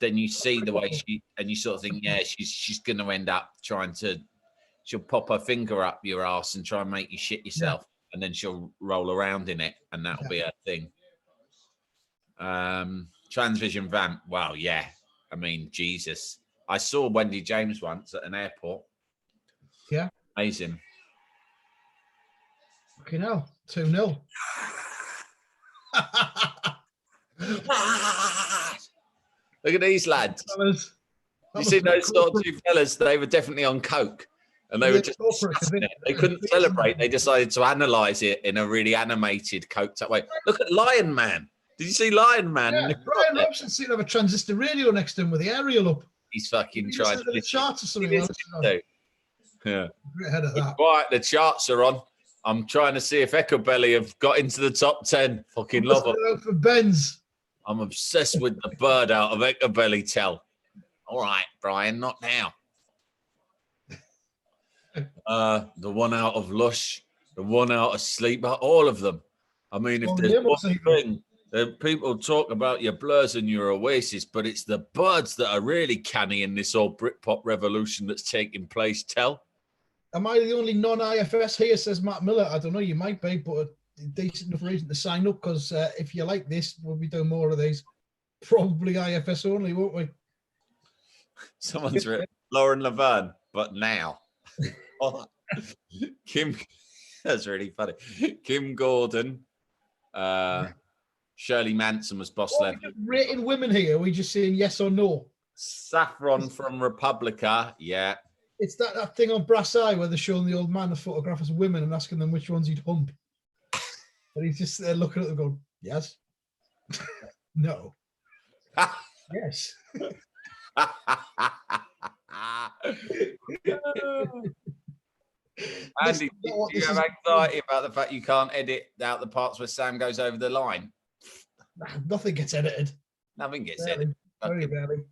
then you see the way she, and you sort of think, yeah, she's going to end up she'll pop her finger up your ass and try and make you shit yourself, and then she'll roll around in it, and that'll be her thing. Transvision Vamp, well, yeah. I mean, Jesus. I saw Wendy James once at an airport. Yeah. Amazing. Okay, now 2-0. Look at these lads. You see those sort of 2 fellas? They were definitely on coke, and they were just they couldn't celebrate. They decided to analyze it in a really animated, coked up way. Look at Lion Man. Did you see Lion Man? Yeah, Brian Robson seemed to have a transistor radio next to him with the aerial up. He's fucking trying to the charts or something. Yeah. Great head of that. Right, the charts are on. I'm trying to see if Echo Belly have got into the top 10. Fucking love them. For Ben's. I'm obsessed with the bird out of Echo Belly Tell. All right, Brian, not now. The one out of Lush, the one out of Sleeper, all of them. I mean, if there's one thing, people talk about your Blurs and your Oasis, but it's the birds that are really canny in this old Britpop revolution that's taking place. Tell. Am I the only non-IFS here, says Matt Miller? I don't know, you might be, but a decent enough reason to sign up, because if you like this, we'll be doing more of these. Probably IFS only, won't we? Someone's written Lauren Laverne, but now. Kim, that's really funny. Kim Gordon, Shirley Manson was boss level. Rating women here, are we just saying yes or no? Saffron from Republica, yeah. It's that thing on Brass Eye where they're showing the old man the photographs of women and asking them which ones he'd hump. And he's just there looking at them going, yes. No. Yes. Andy, do you have anxiety about the fact you can't edit out the parts where Sam goes over the line? Nothing gets edited. Nothing gets Barely, edited. very rarely.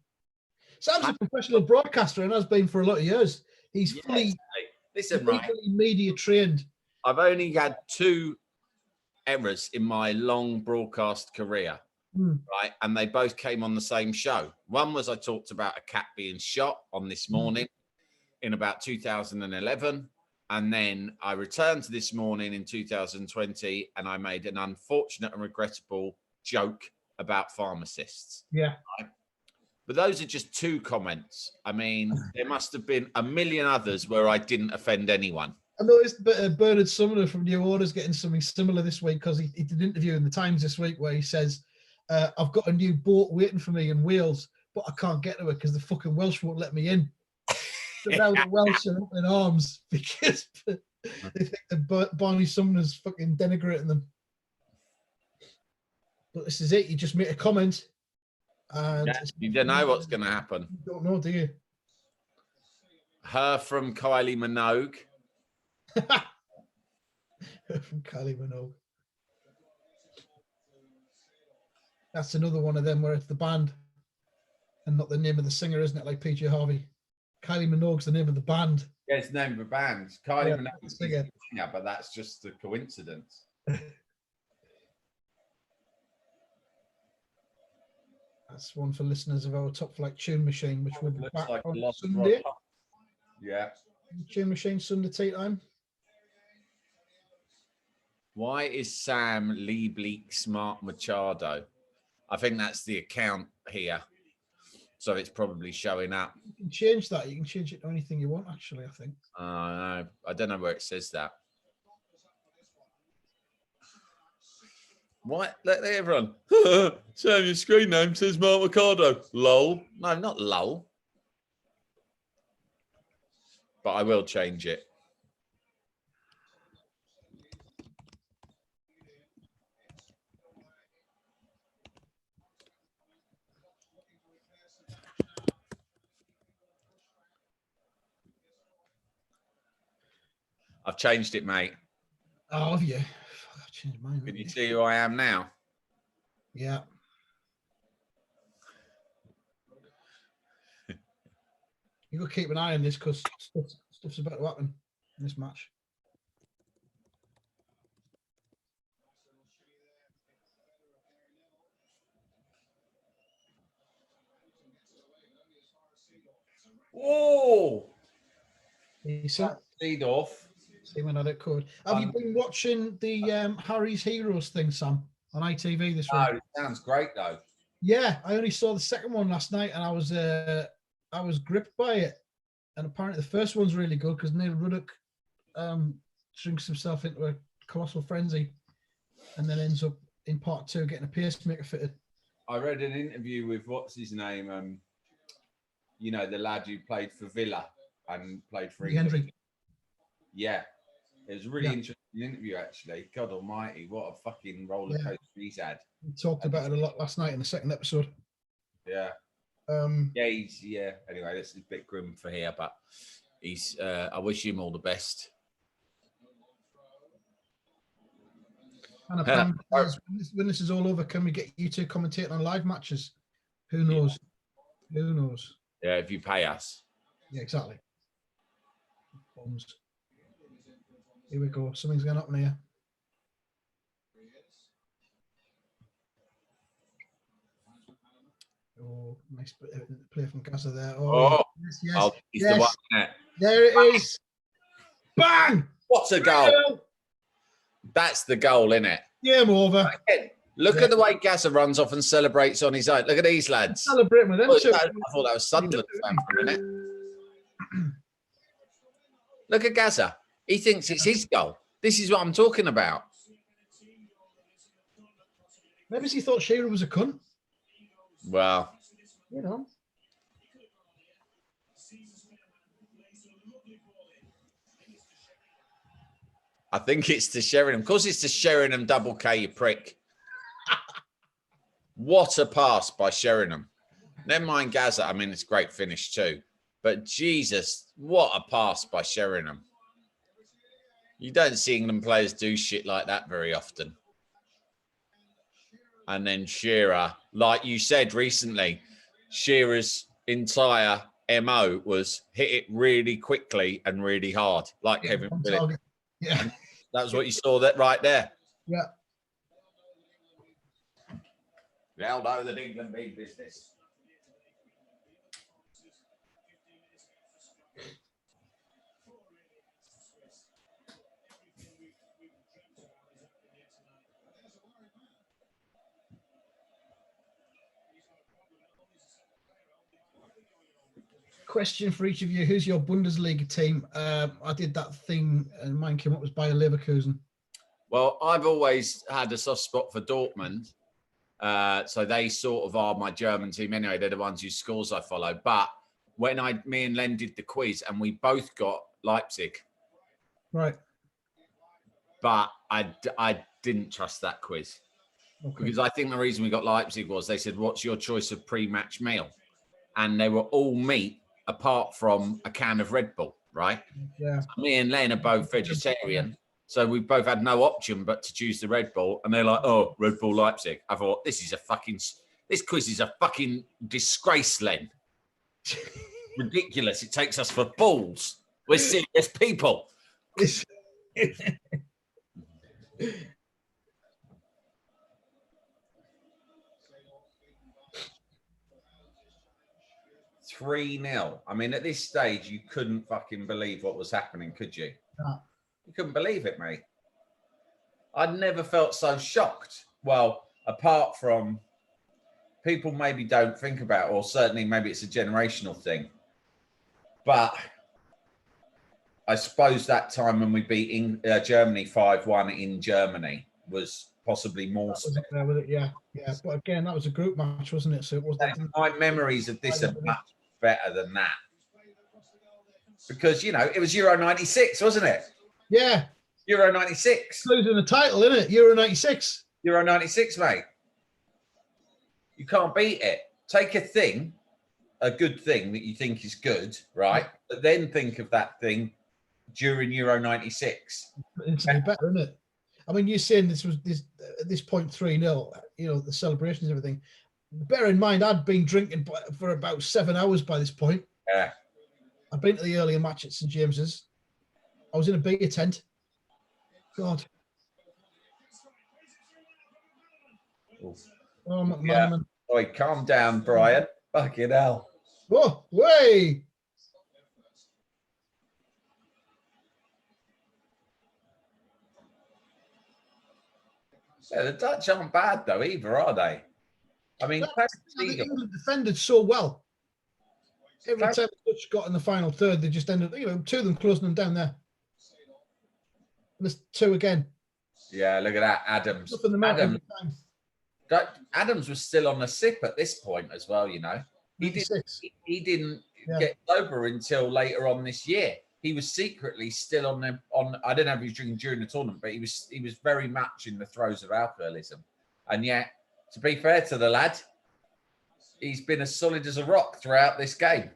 Sam's a professional broadcaster and has been for a lot of years. He's fully Listen, right. media trained. I've only had 2 errors in my long broadcast career, right? And they both came on the same show. One was I talked about a cat being shot on This Morning in about 2011. And then I returned to This Morning in 2020 and I made an unfortunate and regrettable joke about pharmacists. Yeah. Right? But those are just 2 comments. I mean, there must have been a million others where I didn't offend anyone. I noticed Bernard Sumner from New Order's getting something similar this week because he did an interview in the Times this week where he says, I've got a new boat waiting for me in Wales, but I can't get to it because the fucking Welsh won't let me in. So now the Welsh are up in arms because they think that Barney Sumner's fucking denigrating them. But this is it. You just make a comment. And you don't know what's going to happen. You don't know, do you? Her from Kylie Minogue. From Kylie Minogue. That's another one of them where it's the band and not the name of the singer, isn't it? Like PJ Harvey. Kylie Minogue's the name of the band. Yeah, it's the name of a band. Kylie Minogue is the singer. singer, but that's just a coincidence. That's one for listeners of our Top Flight Tune Machine, which will be back Like on Sunday. Yeah. Tune Machine Sunday tea time. Why is Sam Lee Bleak Smart Machado? I think that's the account here. So it's probably showing up. You can change that. You can change it to anything you want, actually, I think. I don't know where it says that. What? Let everyone. Sam, your screen name says Mark Mercado. Lol. No, not lol. But I will change it. I've changed it, mate. Oh, have you? Fuck, I've changed mine. Can you see who I am now? Yeah. You got to keep an eye on this because stuff's about to happen in this match. Oh, Decent. lead off. See when I could. Have you been watching the Harry's Heroes thing, Sam, on ITV this week? Oh, it sounds great though. Yeah, I only saw the second one last night, and I was gripped by it. And apparently, the first one's really good because Neil Ruddock drinks himself into a colossal frenzy, and then ends up in part 2 getting a pacemaker fitted. I read an interview with what's his name, you know, the lad who played for Villa and played for England. Henry. Yeah, it was a really interesting interview actually. God Almighty, what a fucking roller coaster he's had. We talked about it a lot last night in the second episode. Yeah. Anyway, this is a bit grim for here, but he's I wish him all the best. And when this is all over, can we get you two commentating on live matches? Who knows? Yeah. Who knows? Yeah, if you pay us. Yeah, exactly. Bombs. Here we go. Something's going to happen here. Oh, nice play from Gaza there. Oh, yes. He's the one there. There it is. Bang! What a goal. That's the goal, isn't it? Game over. Look at the way Gaza runs off and celebrates on his own. Look at these lads. Celebrating with them. I thought that was Sunderland fan for a minute. Look at Gaza. He thinks it's his goal. This is what I'm talking about. Maybe he thought Shearer was a cunt. Well, you know. I think it's to Sheringham. Of course, it's to Sheringham double K, you prick. What a pass by Sheringham. Never mind Gaza. I mean, it's a great finish too. But Jesus, what a pass by Sheringham. You don't see England players do shit like that very often. And then Shearer, like you said recently, Shearer's entire MO was hit it really quickly and really hard, like Kevin Phillips. Yeah. That was what you saw that right there. Yeah. We all know that England mean business. Question for each of you: who's your Bundesliga team? I did that thing, and mine came up as Bayer Leverkusen. Well, I've always had a soft spot for Dortmund. So they sort of are my German team anyway. They're the ones whose scores I follow. But when me and Len did the quiz and we both got Leipzig. Right. But I didn't trust that quiz. Okay. Because I think the reason we got Leipzig was they said, what's your choice of pre-match meal? And they were all meat apart from a can of Red Bull, right? Yeah. So me and Len are both vegetarian. So we both had no option but to choose the Red Bull. And they're like, oh, Red Bull Leipzig. I thought, this quiz is a fucking disgrace, Len. Ridiculous. It takes us for balls. We're serious people. 3-0. I mean, at this stage, you couldn't fucking believe what was happening, could you? No. You couldn't believe it, mate. I'd never felt so shocked. Well, apart from people maybe don't think about, or certainly maybe it's a generational thing. But I suppose that time when we beat Germany 5-1 in Germany was possibly more. Yeah. But again, that was a group match, wasn't it? So it wasn't. My memories of this are much better than that. Because, it was Euro 96, wasn't it? Yeah. Euro 96. Losing the title, isn't it? Euro 96. Euro 96, mate. You can't beat it. Take a good thing that you think is good, right? But then think of that thing during Euro 96. It's better, isn't it? I mean, you're saying this at this point 3-0, the celebrations and everything. Bear in mind, I'd been drinking for about 7 hours by this point. Yeah. I'd been to the earlier match at St. James's. I was in a beer tent. God. Oh, man. Oi, calm down, Brian. Fucking hell. Oh, way. Yeah, the Dutch aren't bad, though, either, are they? I mean, England defended so well. Every time the Dutch got in the final third, they just ended, two of them closing them down there. And there's two again. Yeah, look at that, Adams. Adams was still on the sip at this point as well, He didn't get sober until later on this year. He was secretly still on I don't know if he was drinking during the tournament, but he was very much in the throes of alcoholism. And yet, to be fair to the lad, he's been as solid as a rock throughout this game.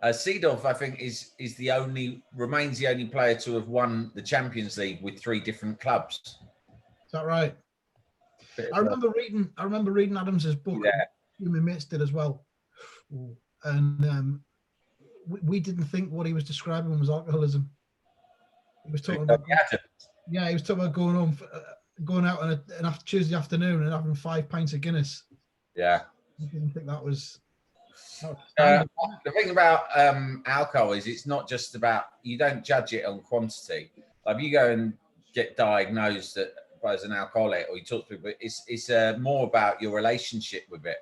Seedorf, I think, remains the only player to have won the Champions League with 3 different clubs. Is that right? I remember reading Adams's book. Yeah. My mates did as well. And we didn't think what he was describing was alcoholism. He was talking about he was talking about going out on an Tuesday afternoon and having 5 pints of Guinness. Yeah. I didn't think that was. The thing about alcohol is it's not just about, you don't judge it on quantity. Like if you go and get diagnosed as an alcoholic or you talk to people, it's more about your relationship with it.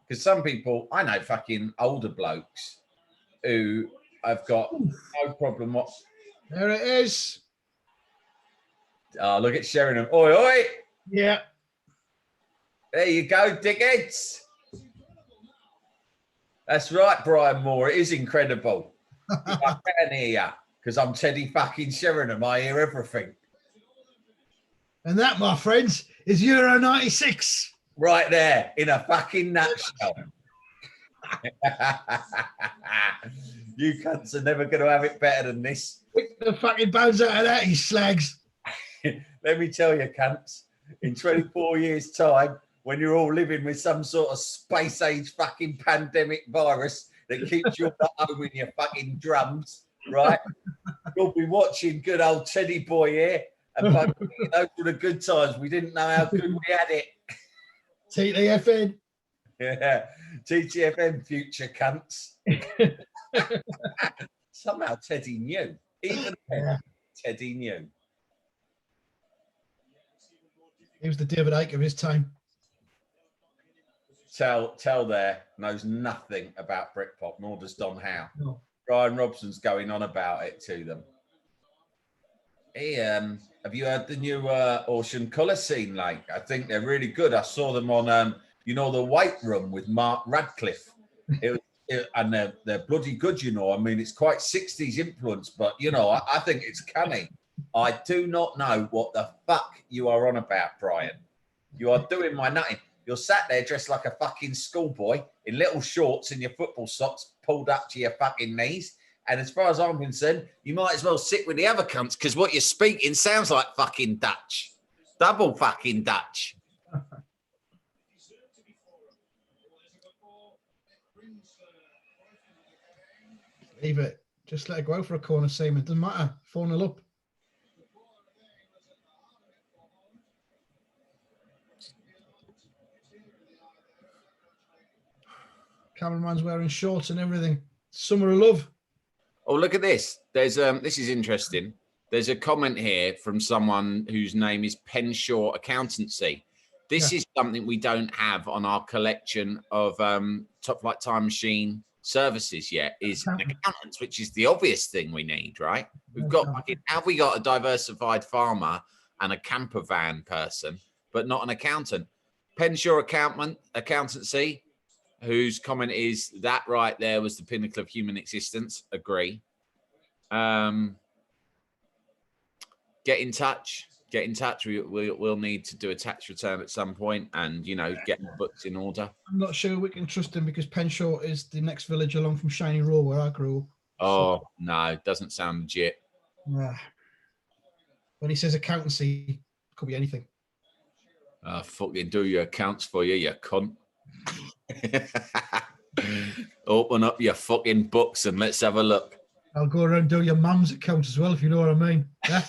Because some people, I know fucking older blokes who have got no problem. There it is. Oh, look at Sheringham. Oi, oi. Yeah. There you go, dickheads. That's right, Brian Moore. It is incredible. I can hear you because I'm Teddy fucking Sheringham. I hear everything. And that, my friends, is Euro 96. Right there, in a fucking nutshell. You cunts are never going to have it better than this. Pick the fucking bones out of that, you slags. Let me tell you, cunts, in 24 years' time, when you're all living with some sort of space-age fucking pandemic virus that keeps you at home in your fucking drums, right? You'll be watching good old Teddy Boy here and fucking those were the good times. We didn't know how good we had it. TTFN. Yeah, TTFN, future cunts. Somehow Teddy knew. Even then, Teddy knew. He was the David Icke of his time. Tell there knows nothing about Britpop, nor does Don Howe. No. Brian Robson's going on about it to them. Hey, have you heard the new Ocean Colour Scene? Like, I think they're really good. I saw them on, the White Room with Mark Radcliffe. And they're bloody good, you know. I mean, it's quite 60s influence, but, I think it's canny. I do not know what the fuck you are on about, Brian. You are doing my nutting. You're sat there dressed like a fucking schoolboy in little shorts and your football socks pulled up to your fucking knees. And as far as I'm concerned, you might as well sit with the other cunts because what you're speaking sounds like fucking Dutch. Double fucking Dutch. Leave it. Just let it go for a corner, Seaman. Doesn't matter. 4-0 up. Cameraman's wearing shorts and everything. Summer of love. Oh, look at this. There's this is interesting. There's a comment here from someone whose name is Penshaw Accountancy. This is something we don't have on our collection of Top Flight Time Machine services yet, is an accountant, which is the obvious thing we need, right? Have we got a diversified farmer and a camper van person, but not an accountant? Penshaw Accountancy, whose comment is that right there was the pinnacle of human existence. Agree. Get in touch. We'll need to do a tax return at some point and, get the books in order. I'm not sure we can trust him because Penshaw is the next village along from Shiny Row where I grew up. Oh, no, it doesn't sound legit. When he says accountancy, it could be anything. Fucking do your accounts for you cunt. Open up your fucking books and let's have a look. I'll go around and do your mum's account as well, if you know what I mean. Yeah?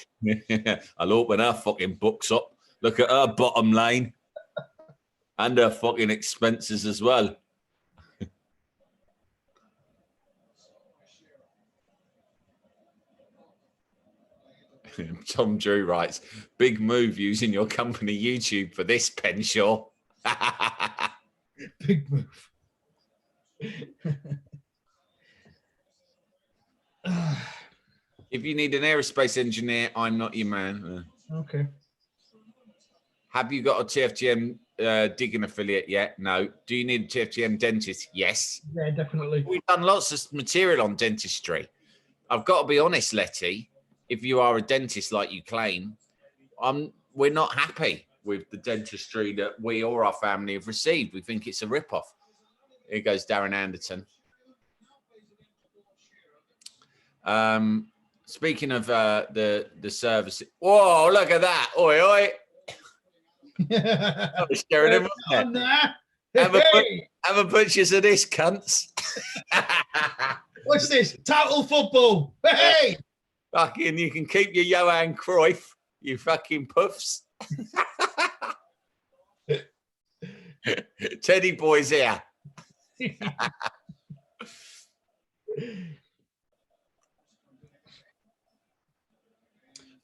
I'll open her fucking books up. Look at her bottom line and her fucking expenses as well. Tom Drew writes, big move using your company YouTube for this, Penshaw. Big move. If you need an aerospace engineer, I'm not your man. Okay. Have you got a TFGM digging affiliate yet? No. Do you need a TFGM dentist? Yes. Yeah, definitely. We've done lots of material on dentistry. I've got to be honest, Letty. If you are a dentist like you claim, we're not happy with the dentistry that we or our family have received. We think it's a rip-off. Here goes Darren Anderton. Speaking of the service, whoa! Look at that! Oi, oi! Sheridan, wasn't it? Have a pictures of this, cunts. What's this? Total football! Hey! Fucking, you can keep your Johan Cruyff, you fucking puffs. Teddy Boy's here.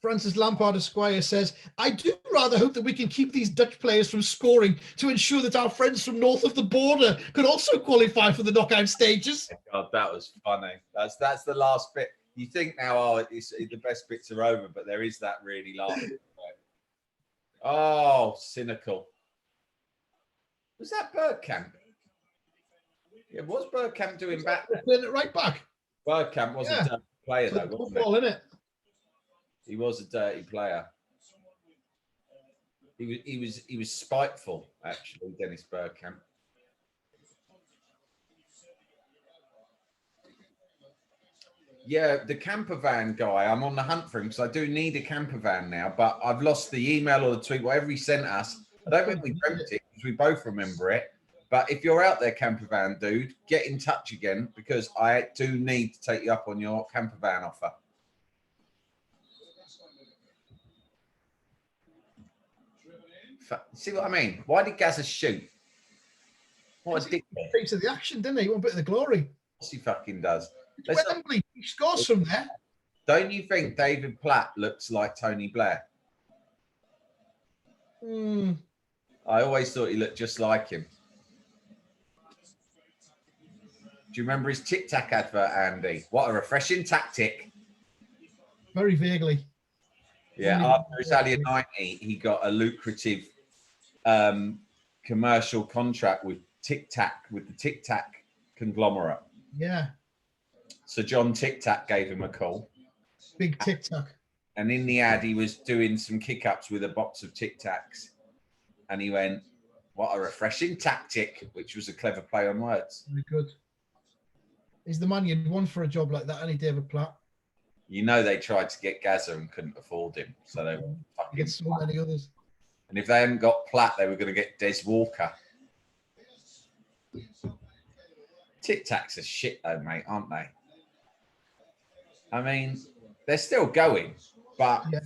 Francis Lampard Esquire says, I do rather hope that we can keep these Dutch players from scoring to ensure that our friends from north of the border could also qualify for the knockout stages. God, that was funny. That's the last bit. You think now, the best bits are over, but there is that really last bit. Oh, cynical. Was that Bergkamp? Yeah, what's Bergkamp doing back there? Playing it right back. Bergkamp was Yeah. a dirty player, though, wasn't Football, innit? he? He was a dirty player. He was spiteful, actually, Dennis Bergkamp. Yeah, the camper van guy, I'm on the hunt for him because I do need a camper van now, but I've lost the email or the tweet, whatever he sent us. I don't think we dreamt it because we both remember it. But if you're out there, camper van dude, get in touch again because I do need to take you up on your camper van offer. See what I mean? Why did Gaza shoot? What a dick. Piece of the action, didn't he? He want a bit of the glory. Of course he fucking does. It's Wembley. He scores from there. Don't you think David Platt looks like Tony Blair? I always thought he looked just like him. Do you remember his Tic Tac advert, Andy? What a refreshing tactic. Very vaguely. Yeah, after Italian 90, he got a lucrative commercial contract with Tic Tac, with the Tic Tac conglomerate. Yeah. So John Tic Tac gave him a call. Big Tic Tac. And in the ad, he was doing some kick-ups with a box of Tic Tacs. And he went, what a refreshing tactic, which was a clever play on words. Very good. He's the man you'd want for a job like that, any David Platt. You know they tried to get Gaza and couldn't afford him. So they were fucking get so many others. And if they hadn't got Platt, they were going to get Des Walker. Tic Tacs are shit though, mate, aren't they? I mean, they're still going, but Yeah,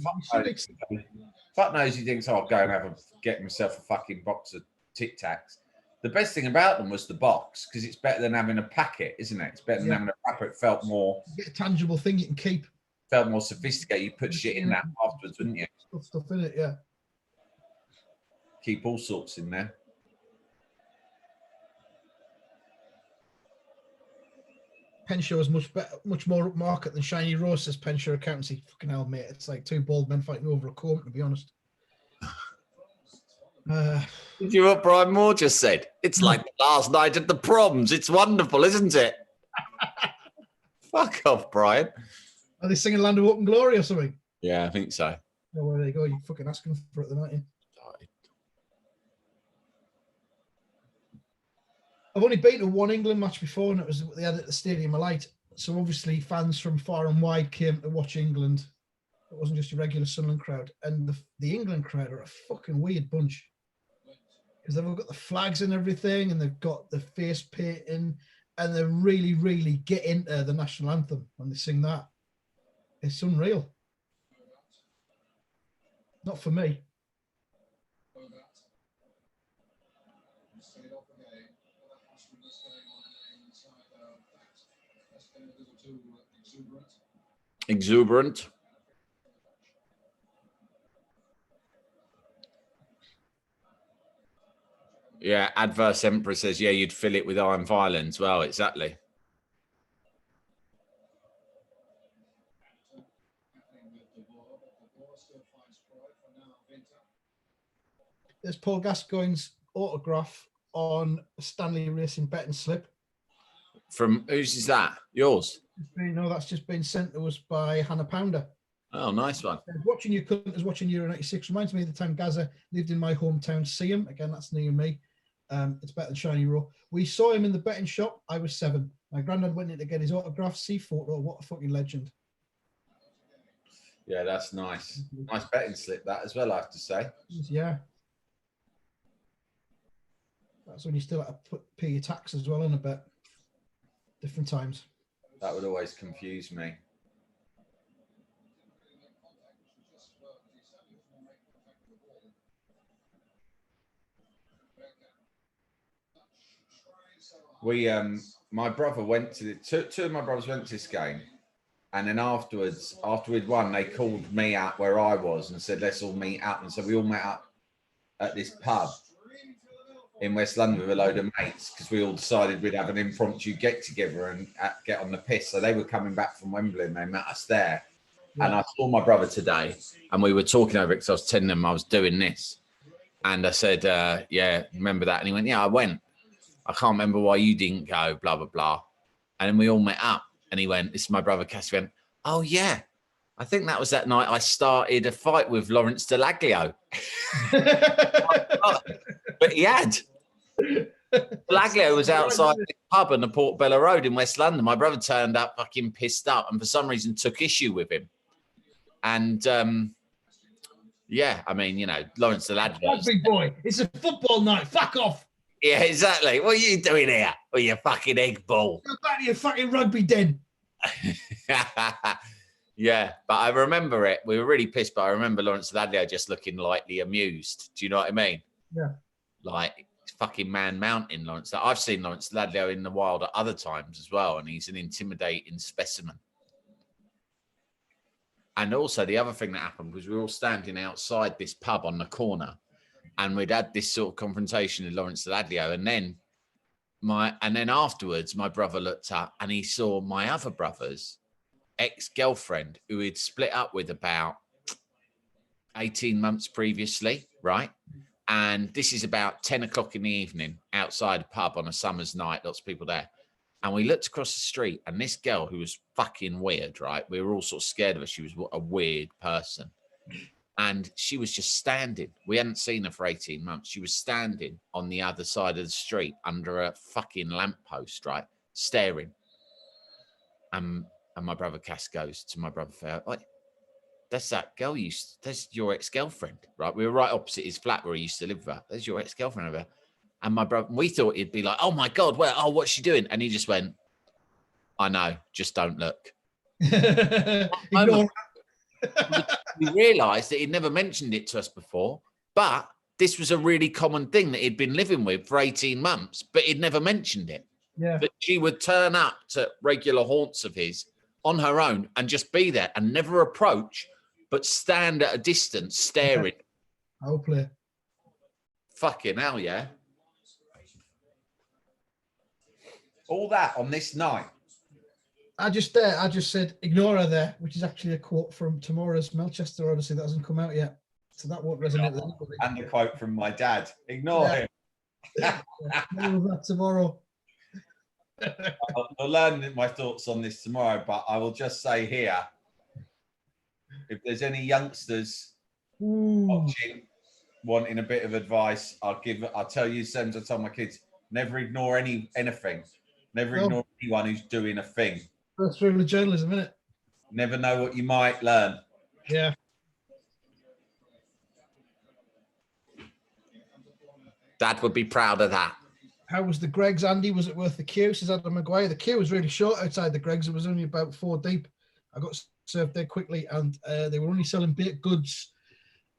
fuck knows he thinks, oh, I'll go and get myself a fucking box of Tic Tacs. The best thing about them was the box, because it's better than having a packet, isn't it? It's better than having a wrapper. It felt more... You get a tangible thing you can keep. Felt more sophisticated. You put shit in that afterwards, wouldn't you? Stuff in it, yeah. Keep all sorts in there. Penshaw is much more upmarket than Shiny Rose, says Penshaw Accountancy. Fucking hell, mate. It's like two bald men fighting over a comb, to be honest. Did you hear what Brian Moore just said? It's like the last night at the proms. It's wonderful, isn't it? Fuck off, Brian. Are they singing Land of Hope and Glory or something? Yeah, I think so. Oh, well, there you go. You're fucking asking for it, then, aren't you? I've only been to one England match before, and it was they had it at the Stadium of Light. So obviously fans from far and wide came to watch England. It wasn't just a regular Sunderland crowd. And the England crowd are a fucking weird bunch. Because they've all got the flags and everything, and they've got the face painting, and they really, really get into the national anthem when they sing that. It's unreal. Not for me. Exuberant. Yeah, Adverse Emperor says, yeah, you'd fill it with iron violence. Well, exactly. There's Paul Gascoigne's autograph on Stanley Racing betting slip. From whose is that? Yours? No, that's just been sent to us by Hannah Pounder. Oh, nice one. Watching you couldn't as watching Euro 96 reminds me of the time Gaza lived in my hometown, Seaham. Again, that's near me. It's better than Shiny Row. We saw him in the betting shop. I was 7. My granddad went in to get his autograph. See photo. What a fucking legend. Yeah, that's nice. Nice betting slip, that as well, I have to say. Yeah. That's when you still have to pay your tax as well in a bet. Different times. That would always confuse me. We, my brother went to two of my brothers went to this game, and then afterwards, after we'd won, they called me out where I was and said, "Let's all meet up." And so we all met up at this pub in West London with a load of mates because we all decided we'd have an impromptu get together and get on the piss. So they were coming back from Wembley and they met us there. Yeah. And I saw my brother today and we were talking over it because I was telling him I was doing this. And I said, yeah, remember that? And he went, yeah, I went. I can't remember why you didn't go, blah, blah, blah. And then we all met up and he went, this is my brother Cass. He went, oh, yeah. I think that was that night I started a fight with Lawrence Delaglio. But he had. Delaglio was outside the pub on the Portobello Road in West London. My brother turned up fucking pissed up and for some reason took issue with him. And yeah, I mean, you know, Lawrence Delaglio. Rugby boy, it's a football night. Fuck off. Yeah, exactly. What are you doing here with your fucking egg ball? Go back to your fucking rugby den. Yeah, but I remember it. We were really pissed, but I remember Lawrence Delaglio just looking lightly amused. Do you know what I mean? Yeah. Like fucking Man Mountain, Lawrence. I've seen Lawrence Delaglio in the wild at other times as well, and he's an intimidating specimen. And also the other thing that happened was we were all standing outside this pub on the corner, and we'd had this sort of confrontation with Lawrence Delaglio, and then afterwards, my brother looked up and he saw my other brother's ex-girlfriend who he'd split up with about 18 months previously, right? And this is about 10 o'clock in the evening outside a pub on a summer's night, lots of people there. And we looked across the street and this girl who was fucking weird, right? We were all sort of scared of her. She was a weird person. And she was just standing. We hadn't seen her for 18 months. She was standing on the other side of the street under a fucking lamppost, right? Staring. And my brother Cass goes to my brother Fair, like, that's that girl that's your ex-girlfriend, right? We were right opposite his flat where he used to live with her. There's your ex-girlfriend over there. And my brother, we thought he'd be like, oh my God, what's she doing? And he just went, I know, just don't look. We realised that he'd never mentioned it to us before, but this was a really common thing that he'd been living with for 18 months, but he'd never mentioned it. Yeah. That she would turn up to regular haunts of his on her own and just be there and never approach, but stand at a distance staring. I'll play. Fucking hell, yeah. All that on this night. I just said, ignore her there, which is actually a quote from tomorrow's Melchester Odyssey that hasn't come out yet. So that won't resonate with anybody. And a quote from my dad. Ignore him. More of that tomorrow. I'll learn my thoughts on this tomorrow, but I will just say here, if there's any youngsters watching, wanting a bit of advice, I'll tell you, same as I tell my kids, never ignore anything. Never ignore anyone who's doing a thing. That's really journalism, isn't it? Never know what you might learn. Yeah. Dad would be proud of that. How was the Greg's, Andy? Was it worth the queue? Says Adam Maguire. The queue was really short outside the Greg's. It was only about 4 deep. I got served there quickly, and they were only selling baked goods.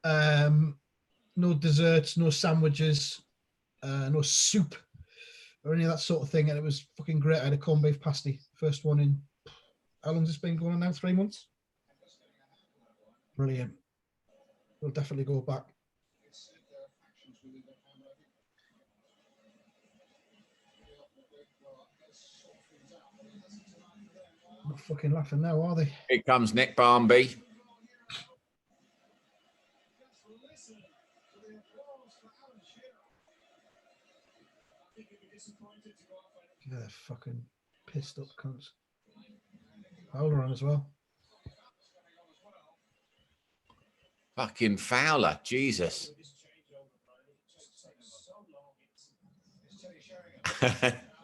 No desserts, no sandwiches, no soup, or any of that sort of thing. And it was fucking great. I had a corned beef pasty. First one in, how long's this been going on now? 3 months? Brilliant. We'll definitely go back. Not fucking laughing now, are they? Here comes Nick Barmby. Yeah, they're fucking pissed up cunts. Fowler on as well. Fucking Fowler, Jesus.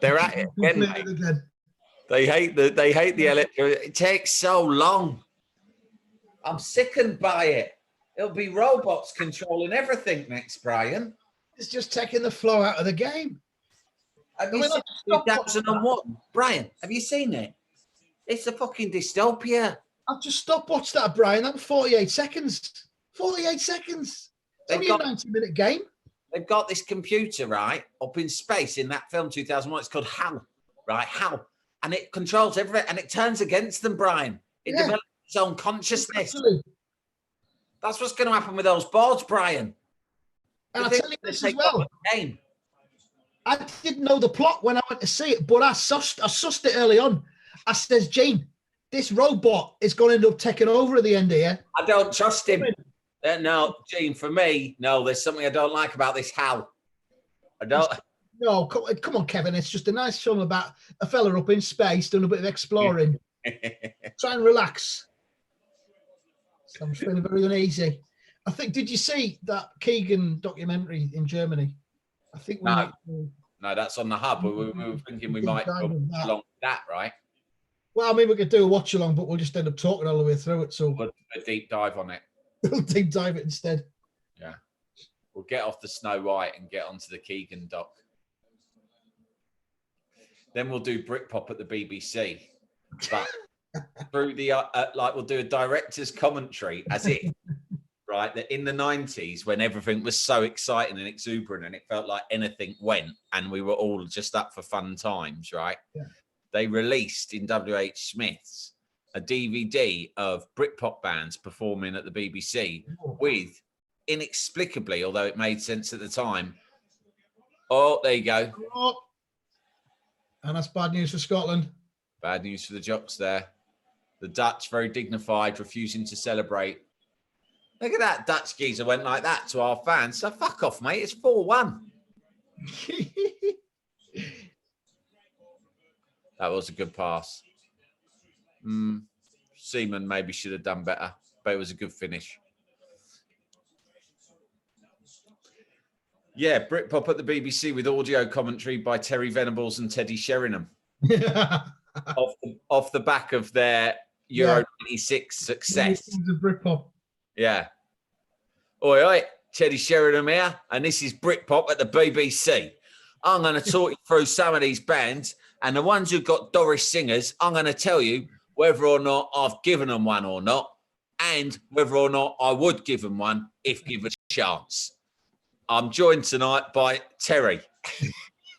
They're at it again, mate. They hate the electro. It takes so long. I'm sickened by it. It'll be robots controlling everything next, Brian. It's just taking the flow out of the game. Have you seen 2001? Brian, have you seen it? It's a fucking dystopia. I've just stopped watch that, Brian. That was 48 seconds. 48 seconds. It's only a 90-minute game. They've got this computer, right, up in space in that film 2001. It's called HAL, right? HAL. And it controls everything, and it turns against them, Brian. It develops its own consciousness. Absolutely. That's what's going to happen with those boards, Brian. And I'll tell you this as well. I didn't know the plot when I went to see it, but I sussed it early on. I says, Gene, this robot is going to end up taking over at the end here. I don't trust him. No, Gene, for me, no, there's something I don't like about this HAL. I don't. No, come on, Kevin. It's just a nice film about a fella up in space doing a bit of exploring. Try and relax. So I'm just feeling very uneasy. I think, did you see that Keegan documentary in Germany? I think we No. need to, No, that's on the hub. We were thinking we might dive in that. along that, right? Well, I mean, we could do a watch along, but we'll just end up talking all the way through it. So We'll do a deep dive on it. we'll deep dive it instead. Yeah. We'll get off the Snow White and get onto the Keegan doc. Then we'll do Britpop at the BBC. But through the, we'll do a director's commentary as if, right, that in the 90s when everything was so exciting and exuberant and it felt like anything went and we were all just up for fun times, right? Yeah. They released in WH Smith's a DVD of Britpop bands performing at the BBC with, inexplicably, although it made sense at the time, oh, there you go. Oh. And that's bad news for Scotland. Bad news for the jocks there. The Dutch, very dignified, refusing to celebrate. Look at that Dutch geezer went like that to our fans. So fuck off, mate. It's 4-1. That was a good pass. Seaman maybe should have done better, but it was a good finish. Yeah, Britpop at the BBC with audio commentary by Terry Venables and Teddy Sheringham. off the back of their Euro 96 success. Britpop. Yeah. Oi, oi, Teddy Sheringham here, and this is Britpop at the BBC. I'm going to talk you through some of these bands, and the ones who've got Doris singers, I'm going to tell you whether or not I've given them one or not, and whether or not I would give them one if given a chance. I'm joined tonight by Terry.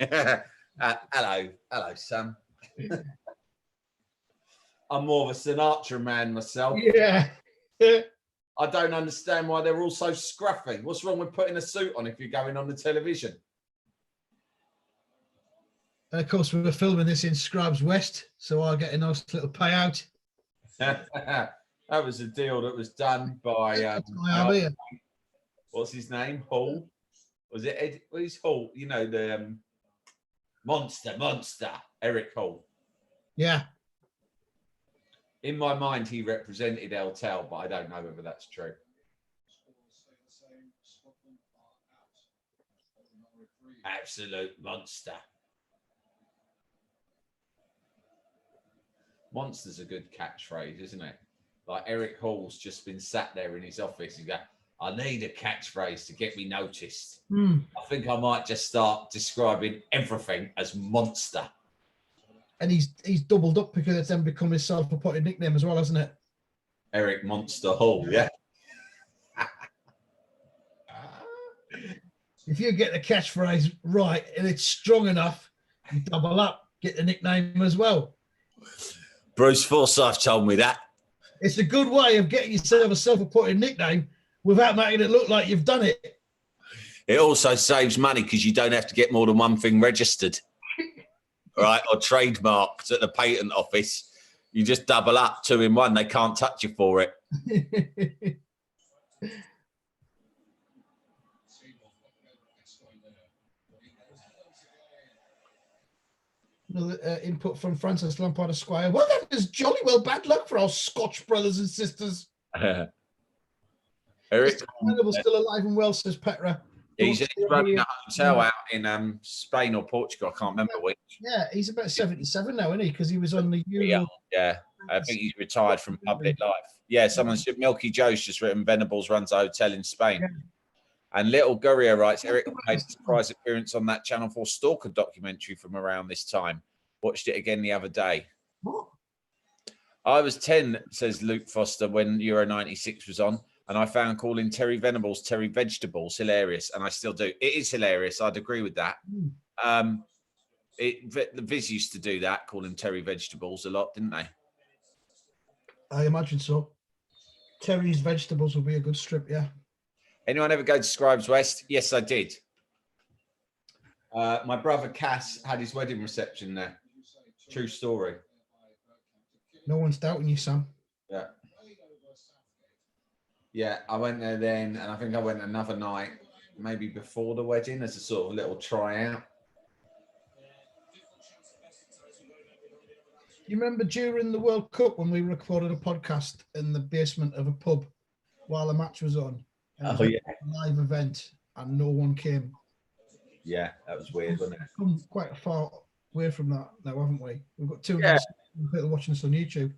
Hello, Sam. I'm more of a Sinatra man myself. Yeah. I don't understand why they're all so scruffy. What's wrong with putting a suit on if you're going on the television? And of course, we were filming this in Scrubs West, so I'll get a nice little payout. That was a deal that was done by what's his name? Hall. Was it Ed? Who's Hall? You know, the monster, Eric Hall. Yeah. In my mind, he represented El Tel, but I don't know whether that's true. Absolute monster. Monster's a good catchphrase, isn't it? Like Eric Hall's just been sat there in his office and go, I need a catchphrase to get me noticed. I think I might just start describing everything as monster. And he's doubled up because it's then become his self-appointed nickname as well, hasn't it? Eric Monster Hall, yeah. If you get the catchphrase right and it's strong enough, you double up, get the nickname as well. Bruce Forsyth told me that. It's a good way of getting yourself a self-appointed nickname without making it look like you've done it. It also saves money because you don't have to get more than one thing registered, right? Or trademarked at the patent office. You just double up 2 in 1. They can't touch you for it. Another input from Francis Lampard Esquire. Well, that is jolly well bad luck for our Scotch brothers and sisters. Eric, Venables still alive and well, says Petra. he's running a hotel out in Spain or Portugal. I can't remember which. Yeah, he's about 77 now, isn't he? Because he was on the Euro. Yeah, I think he's retired from public life. Yeah, someone's Milky Joe's just written Venables runs a hotel in Spain. Yeah. And Little Gurrier writes, Eric made a surprise appearance on that Channel 4 Stalker documentary from around this time. Watched it again the other day. What? I was 10, says Luke Foster, when Euro 96 was on. And I found calling Terry Venables Terry Vegetables hilarious. And I still do. It is hilarious. I'd agree with that. The Viz used to do that, call him Terry Vegetables a lot, didn't they? I imagine so. Terry's Vegetables will be a good strip, yeah. Anyone ever go to Scribes West? Yes, I did. My brother Cass had his wedding reception there. True story. No one's doubting you, Sam. Yeah. Yeah, I went there then, and I think I went another night, maybe before the wedding, as a sort of little tryout. You remember during the World Cup when we recorded a podcast in the basement of a pub while the match was on? And it was like a live event and no one came. Yeah, that was weird, wasn't it? We've come quite far away from that now, haven't we? We've got 200 Yeah. people watching us on YouTube.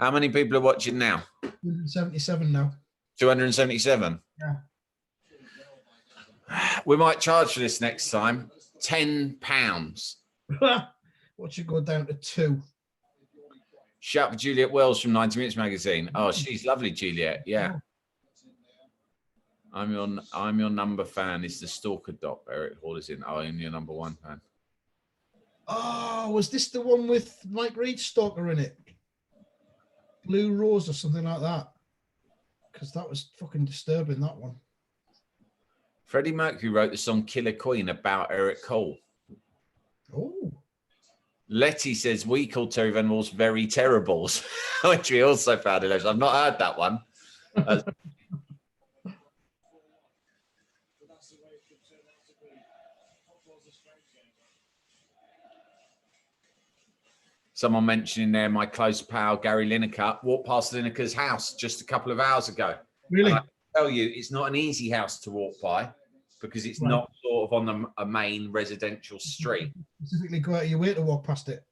How many people are watching now? 277 now. 277. Yeah. We might charge for this next time. £10. What should go down to 2? Shout for Juliet Wells from 90 Minutes Magazine. Oh, she's lovely, Juliet. Yeah. I'm your number fan. Is the Stalker doc Eric Hall is in? Oh, I'm your number 1 fan. Oh, was this the one with Mike Reed Stalker in it? Blue Rose or something like that? Because that was fucking disturbing, that one. Freddie Mercury wrote the song Killer Queen about Eric Cole. Oh. Letty says we call Terry Venables very terribles, which we also found hilarious. I've not heard that one. Someone mentioning there my close pal Gary Lineker walked past Lineker's house just a couple of hours ago. Really? And I can tell you, it's not an easy house to walk by because it's not sort of on a main residential street. Specifically go out of your way to walk past it.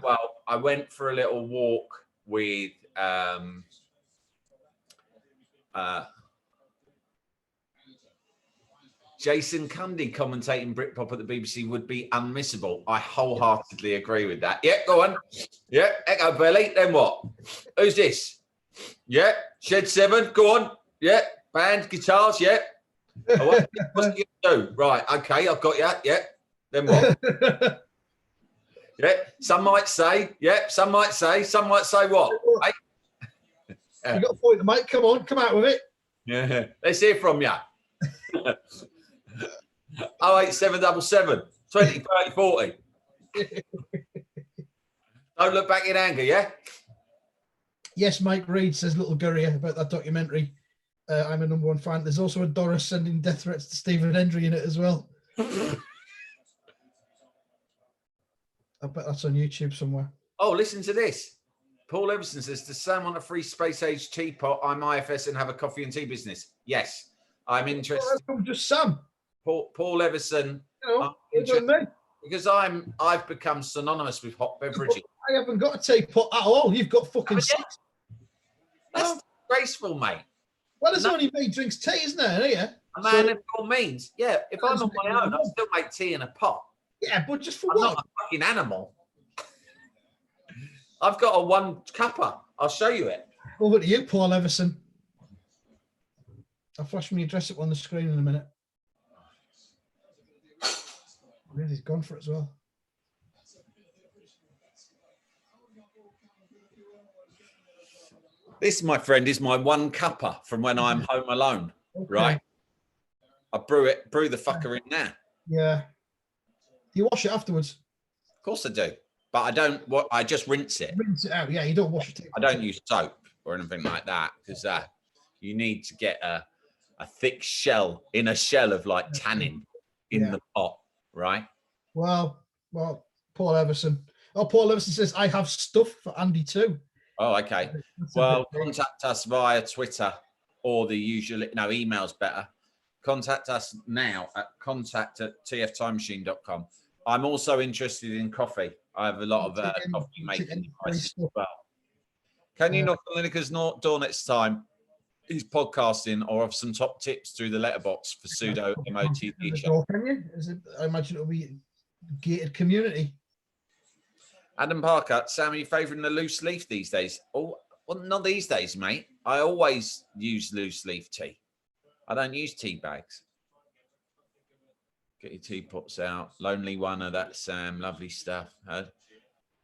Well, I went for a little walk with Jason Cundy commentating Britpop at the BBC would be unmissable. I wholeheartedly agree with that. Yeah, go on. Yeah, Echo Belly. Then what? Who's this? Yeah, Shed 7. Go on. Yeah, band, guitars. Yeah. Oh, what's he going to do? Right. Okay, I've got you. Yeah. Then what? Yeah. Some might say. Yeah. Some might say. Some might say what? Hey? You got a point, mate. Come on, come out with it. Yeah. Let's hear from you. 08777 20 30 40. Don't look back in anger, yeah? Yes, Mike Reed says Little Gurrier about that documentary. I'm a number 1 fan. There's also a Doris sending death threats to Stephen Hendry in it as well. I bet that's on YouTube somewhere. Oh, listen to this. Paul Everson says, to Sam on a free space age teapot, I'm IFS and have a coffee and tea business. Yes, I'm interested. Oh, just Sam. Paul Everson, You know, because I've become synonymous with hot beverages. I haven't got a teapot at all. You've got fucking 6. That's graceful, mate. Well, there's only me drinks tea, isn't there? Yeah. A man of all means. Yeah, if I'm on my own, I'll still make tea in a pot. Yeah, but just for I'm what? not a fucking animal. I've got a 1 cupper. I'll show you it. Over to you, Paul Everson. I'll flash my address up on the screen in a minute. Yeah, he's gone for it as well. This, my friend, is my 1 cupper from when I'm home alone. Okay. Right? I brew the fucker in there. Yeah. Do you wash it afterwards? Of course I do. But I don't. I just rinse it. Rinse it out. Yeah, you don't wash it. I don't use soap or anything like that because you need to get a thick shell of like tannin in the pot, right? Well, Paul Everson. Oh, Paul Everson says I have stuff for Andy too. Oh, okay. Well, contact us via Twitter or the usual. No, email's better. Contact us now at contact@tftimemachine.com. I'm also interested in coffee. I have a lot of coffee making devices as well. Can you knock on Lineker's door next time he's podcasting, or have some top tips through the letterbox for pseudo MOTD show? Can you? I imagine it'll be a gated community. Adam Parker, Sam, are you favouring the loose leaf these days? Oh, well, not these days, mate. I always use loose leaf tea. I don't use tea bags. Get your teapots out. Lonely one of that, Sam. Lovely stuff.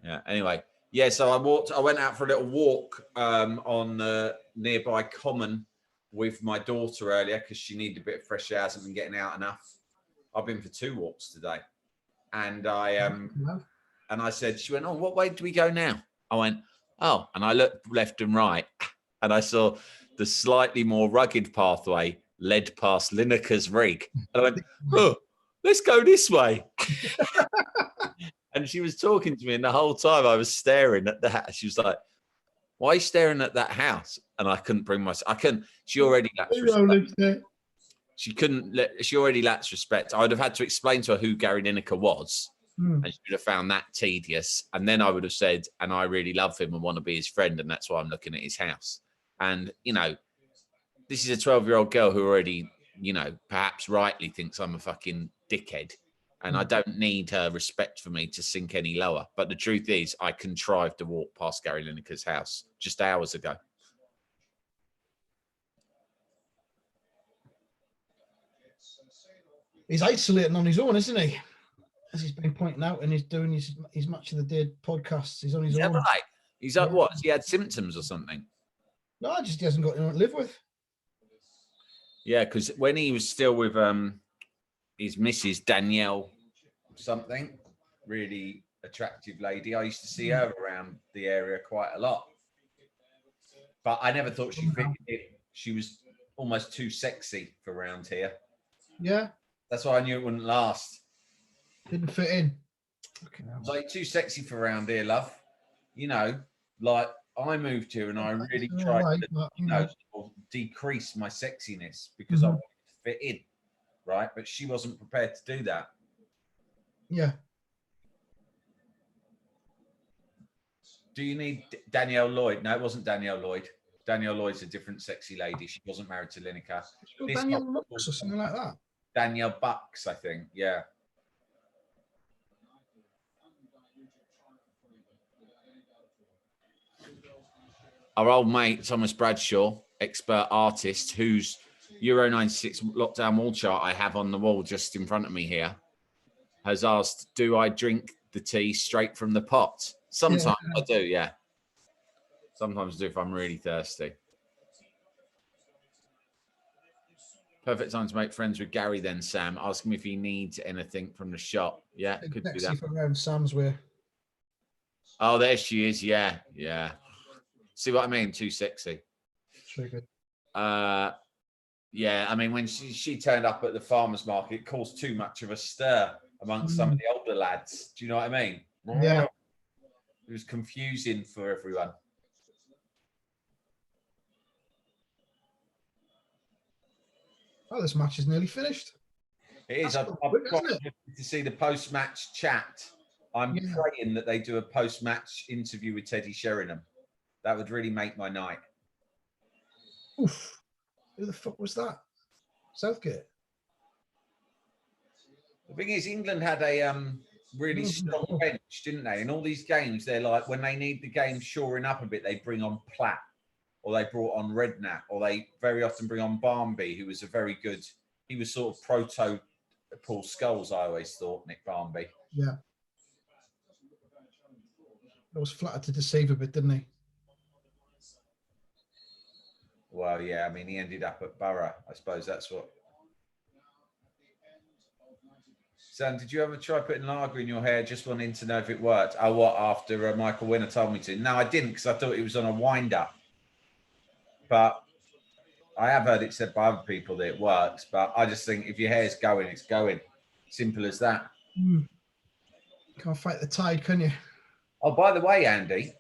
Yeah. Anyway, yeah. So I went out for a little walk on the nearby common with my daughter earlier because she needed a bit of fresh air. Hasn't been getting out enough. I've been for 2 walks today, and I said, she went, oh, what way do we go now? I went, oh, and I looked left and right, and I saw the slightly more rugged pathway led past Lineker's rig, and I went, oh. Let's go this way. And And she was talking to me, and the whole time I was staring at that. She was like, "Why are you staring at that house?" And I couldn't bring myself. I couldn't. She already lacks respect. She couldn't. She already lacks respect. I would have had to explain to her who Gary Lineker was, and she would have found that tedious. And then I would have said, "And I really love him and want to be his friend, and that's why I'm looking at his house." And you know, this is a 12-year-old girl who already, you know, perhaps rightly thinks I'm a fucking dickhead. And I don't need her respect for me to sink any lower. But the truth is, I contrived to walk past Gary Lineker's house just hours ago. He's isolating on his own, isn't he? As he's been pointing out, and he's doing his Match of the Day podcasts. He's on his own. Right. He's like, what? He had symptoms or something? No, just he hasn't got anyone to live with. Yeah, because when he was still with his missus, Danielle something, really attractive lady, I used to see her around the area quite a lot. But I never thought she fitted in. She was almost too sexy for around here. Yeah. That's why I knew it wouldn't last. Didn't fit in. Okay. Like, too sexy for around here, love. You know, like I moved here and I really tried to decrease my sexiness because I wanted to fit in, right? But she wasn't prepared to do that. Yeah. Do you need Danielle Lloyd? No, it wasn't Danielle Lloyd. Danielle Lloyd's a different sexy lady. She wasn't married to Lineker. Danielle Bucks or something like that. Danielle Bucks, I think. Yeah. Our old mate, Thomas Bradshaw, expert artist, whose Euro 96 lockdown wall chart I have on the wall just in front of me here, has asked, do I drink the tea straight from the pot? Sometimes I do, yeah. Sometimes I do if I'm really thirsty. Perfect time to make friends with Gary then, Sam. Ask him if he needs anything from the shop. Yeah, could do that. Around Sam's way. Oh, there she is. Yeah, yeah. See what I mean? Too sexy. Very good. Yeah, I mean, when she turned up at the farmer's market, it caused too much of a stir amongst some of the older lads. Do you know what I mean? Yeah. It was confusing for everyone. Oh, this match is nearly finished. It is. I'm quite interested to see the post-match chat. I'm praying that they do a post-match interview with Teddy Sheringham. That would really make my night. Oof. Who the fuck was that? Southgate. The thing is, England had a really strong bench, didn't they? In all these games, they're like, when they need the game shoring up a bit, they bring on Platt, or they brought on Redknapp, or they very often bring on Barmby, who was a very good, he was sort of proto Paul Scholes, I always thought, Nick Barmby. Yeah. That was flattered to deceive a bit, didn't he? Well, yeah, I mean, he ended up at Borough. I suppose that's what. Sam, did you ever try putting lager in your hair just wanting to know if it worked? Oh, what, after Michael Winner told me to? No, I didn't, because I thought it was on a wind-up. But I have heard it said by other people that it works. But I just think if your hair's going, it's going. Simple as that. Can't fight the tide, can you? Oh, by the way, Andy,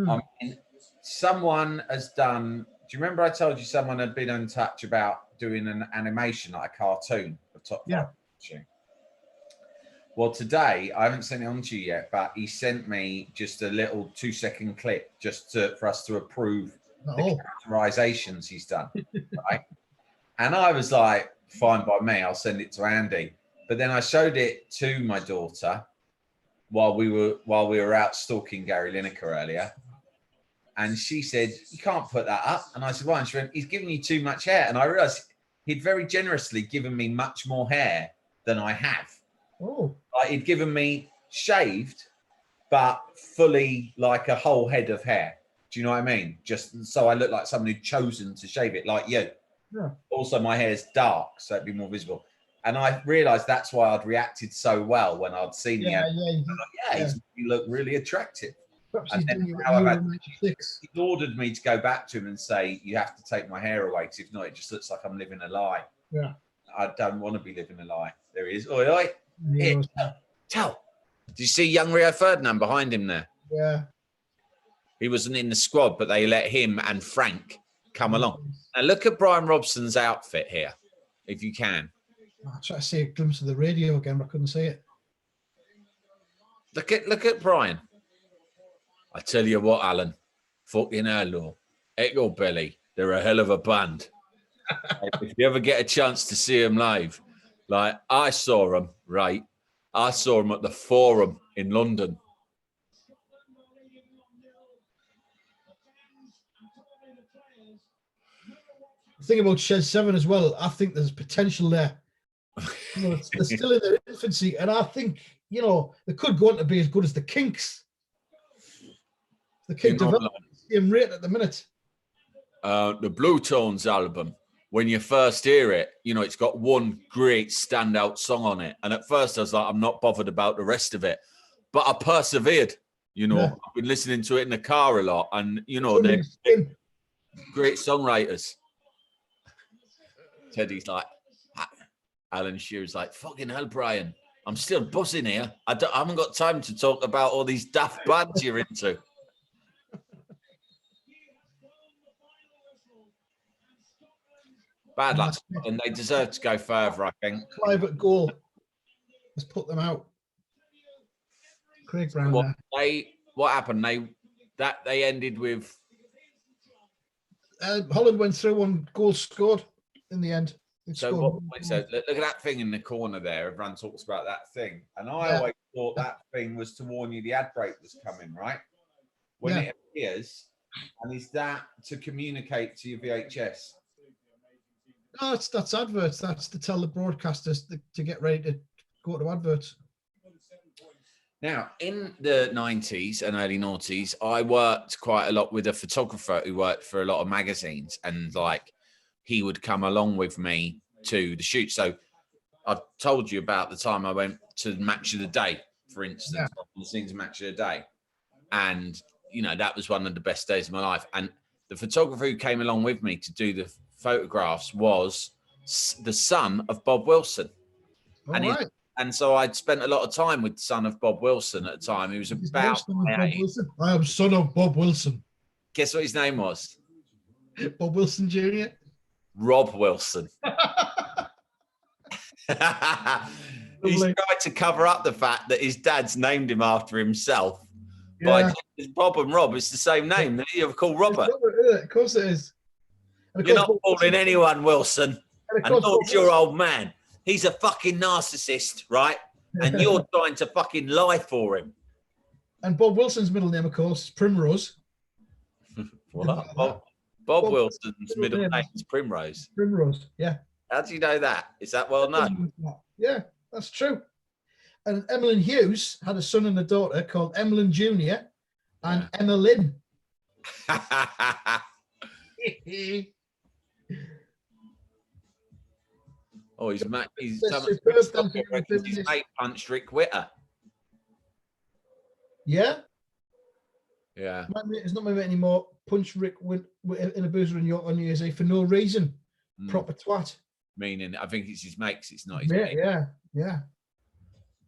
I mean, someone has done... Do you remember I told you someone had been in touch about doing an animation, like a cartoon of Top 5? Well, today, I haven't sent it on to you yet, but he sent me just a little 2-second clip just for us to approve the characterizations he's done, right? And I was like, fine by me, I'll send it to Andy. But then I showed it to my daughter while we were out stalking Gary Lineker earlier. And she said, you can't put that up. And I said, why? And she went, he's giving you too much hair. And I realized he'd very generously given me much more hair than I have. Oh. Like, he'd given me shaved, but fully like a whole head of hair. Do you know what I mean? Just so I look like someone who'd chosen to shave it, like you. Yeah. Also, my hair's dark, so it'd be more visible. And I realized that's why I'd reacted so well when I'd seen the you look really attractive. Perhaps And then he ordered me to go back to him and say, you have to take my hair away, because if not, it just looks like I'm living a lie. Yeah. I don't want to be living a lie. There he is. Oi, oi. Here, tell. Did you see young Rio Ferdinand behind him there? Yeah. He wasn't in the squad, but they let him and Frank come along. Now look at Brian Robson's outfit here, if you can. I tried to see a glimpse of the radio again, but I couldn't see it. Look at Brian. I tell you what, Alan, fucking hell, Echo Belly, they're a hell of a band. If you ever get a chance to see them live, like I saw them, right? I saw them at the Forum in London. The thing about Shed 7 as well, I think there's potential there. You know, they're still in their infancy, and I think, you know, they could go on to be as good as the Kinks. The Kinks developing the same rate at the minute. The Blue Tones album, when you first hear it, you know, it's got one great standout song on it. And at first I was like, I'm not bothered about the rest of it. But I persevered, you know. Yeah. I've been listening to it in the car a lot. And, you know, they're great songwriters. Teddy's like, Alan Shearer's like, fucking hell, Brian, I'm still buzzing here. I haven't got time to talk about all these daft bands you're into. Bad luck, and they deserve to go further, I think. Private goal. Let's put them out. Craig Brown. What happened? They ended with Holland went through, one goal scored in the end. So look at that thing in the corner there. Everyone talks about that thing, and I always thought that thing was to warn you the ad break was coming, right? When it appears, and is that to communicate to your VHS? No, that's adverts. That's to tell the broadcasters to get ready to go to adverts. Now, in the 90s and early noughties, I worked quite a lot with a photographer who worked for a lot of magazines, and like he would come along with me to the shoot. So I've told you about the time I went to Match of the Day, for instance, listening to Match of the Day. And, you know, that was one of the best days of my life. And the photographer who came along with me to do the photographs was the son of Bob Wilson. And so I'd spent a lot of time with the son of Bob Wilson at the time. He was about my age. I am son of Bob Wilson. Guess what his name was? Bob Wilson Jr. Rob Wilson. He's tried to cover up the fact that his dad's named him after himself. But Bob and Rob, it's the same name that you've called Robert. Of course it is. You're not fooling anyone, Wilson. And not your old man. He's a fucking narcissist, right? And you're trying to fucking lie for him. And Bob Wilson's middle name, of course, is Primrose. What? Bob Wilson's middle name is Primrose. Primrose, yeah. How do you know that? Is that well known? Yeah, that's true. And Emmeline Hughes had a son and a daughter called Emmeline Jr. and Emma Lynn. Oh, his mate punched Rick Witter. Yeah? Yeah. It's not my mate anymore. Punch Rick in a boozer on New Year's Eve for no reason. Proper twat. Meaning, I think it's his mates. It's not his mate. Yeah.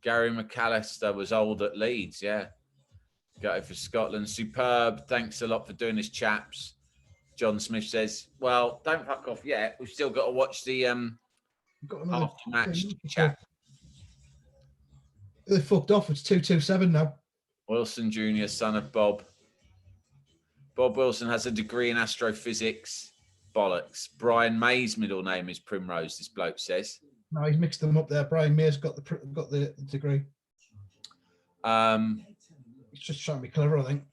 Gary McAllister was old at Leeds. Yeah. Go for Scotland. Superb. Thanks a lot for doing this, chaps. John Smith says, well, don't fuck off yet. We've still got to watch the after-match chat. They fucked off. It's 227 now. Wilson Jr., son of Bob. Bob Wilson has a degree in astrophysics. Bollocks. Brian May's middle name is Primrose, this bloke says. No, he's mixed them up there. Brian May's got the degree. He's just trying to be clever, I think.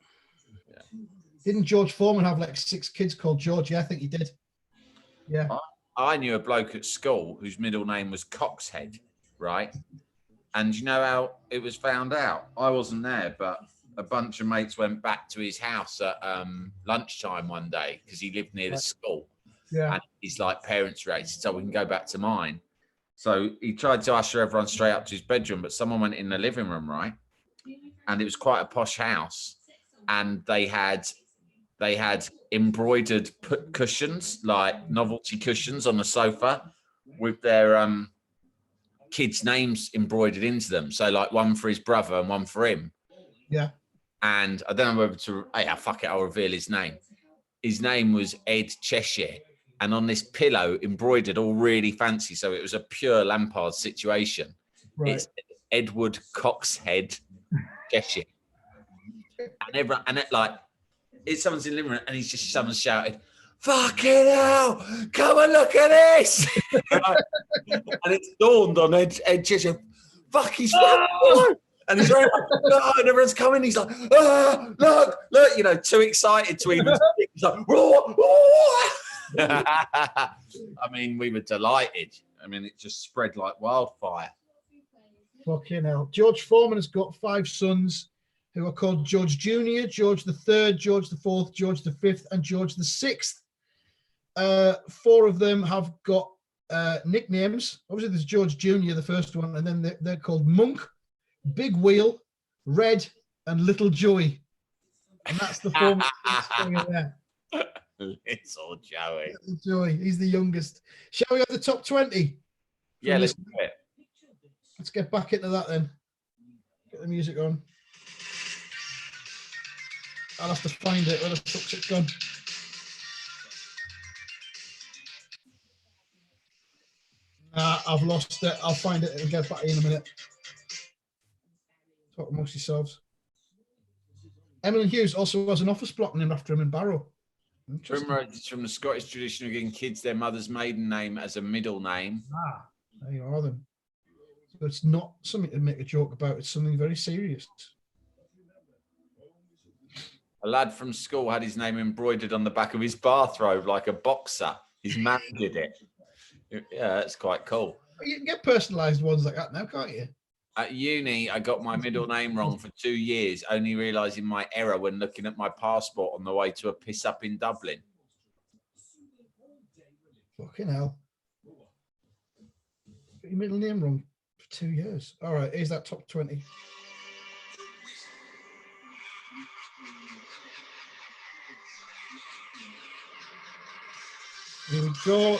Yeah. Didn't George Foreman have like 6 kids called George? Yeah, I think he did. Yeah. I knew a bloke at school whose middle name was Coxhead, right? And you know how it was found out? I wasn't there, but a bunch of mates went back to his house at lunchtime one day because he lived near the school. Yeah. And his like parents raised, so we can go back to mine. So he tried to usher everyone straight up to his bedroom, but someone went in the living room, right? And it was quite a posh house, and they had embroidered cushions, like novelty cushions on the sofa with their kids' names embroidered into them. So like one for his brother and one for him. Yeah. And I don't know whether to, yeah, fuck it, I'll reveal his name. His name was Ed Cheshire. And on this pillow, embroidered all really fancy. So it was a pure Lampard situation. Right. It's Edward Coxhead Cheshire. And everyone, and it, like, it's someone's in the living room and someone shouted, "Fucking hell, come and look at this." And it's dawned on Ed Cheshire, fuck, he's and he's like, no, and everyone's coming. He's like, look, you know, too excited to even speak. He's like, I mean, we were delighted. I mean, it just spread like wildfire. Fucking hell. George Foreman has got 5 sons who are called George Jr., George III, George IV, George V, and George VI. 4 of them have got nicknames. Obviously, there's George Jr., the first one, and then they're called Monk, Big Wheel, Red, and Little Joey. And that's the form there. Little Joey. Little Joey. He's the youngest. Shall we have the top 20? Yeah, let's do it. Let's get back into that then. Get the music on. I'll have to find it. Where the fuck's it gone? I've lost it. I'll find it and get back in a minute. Talk amongst yourselves. Emily Hughes also has an office block named after him in Barrow. It's from the Scottish tradition of giving kids their mother's maiden name as a middle name. There you are then. So it's not something to make a joke about. It's something very serious. A lad from school had his name embroidered on the back of his bathrobe like a boxer. His man did it. Yeah, that's quite cool. You can get personalised ones like that now, can't you? At uni, I got my middle name wrong for 2 years, only realising my error when looking at my passport on the way to a piss up in Dublin. Fucking hell. Got your middle name wrong for 2 years. All right, here's that top 20. Here we go.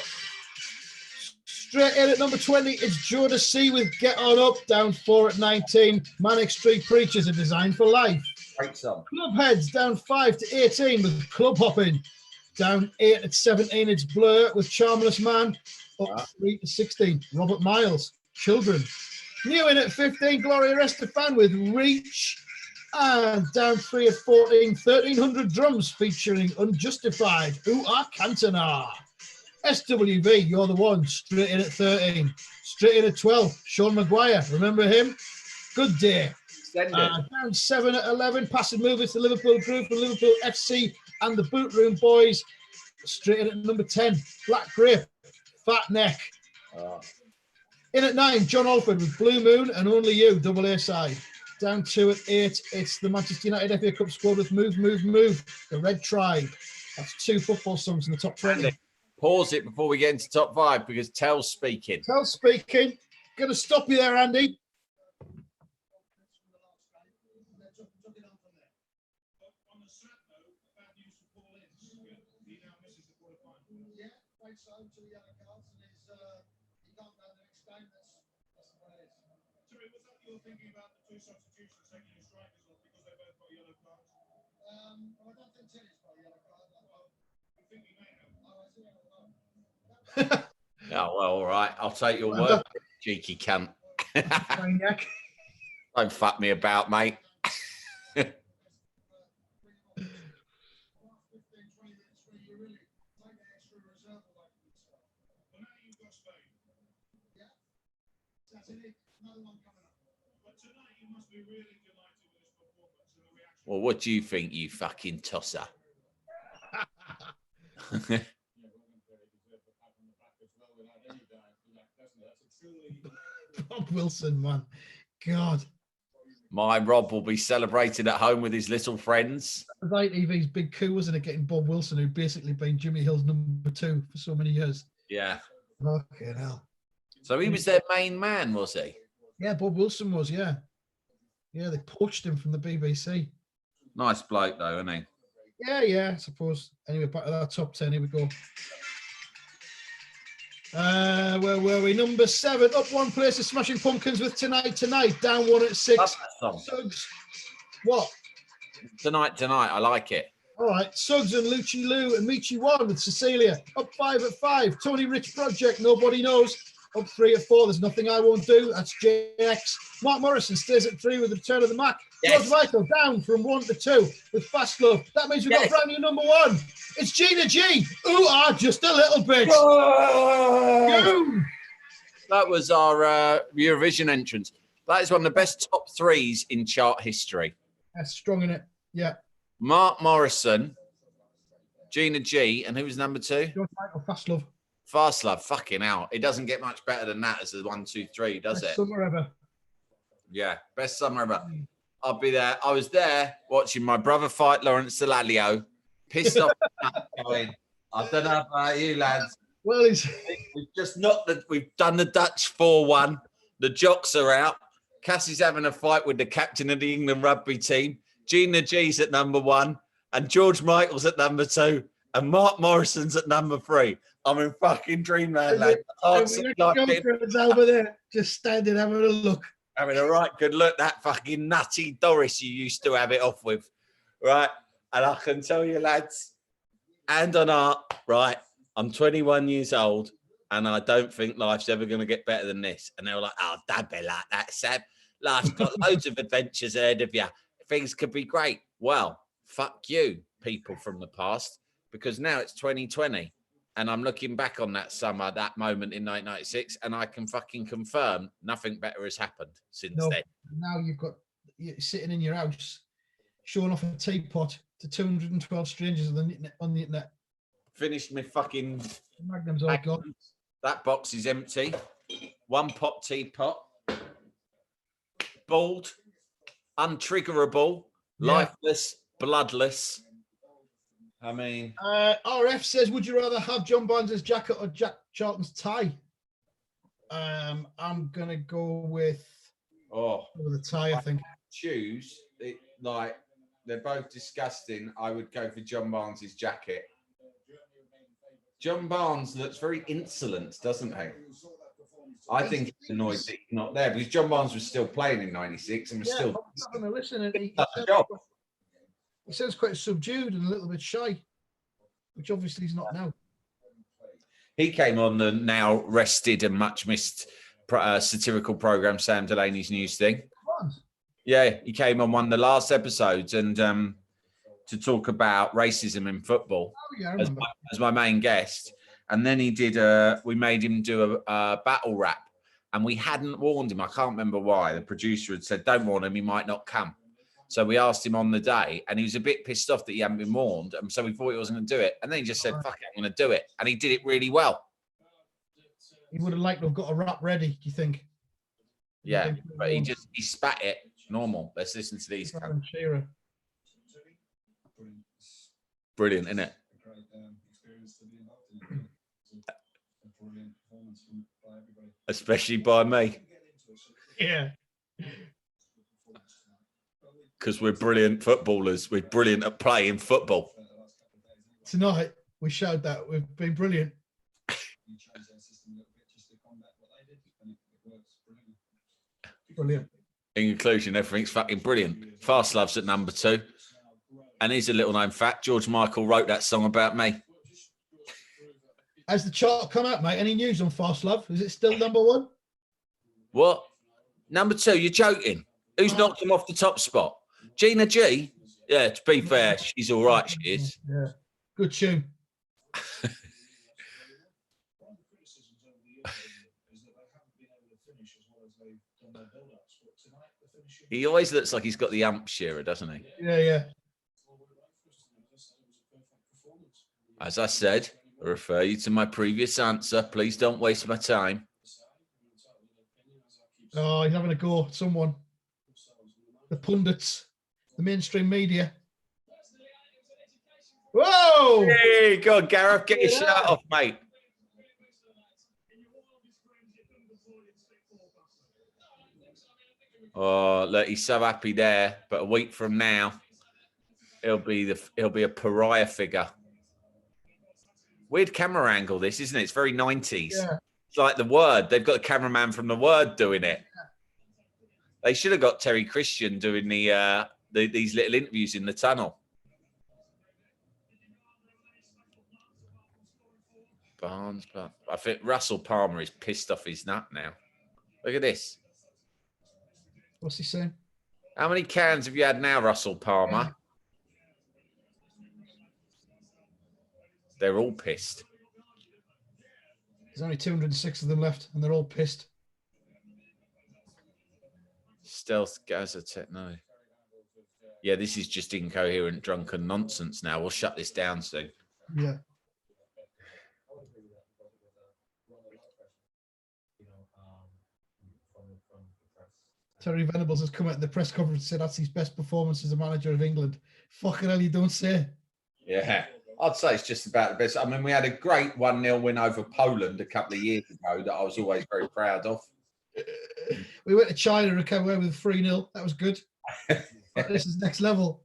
Straight in at number 20, it's Joe to See with Get On Up. Down 4 at 19. Manic Street Preachers, A Design for Life. Great song. Clubheads down 5 to 18 with Club Hopping. Down 8 at 17, it's Blur with Charmless Man. Up 3 to 16, Robert Miles, Children. New in at 15, Gloria Estefan with Reach. And down 3 at 14, 1300 Drums featuring Unjustified. Who are Cantona? SWV, You're the One, straight in at 13. Straight in at 12, Sean Maguire, remember him? Good Day. Down 7 at 11, Passive Movers, the Liverpool Group and Liverpool FC and the Boot Room Boys. Straight in at number 10, Black Grape, Fat Neck. In at 9, John Alford with Blue Moon and Only You, double A side. Down 2 at 8, it's the Manchester United FA Cup squad with Move, Move, Move, the Red Tribe. That's 2 football songs in the top 20. Pause it before we get into top 5 because Tell's speaking. Tell's speaking. Going to stop you there, Andy. Thinking about the 2 substitutions taking your strikers off because they both got yellow cards? I don't think Teddy's got a yellow card. I think he may have. Oh, well, all right. I'll take your word, cheeky cunt. Don't fuck me about, mate. Well, what do you think, you fucking tosser? Bob Wilson, man. God. My Rob will be celebrating at home with his little friends. It was ITV's big coup, wasn't it, getting Bob Wilson, who'd basically been Jimmy Hill's number 2 for so many years. Yeah. Fucking hell. So he was their main man, was he? Yeah, Bob Wilson was, yeah. Yeah, they poached him from the BBC. Nice bloke, though, isn't he? Yeah, I suppose. Anyway, back to that top 10. Here we go. Where were we? Number 7, up one place is Smashing Pumpkins with Tonight, down 1 at 6. Love that song. Suggs. What? Tonight, I like it. All right. Suggs and Lucci Lou and Michi 1 with Cecilia. Up 5 at 5. Tony Rich Project, Nobody Knows. Up 3 at 4. There's Nothing I Won't Do. That's JX. Mark Morrison stays at 3 with Return of the Mac. Yes. George Michael down from 1 to 2 with Fast Love. That means we've got a brand new number 1. It's Gina G. Ooh, just a little bit. Boom. That was our Eurovision entrance. That is one of the best top 3s in chart history. That's strong in it. Yeah. Mark Morrison, Gina G, and who was number 2? George Michael, Fast Love. Fast Love, fucking hell. It doesn't get much better than that as the 1, 2, 3, does Best it? summer ever. Yeah, best summer ever. I'll be there. I was there watching my brother fight Lawrence Dallaglio. Pissed off. Going, I don't know about you, lads. Well, We've done the Dutch 4-1. The jocks are out. Cassie's having a fight with the captain of the England rugby team. Gina G's at number 1, and George Michael's at number 2, and Mark Morrison's at number 3. I'm in fucking dreamland, lad. Over there, just standing having a look. Having a right good look. That fucking nutty Doris you used to have it off with, right? And I can tell you, lads, and on art, right? I'm 21 years old, and I don't think life's ever going to get better than this. And they were like, "Oh, don't be like that, Sam. Life's got loads of adventures ahead of you. Things could be great." Well, fuck you, people from the past, because now it's 2020, and I'm looking back on that summer, that moment in 1996, and I can fucking confirm nothing better has happened since then. Now you're sitting in your house, showing off a teapot to 212 strangers on the internet. Finished my fucking Magnum's all gone. That box is empty. 1 pop teapot. Bald. Untriggerable. Yeah. Lifeless. Bloodless. I mean... RF says, would you rather have John Barnes' jacket or Jack Charlton's tie? I'm going to go with the tie, I think. Choose. They're both disgusting. I would go for John Barnes' jacket. John Barnes looks very insolent, doesn't he? I think he's annoyed that he's not there because John Barnes was still playing in 96 and was still... I'm having a listen, and he sounds quite subdued and a little bit shy, which obviously he's not now. He came on the now rested and much missed satirical program, Sam Delaney's News Thing. Yeah, he came on one of the last episodes and to talk about racism in football as my main guest. And then he did we made him do a battle rap, and we hadn't warned him. I can't remember why. The producer had said, don't warn him, he might not come. So we asked him on the day, and he was a bit pissed off that he hadn't been warned. And so we thought he wasn't going to do it. And then he just said, fuck it, I'm going to do it. And he did it really well. He would have liked to have got a rap ready, do you think? Yeah, but he spat it. Normal. Let's listen to these. Brilliant, isn't it? Especially by me. Yeah. Because we're brilliant footballers. We're brilliant at playing football. Tonight, we showed that. We've been brilliant. Brilliant. In conclusion, everything's fucking brilliant. Fast Love's at number 2. And here's a little known fact. George Michael wrote that song about me. Has the chart come out, mate? Any news on Fast Love? Is it still number 1? What? Number 2? You're joking. Who's knocked him off the top spot? Gina G? Yeah, to be fair, she's all right, she is. Yeah. Good tune. He always looks like he's got the ump shearer, doesn't he? Yeah. As I said, I refer you to my previous answer. Please don't waste my time. Oh, he's having a go at someone. The pundits, the mainstream media. Whoa! Hey, go on, Gareth, get your shirt off, mate. Oh, look, he's so happy there. But a week from now, he'll be a pariah figure. Weird camera angle, this, isn't it? It's very 90s. Yeah. It's like The Word. They've got the cameraman from The Word doing it. They should have got Terry Christian doing these little interviews in the tunnel. Barnes, but I think Russell Palmer is pissed off his nut now. Look at this. What's he saying? How many cans have you had now, Russell Palmer? They're all pissed. There's only 206 of them left, and they're all pissed. Stealth Gaza techno. Yeah, this is just incoherent, drunken nonsense now. We'll shut this down soon. Yeah. Terry Venables has come out in the press conference and said that's his best performance as a manager of England. Fucking hell, you don't say. Yeah, I'd say it's just about the best. I mean, we had a great 1-0 win over Poland a couple of years ago that I was always very proud of. We went to China and came away with 3-0. That was good. But this is next level.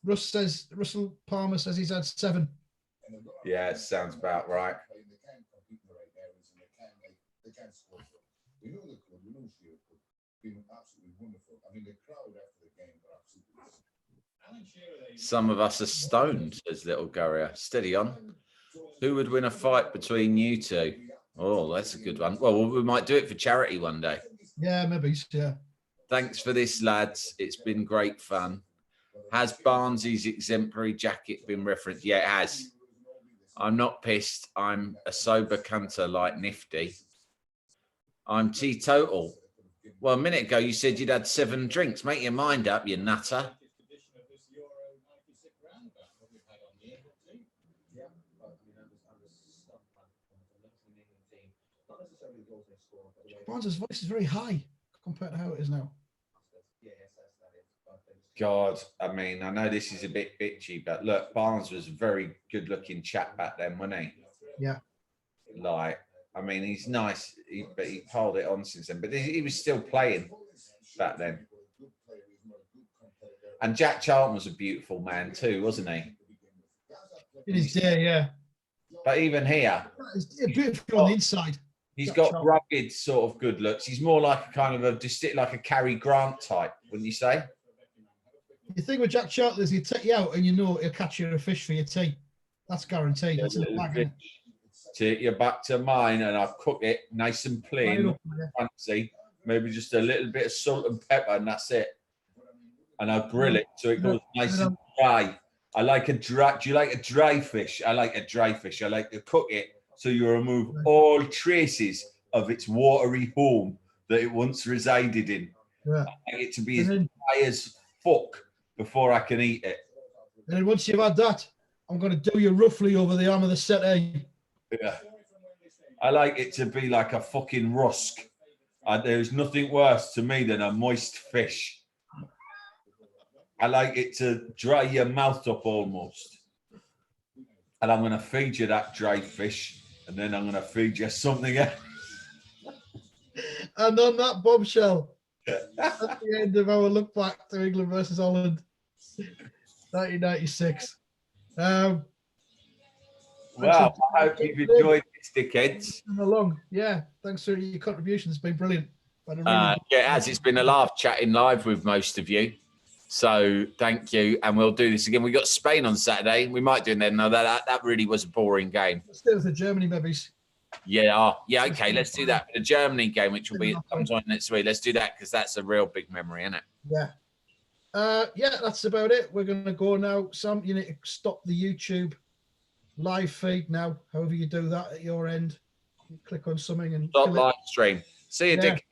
Russell Palmer says he's had 7. Yeah, it sounds about right. We know they could. We know she could. Been absolutely wonderful. I mean, the crowd after the game were absolutely. Some of us are stoned, says Little Gurrier. Steady on. Who would win a fight between you two? Oh, that's a good one. Well, we might do it for charity one day. Yeah, maybe. Yeah. Thanks for this, lads. It's been great fun. Has Barnsley's exemplary jacket been referenced? Yeah, it has. I'm not pissed. I'm a sober cunter like Nifty. I'm teetotal. Well, a minute ago, you said you'd had 7 drinks. Make your mind up, you nutter. Barnes' voice is very high compared to how it is now. God, I mean, I know this is a bit bitchy, but look, Barnes was a very good-looking chap back then, wasn't he? Yeah. Like, I mean, he's nice, but he piled it on since then. But he was still playing back then. And Jack Charlton was a beautiful man too, wasn't he? In his day, yeah. But even here, It's beautiful on the inside. he's Jack got Charlton. rugged sort of good looks. He's more like a kind of like a Cary Grant type, wouldn't you say? The thing with Jack Charlton is he'll take you out and you know he'll catch you a fish for your tea. That's guaranteed. That's in the bag, isn't it? Take you back to mine, and I'll cook it nice and plain, fancy. Maybe just a little bit of salt and pepper, and that's it. And I'll grill it so it goes nice and dry. I like a dry. Do you like a dry fish? I like a dry fish. I like to cook it so you remove all traces of its watery home that it once resided in. Yeah. I like it to be as dry as fuck before I can eat it. And then once you've had that, I'm going to do you roughly over the arm of the settee. Yeah. I like it to be like a fucking rusk. There's nothing worse to me than a moist fish. I like it to dry your mouth up almost. And I'm going to feed you that dry fish, and then I'm going to feed you something else. And on that bombshell, at the end of our look back to England versus Holland, 1996. Well, I hope you've enjoyed this, dickheads. Along. Yeah, thanks for your contribution. It's been brilliant. Yeah, it has. It's been a laugh chatting live with most of you. So thank you. And we'll do this again. We got Spain on Saturday. We might do it then. No, that really was a boring game. Let's do it with the Germany maybe. Yeah. Yeah. Okay. Let's do that. The Germany game, which will be sometime next week. Let's do that because that's a real big memory, isn't it? Yeah. Yeah, that's about it. We're going to go now. Sam, you need to stop the YouTube live feed now. However you do that at your end, you click on something and Stop live stream. See you, Dick.